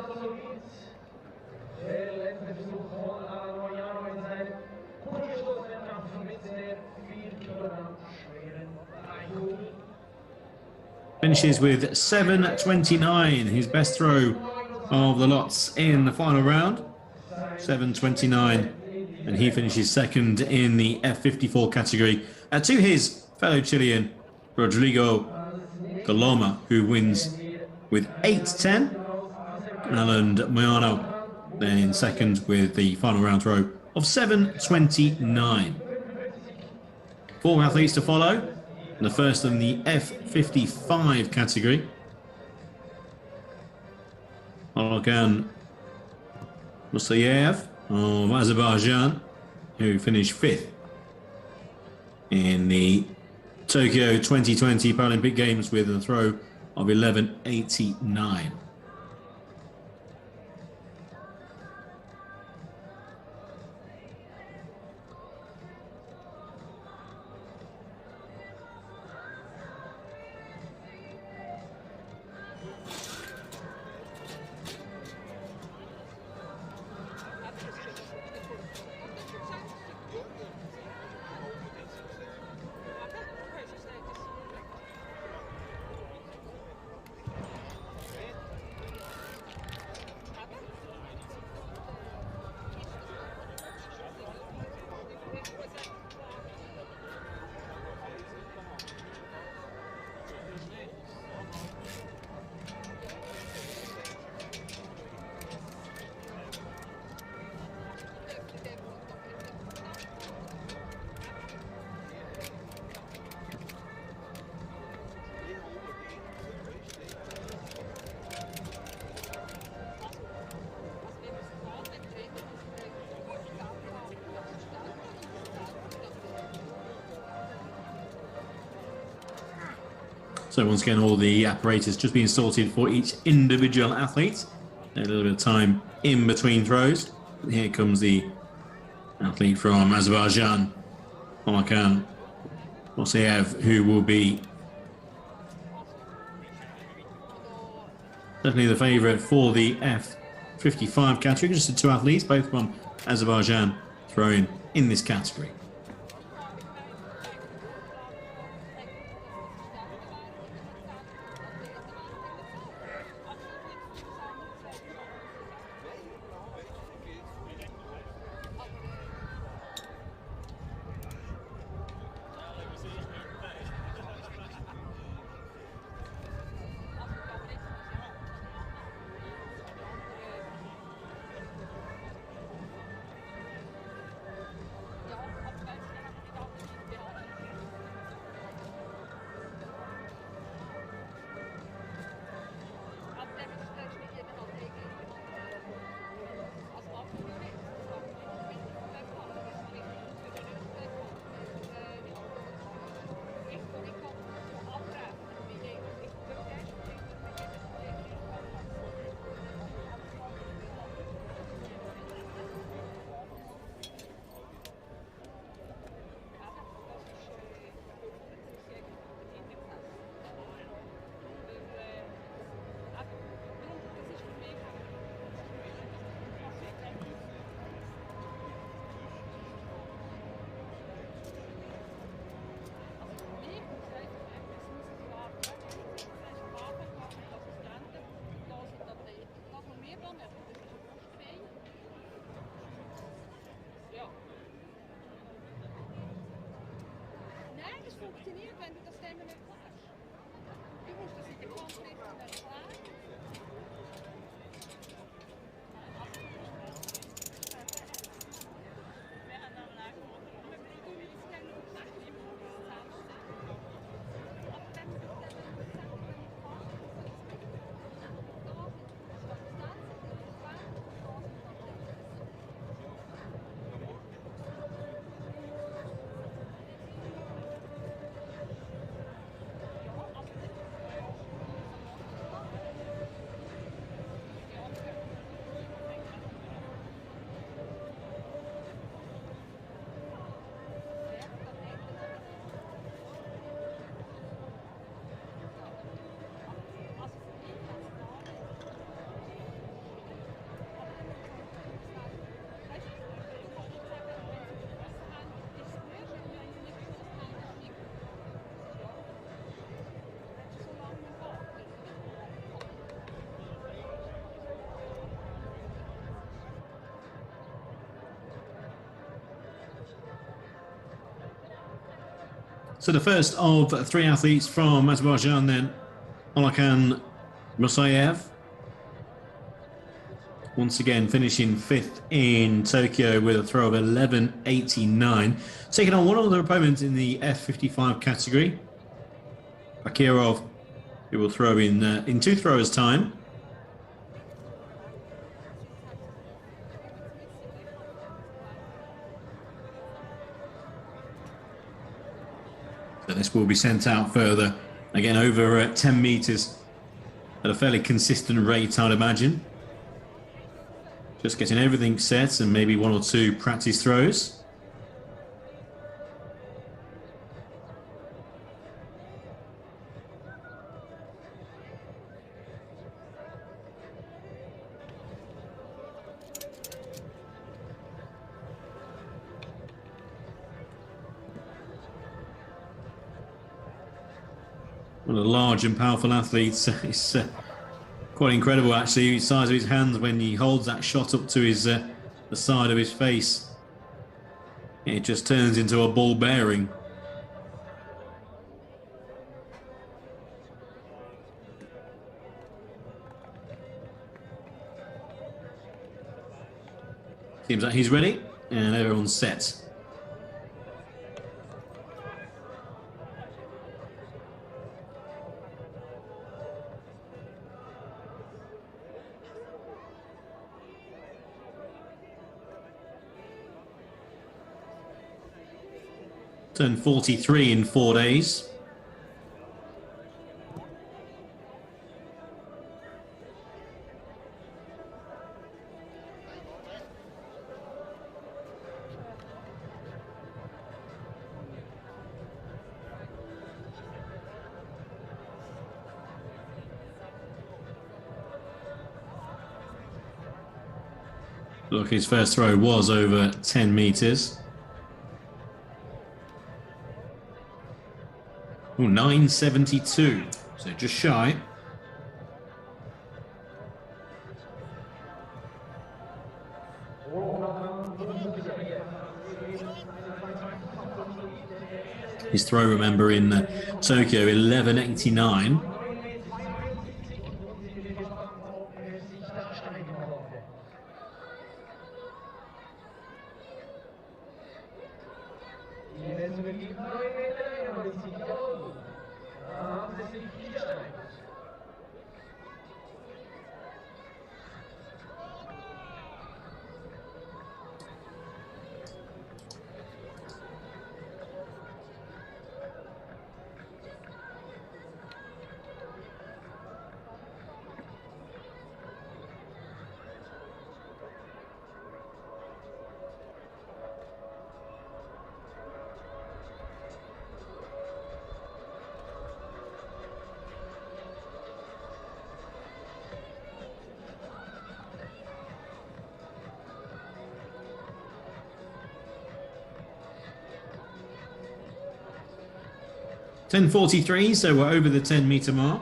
Speaker 1: Finishes with 7:29, his best throw of the lots in the final round. 7:29. And he finishes second in the F54 category to his fellow Chilean, Rodrigo Coloma, who wins with 8:10. Alan Moyano then in second with the final round throw of 7:29. 4 athletes to follow. The first in the F55 category. Hakan Musayev of Azerbaijan, who finished 5th in the Tokyo 2020 Paralympic Games with a throw of 11:89. So once again, all the apparatus just being sorted for each individual athlete. A little bit of time in between throws. Here comes the athlete from Azerbaijan, Hakan Musayev, who will be definitely the favourite for the F55 category. Just the 2 athletes, both from Azerbaijan, throwing in this category.
Speaker 10: Funktioniert, wenn du das Thema nicht kannst. Du musst das in der Konflikt erklären.
Speaker 1: So the first of three athletes from Azerbaijan then, Olakan Musayev. Once again finishing 5th in Tokyo with a throw of 11.89. Taking on one other opponent in the F55 category, Bakirov, who will throw in 2 throwers' time. So this will be sent out further, again over 10 meters at a fairly consistent rate, I'd imagine. Just getting everything set and maybe 1 or 2 practice throws. What a large and powerful athlete. It's quite incredible, actually, the size of his hands when he holds that shot up to his the side of his face. It just turns into a ball bearing. Seems like he's ready, and everyone's set. Turned 43 in 4 days. Look, his first throw was over 10 meters. Oh, 9.72, so just shy. His throw, remember, in Tokyo, 11.89. .10.43, so we're over the 10-meter mark.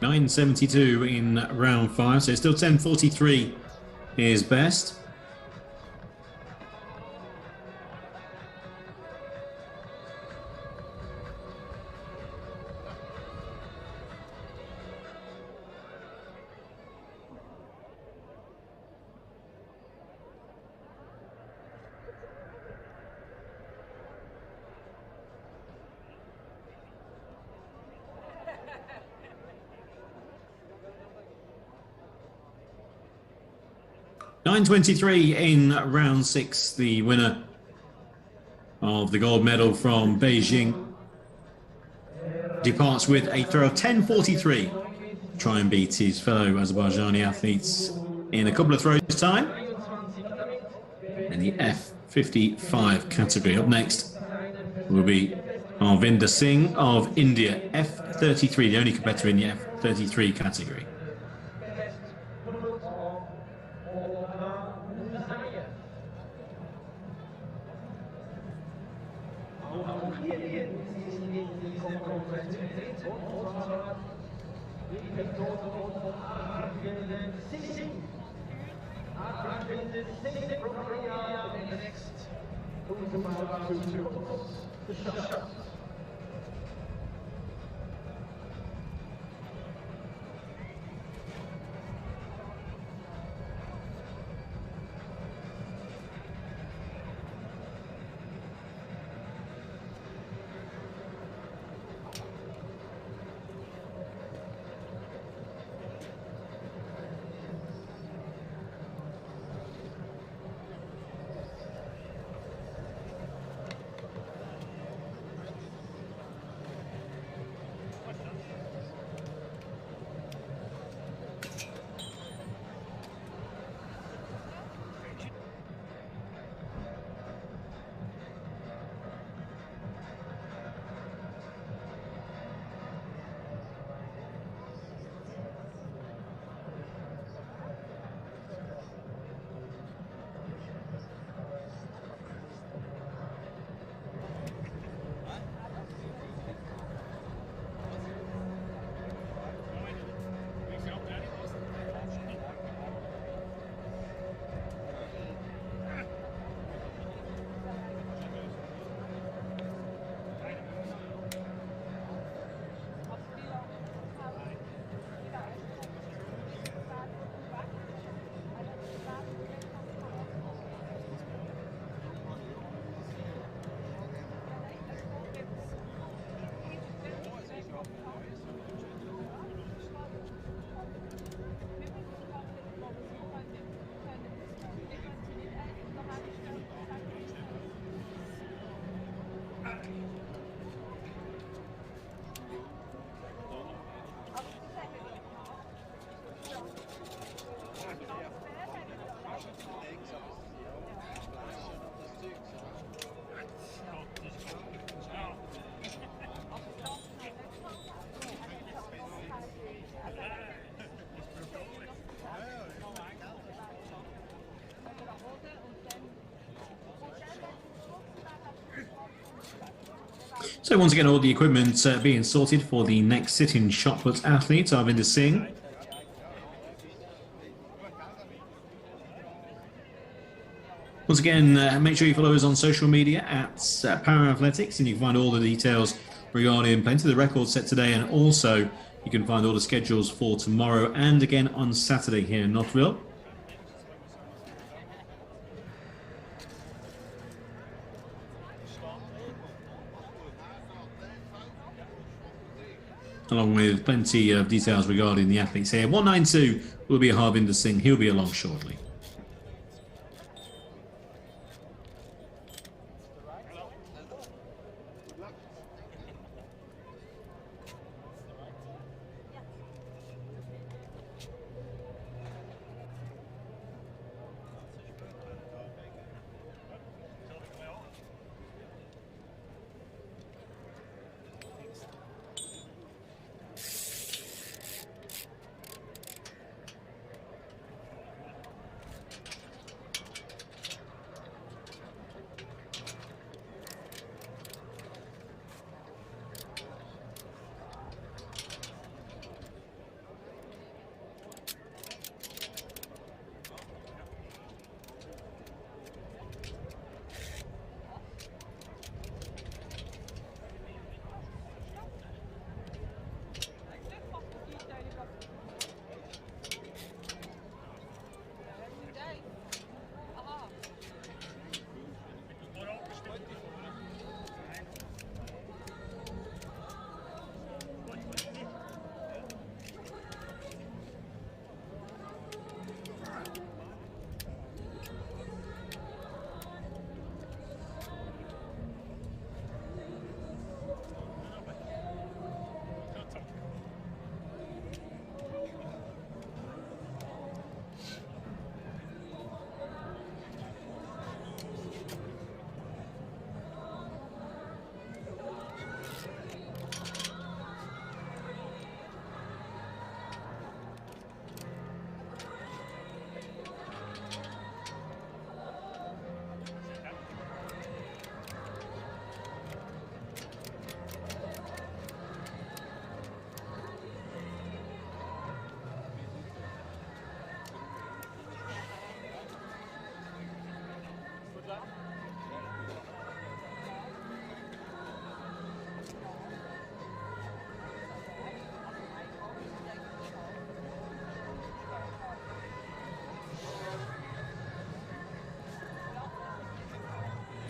Speaker 1: .9.72 in round 5, so still 10.43 is best. 9:23 in round 6. The winner of the gold medal from Beijing departs with a throw of 10:43. Try and beat his fellow Azerbaijani athletes in a couple of throws' time. In the F55 category. Up next will be Arvinder Singh of India, F33, the only competitor in the F33 category. So once again, all the equipment being sorted for the next sitting shot put athlete, Arvinder Singh. Once again, make sure you follow us on social media at Paralympics, and you can find all the details regarding plenty of the records set today, and also you can find all the schedules for tomorrow and again on Saturday here in Nottwil. Along with plenty of details regarding the athletes here. 192 will be Harvinder Singh. He'll be along shortly.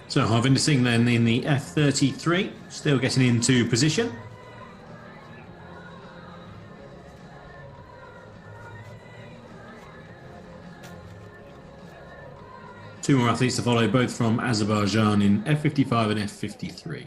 Speaker 1: So Harvinder Singh then in the F33, still getting into position. Two more athletes to follow, both from Azerbaijan in F55 and F53.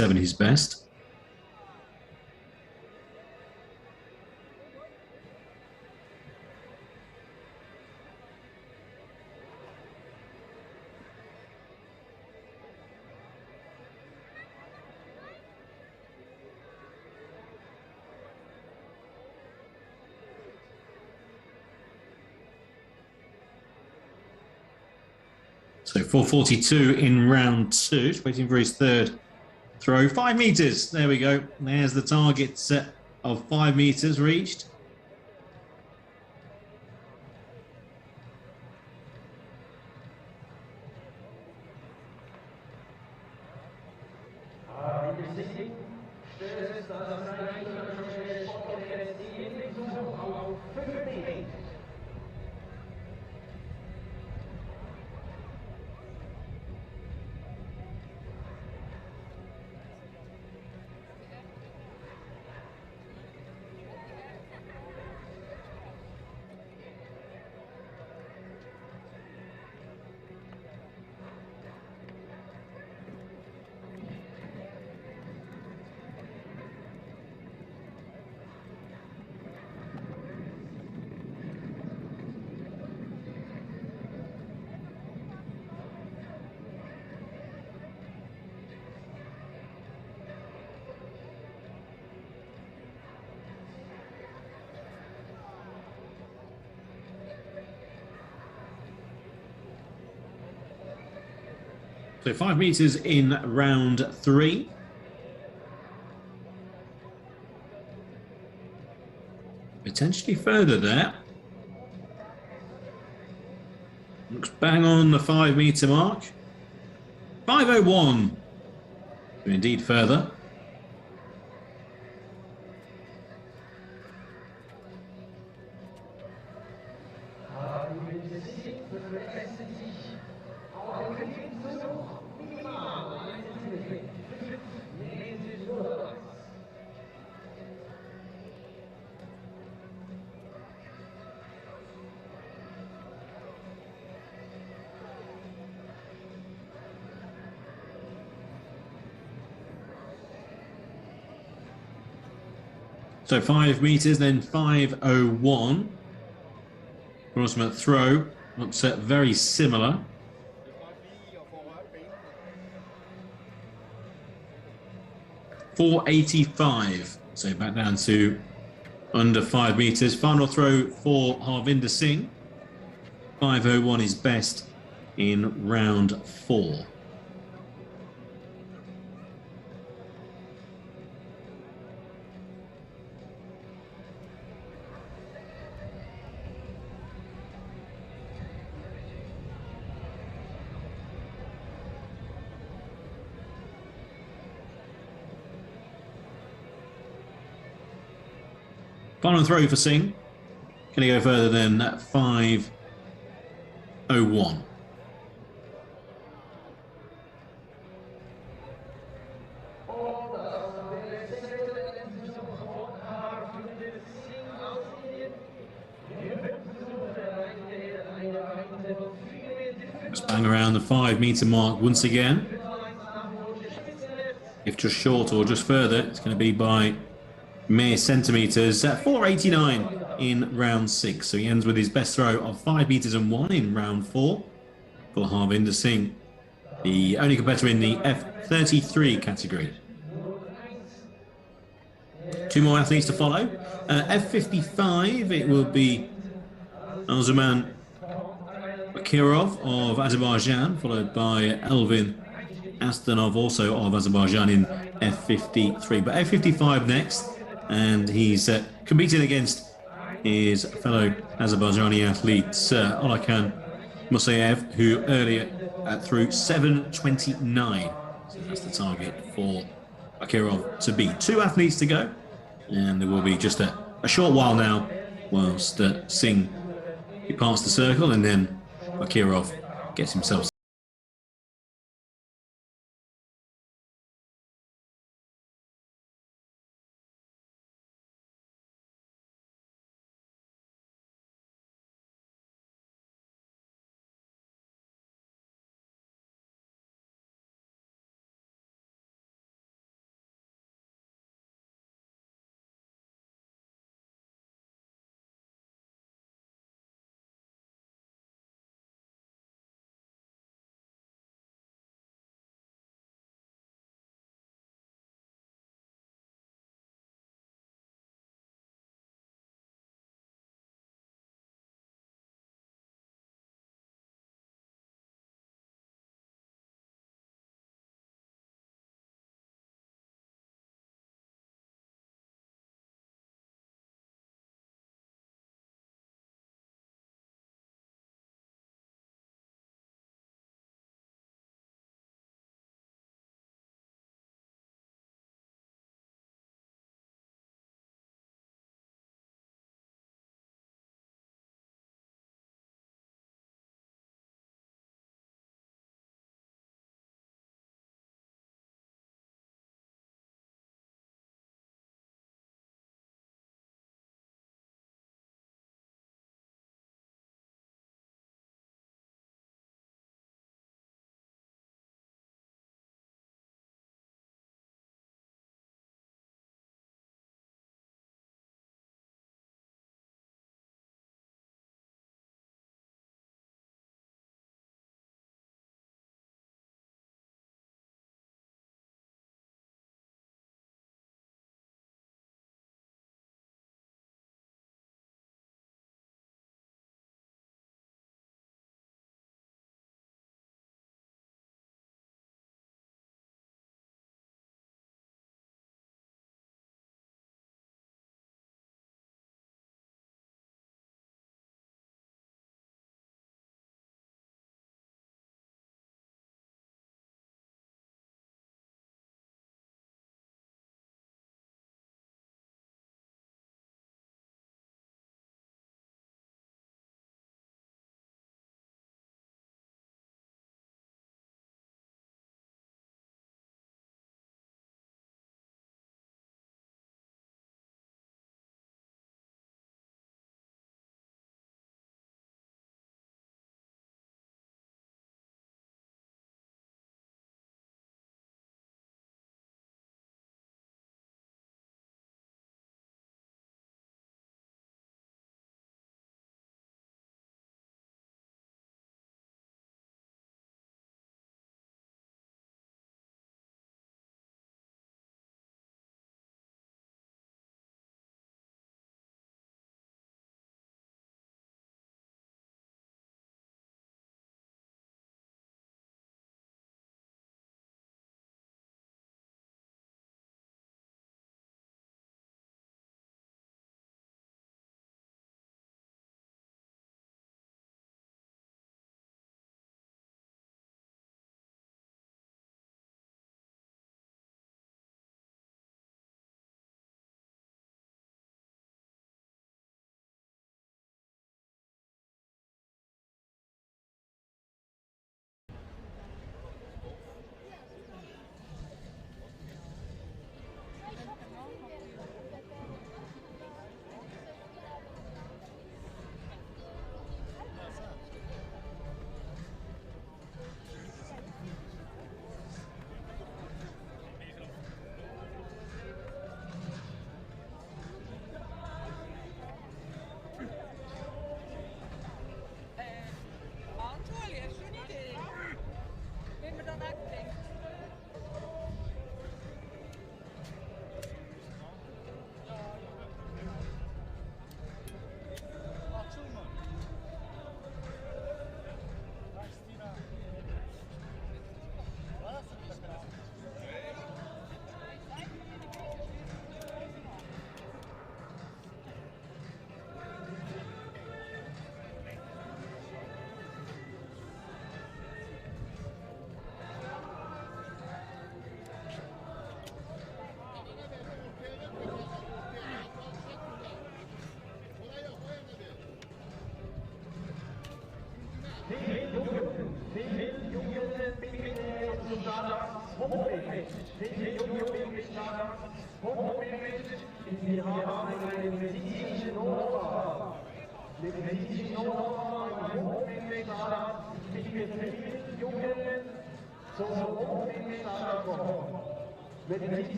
Speaker 1: 4:47 his best. So 4:42 in round 2. Just waiting for his third throw. 5 meters. There we go. There's the target set of 5 meters reached. So 5 meters in round 3. Potentially further there. Looks bang on the 5 meter mark. 5:01. Indeed further. So 5 meters, then 5:01. Ultimate throw looks very similar. .485. So back down to under 5 meters. Final throw for Harvinder Singh. 5:01 is best in round 4. Final throw for Singh. Can he go further than 5:01? Let's bang around the 5 meter mark once again. If just short or just further, it's going to be by mere centimeters. 4:89 in round 6. So he ends with his best throw of 5 meters and 1 in round 4 for Harvinder Singh, the only competitor in the F33 category. 2 more athletes to follow. F55, it will be Arzuman Bakirov of Azerbaijan, followed by Elvin Astanov, also of Azerbaijan, in F53. But F55 next, and he's competing against his fellow Azerbaijani athlete Olakan Musayev, who earlier threw 7:29. So that's the target for Bakirov to beat. 2 athletes to go, and there will be just a short while now whilst Singh departs the circle, and then Bakirov gets himself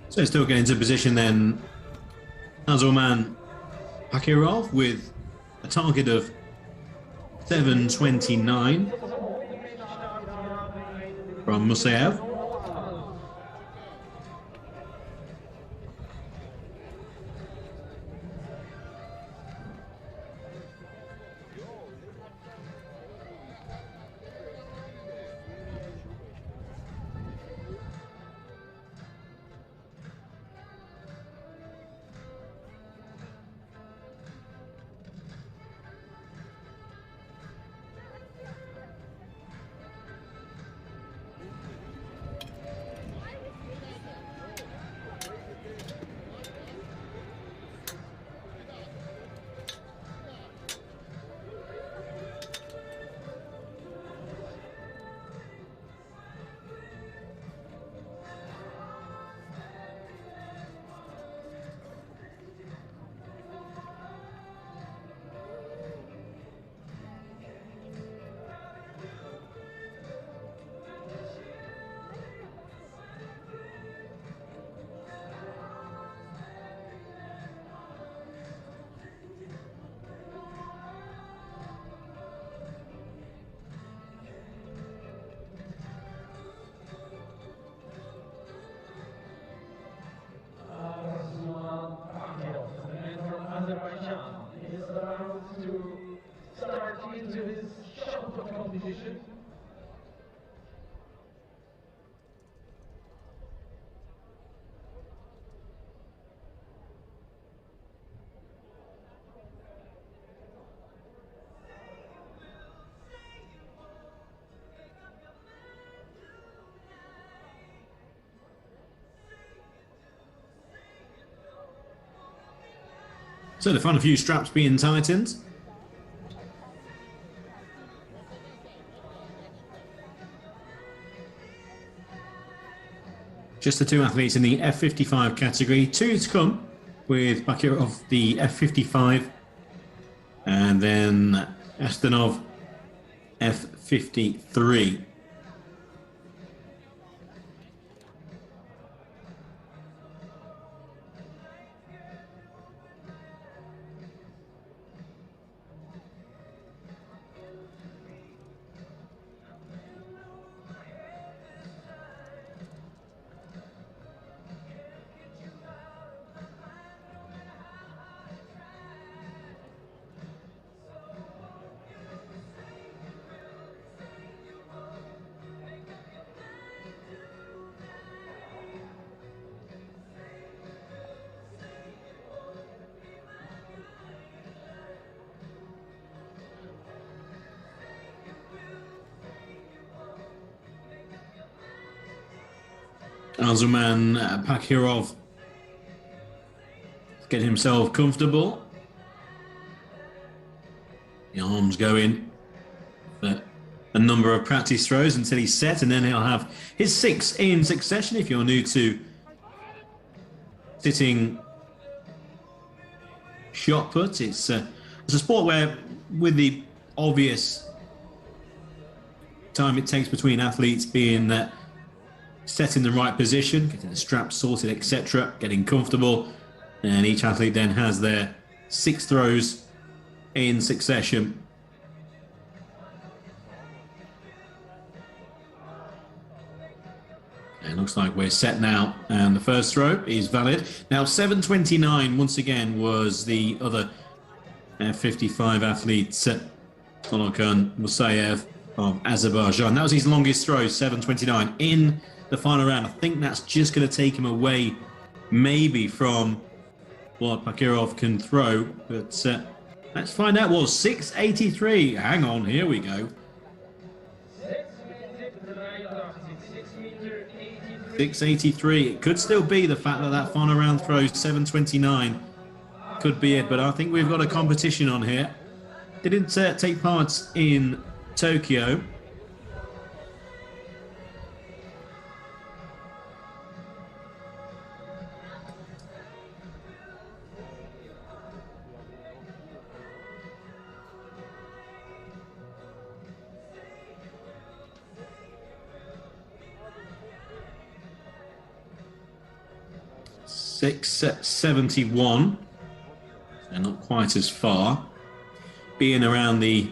Speaker 1: So still getting into position then, Azulman Pakirov with a target of 7:29 from Musayev. So the final few straps being tightened. Just the two athletes in the F55 category. Two to come with Bakirov the F55 and then Estanov F53. Azulman Pakirov get himself comfortable. The arms going for a number of practice throws until he's set, and then he'll have his 6 in succession. If you're new to sitting shot put, it's a sport where, with the obvious time it takes between athletes being set in the right position, getting the straps sorted, etc., getting comfortable, and each athlete then has their 6 throws in succession. And looks like we're set now, and the first throw is valid. Now, 7:29 once again was the other F55 athlete, Olokan Musayev of Azerbaijan. That was his longest throw, 7:29 in the final round. I think that's just going to take him away, maybe from what Bakirov can throw. But let's find out. Well, 6:83. Hang on, here we go. 6:83. It could still be the fact that that final round throw, 7:29, could be it. But I think we've got a competition on here. Didn't take part in Tokyo. $6.71, and not quite as far. Being around the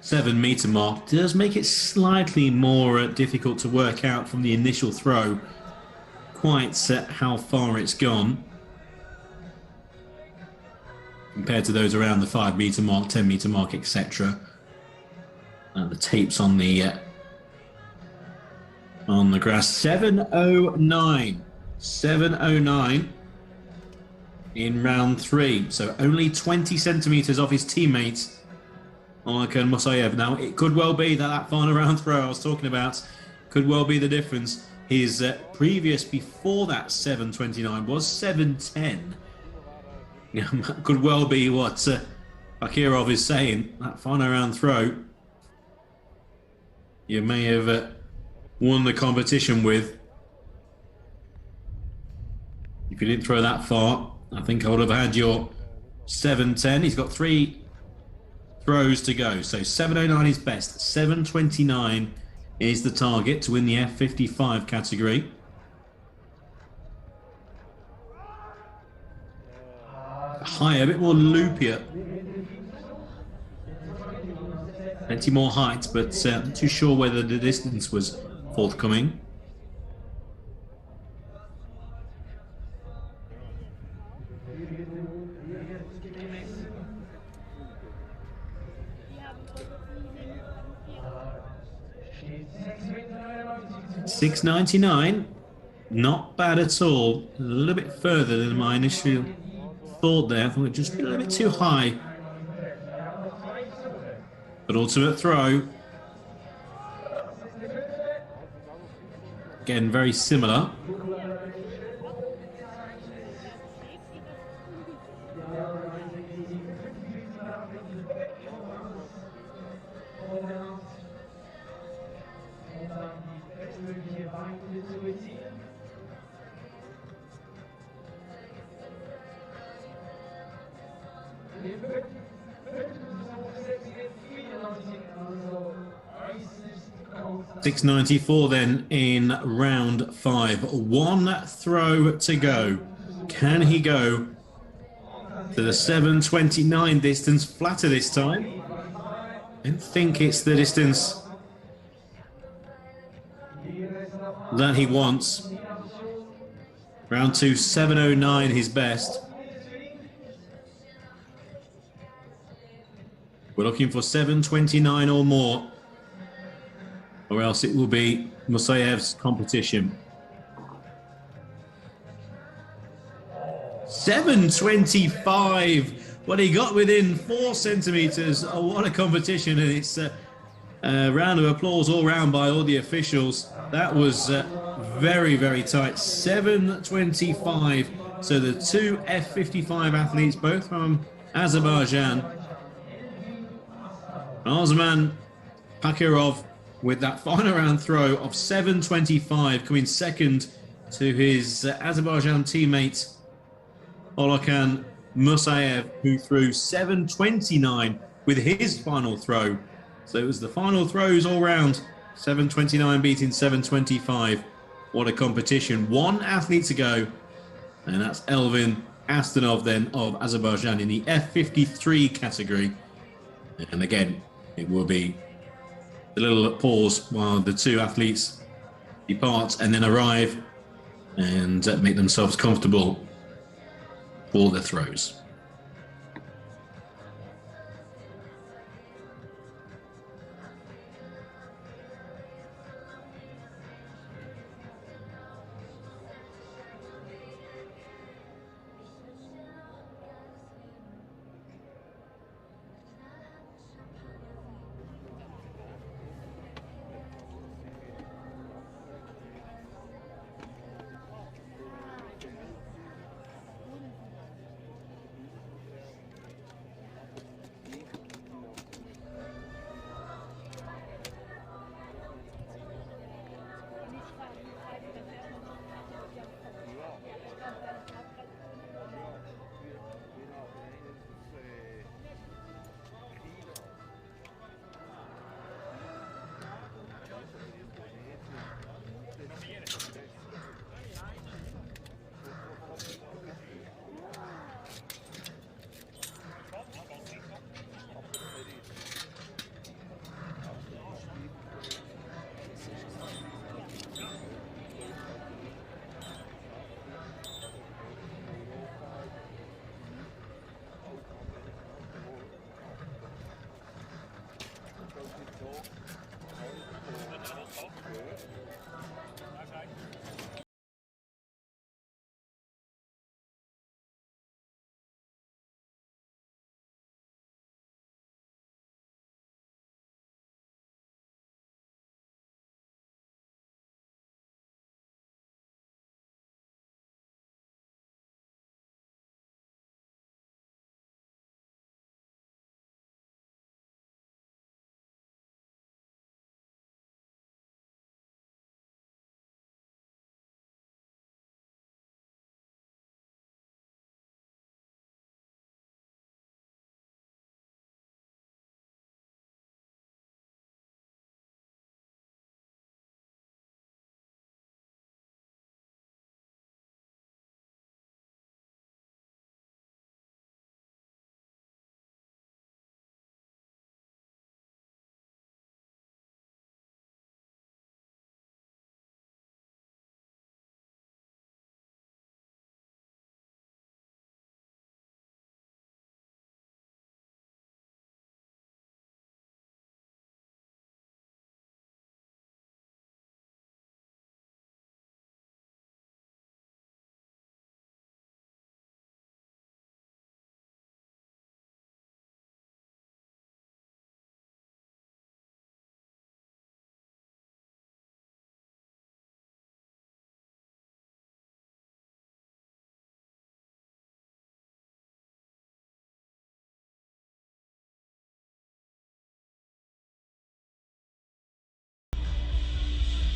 Speaker 1: 7-meter mark does make it slightly more difficult to work out from the initial throw quite how far it's gone compared to those around the 5-meter mark, 10-meter mark, etc. The tapes on the grass. 7:09 in round 3, so only 20 centimeters off his teammate Olokan Musayev. Now, it could well be that final round throw I was talking about could well be the difference. His previous before that 7:29 was 7:10. Could well be what Bakirov is saying. That final round throw, you may have won the competition with. If you didn't throw that far, I think I would have had your 7:10. He's got 3 throws to go. So 7:09 is best. 7:29 is the target to win the F55 category. Higher, a bit more loopier. Plenty more height, but not too sure whether the distance was forthcoming. $6.99, not bad at all. A little bit further than my initial thought there. I thought it'd just be a little bit too high. But ultimate throw. Again, very similar. $6.94 then in round 5. 1 throw to go. Can he go to the 7:29 distance flatter this time? I don't think it's the distance that he wants. Round 2, 7:09 his best. We're looking for 7:29 or more, or else it will be Musayev's competition. 7:25. Well, he got within 4 centimeters. Oh, what a competition. And it's a round of applause all round by all the officials. That was very, very tight. 7:25. So the 2 F55 athletes, both from Azerbaijan. Osman Bakirov with that final round throw of 7:25, coming second to his Azerbaijan teammate Olokan Musayev, who threw 7:29 with his final throw. So it was the final throws all round. 7:29 beating 7:25. What a competition. 1 athlete to go, and that's Elvin Astonov then of Azerbaijan in the F53 category. And again, it will be the little pause while the two athletes depart and then arrive and make themselves comfortable for the throws.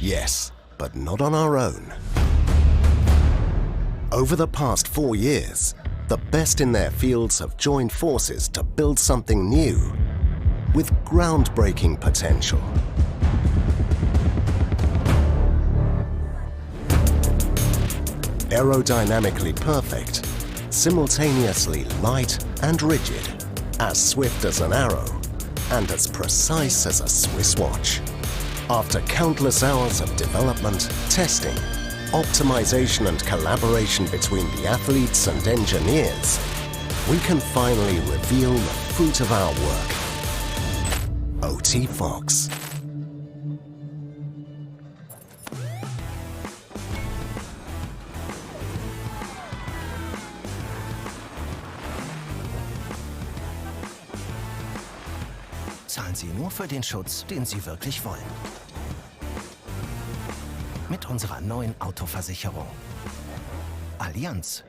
Speaker 5: Yes, but not on our own. Over the past 4 years, the best in their fields have joined forces to build something new with groundbreaking potential. Aerodynamically perfect, simultaneously light and rigid, as swift as an arrow, and as precise as a Swiss watch. After countless hours of development, testing, optimization and collaboration between the athletes and engineers, we can finally reveal the fruit of our work. OT Fox.
Speaker 6: Zahlen Sie nur für den Schutz, den Sie wirklich wollen. Mit unserer neuen Autoversicherung. Allianz.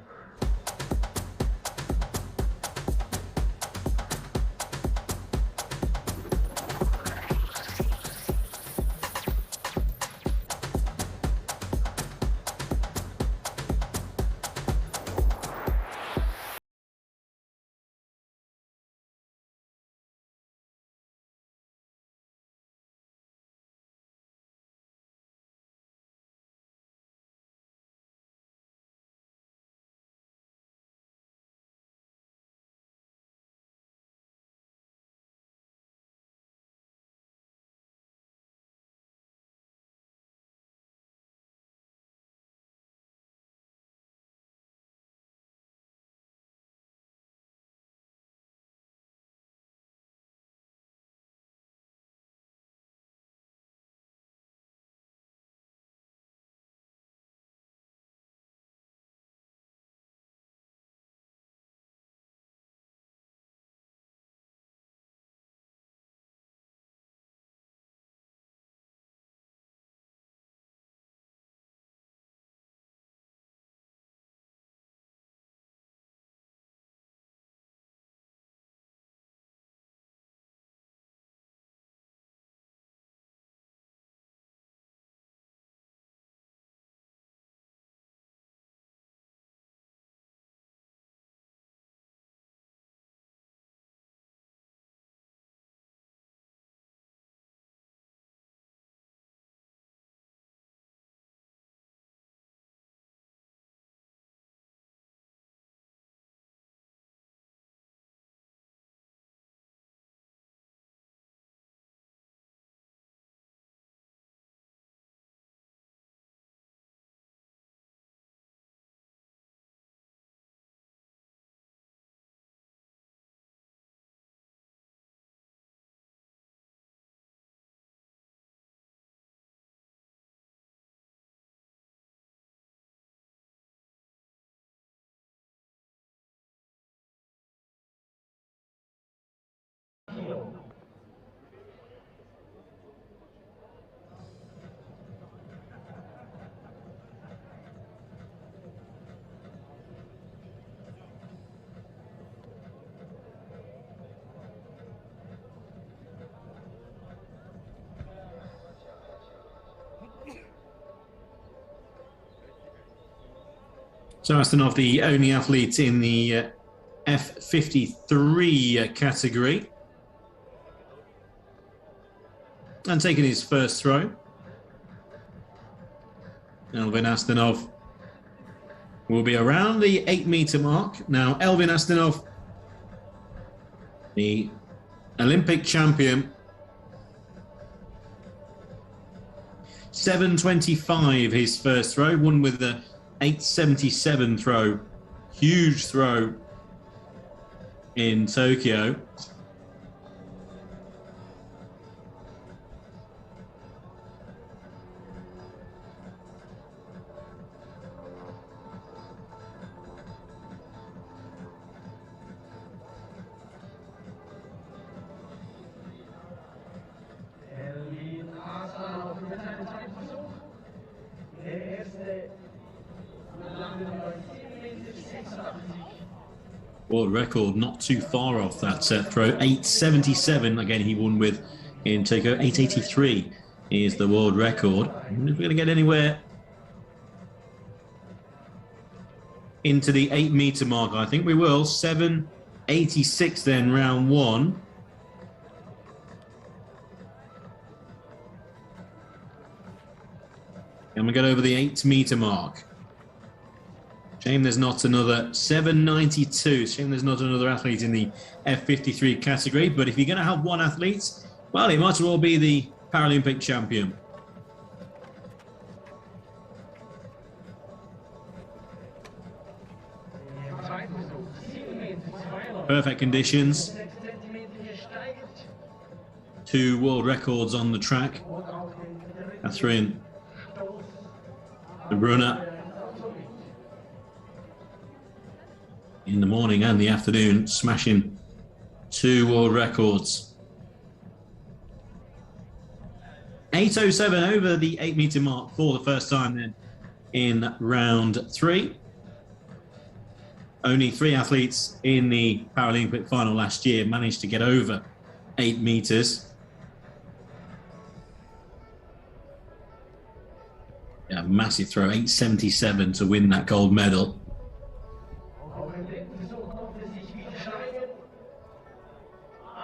Speaker 1: So Astonov, the only athlete in the F53 category. And taking his first throw. Elvin Astonov will be around the 8-meter mark. Now, Elvin Astonov, the Olympic champion, 7:25 his first throw, won with the 8:77 throw. Huge throw in Tokyo. World record not too far off that throw. 8:77 again he won with in Tokyo. 8:83 is the world record. And if we're going to get anywhere into the 8-meter mark, I think we will. 7:86 then, round one. And we get over the 8-meter mark. Shame there's not another 7:92. Shame there's not another athlete in the F53 category. But if you're going to have one athlete, well, it might as well be the Paralympic champion. Perfect conditions. 2 world records on the track. Catherine, the runner, in the morning and the afternoon, smashing 2 world records. 8:07 over the 8-meter mark for the first time then in round 3. Only 3 athletes in the Paralympic final last year managed to get over 8 meters. Yeah, massive throw, 8:77 to win that gold medal.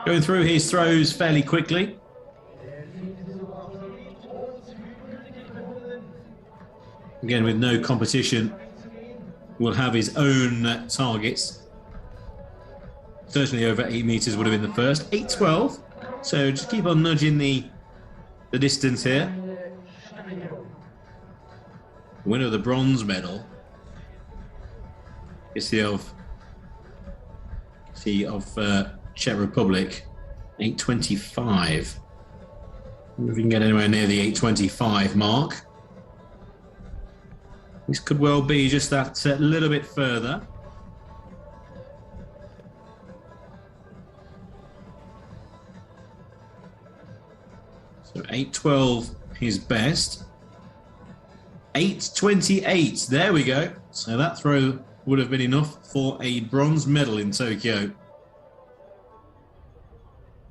Speaker 1: Going through his throws fairly quickly. Again, with no competition, will have his own targets. Certainly over 8 meters would have been the first. 8:12. So just keep on nudging the distance here. Winner of the bronze medal is of Czech Republic, 8:25. If we can get anywhere near the 8:25 mark. This could well be just that little bit further. So 8:12 his best. 8:28, there we go. So that throw would have been enough for a bronze medal in Tokyo.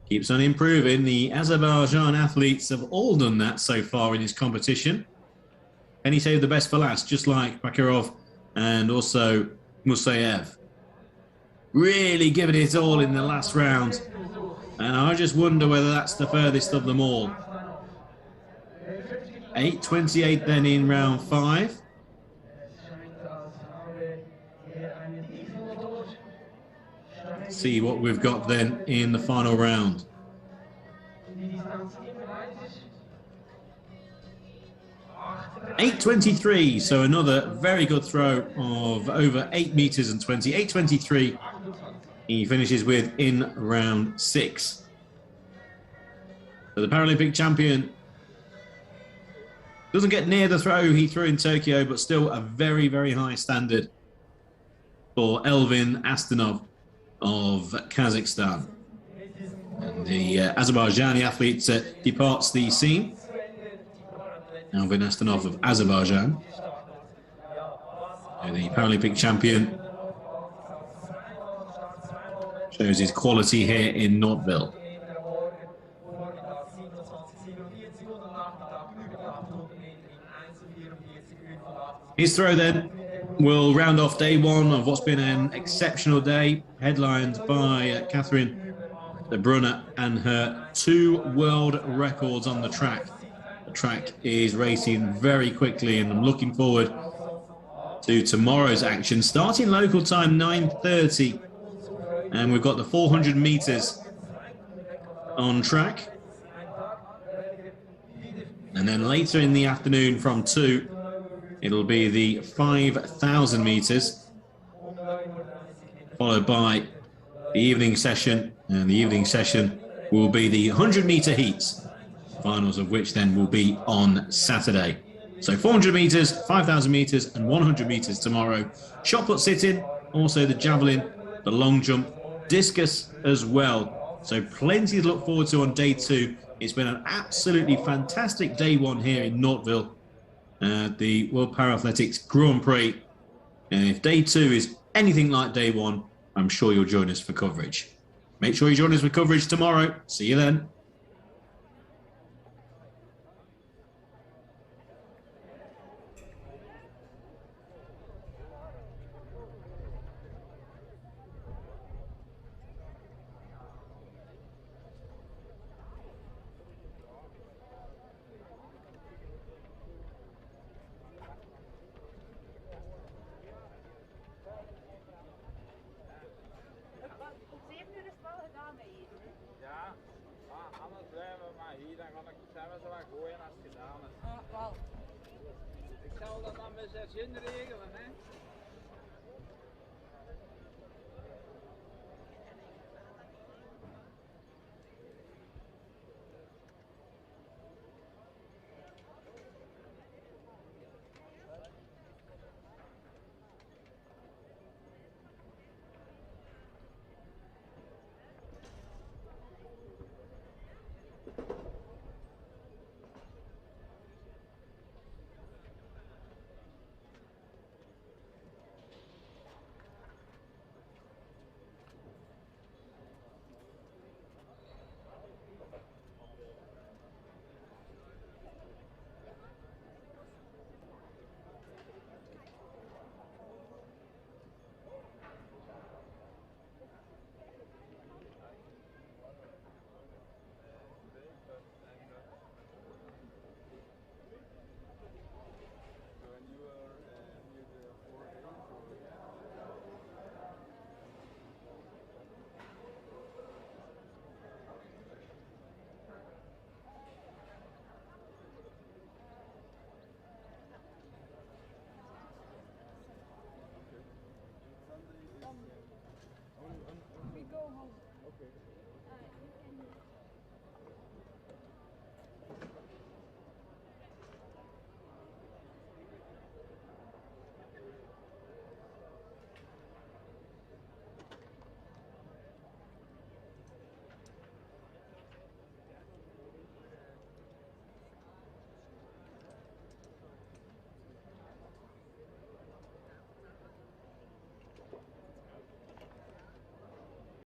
Speaker 1: Keeps on improving. The Azerbaijan athletes have all done that so far in his competition. And he saved the best for last, just like Bakirov and also Musayev. Really giving it all in the last round. And I just wonder whether that's the furthest of them all. 8:28 then in round 5. See what we've got then in the final round. 8:23, so another very good throw of over 8 meters and 20. 8:23 he finishes with in round 6. So the Paralympic champion doesn't get near the throw he threw in Tokyo, but still a very, very high standard for Elvin Astonov of Kazakhstan. And the Azerbaijani athlete departs the scene. Alvin Astanov of Azerbaijan, the Paralympic champion, shows his quality here in Nottwil. His throw then will round off day one of what's been an exceptional day, headlined by Catherine de Brunner and her 2 world records on the track. The track is racing very quickly, and I'm looking forward to tomorrow's action, starting local time 9:30, and we've got the 400 meters on track, and then later in the afternoon from 2, it'll be the 5,000 meters, followed by the evening session, and the evening session will be the 100-meter heats, finals of which then will be on Saturday. So 400 meters, 5,000 meters, and 100 meters tomorrow. Shot put sitting, also the javelin, the long jump, discus as well. So plenty to look forward to on day 2. It's been an absolutely fantastic day 1 here in Nottwil, the World Paralympics Grand Prix. And if day 2 is anything like day 1, I'm sure you'll join us for coverage. Make sure you join us for coverage tomorrow. See you then.
Speaker 11: Ik zal dat dan eens even inregelen, hè.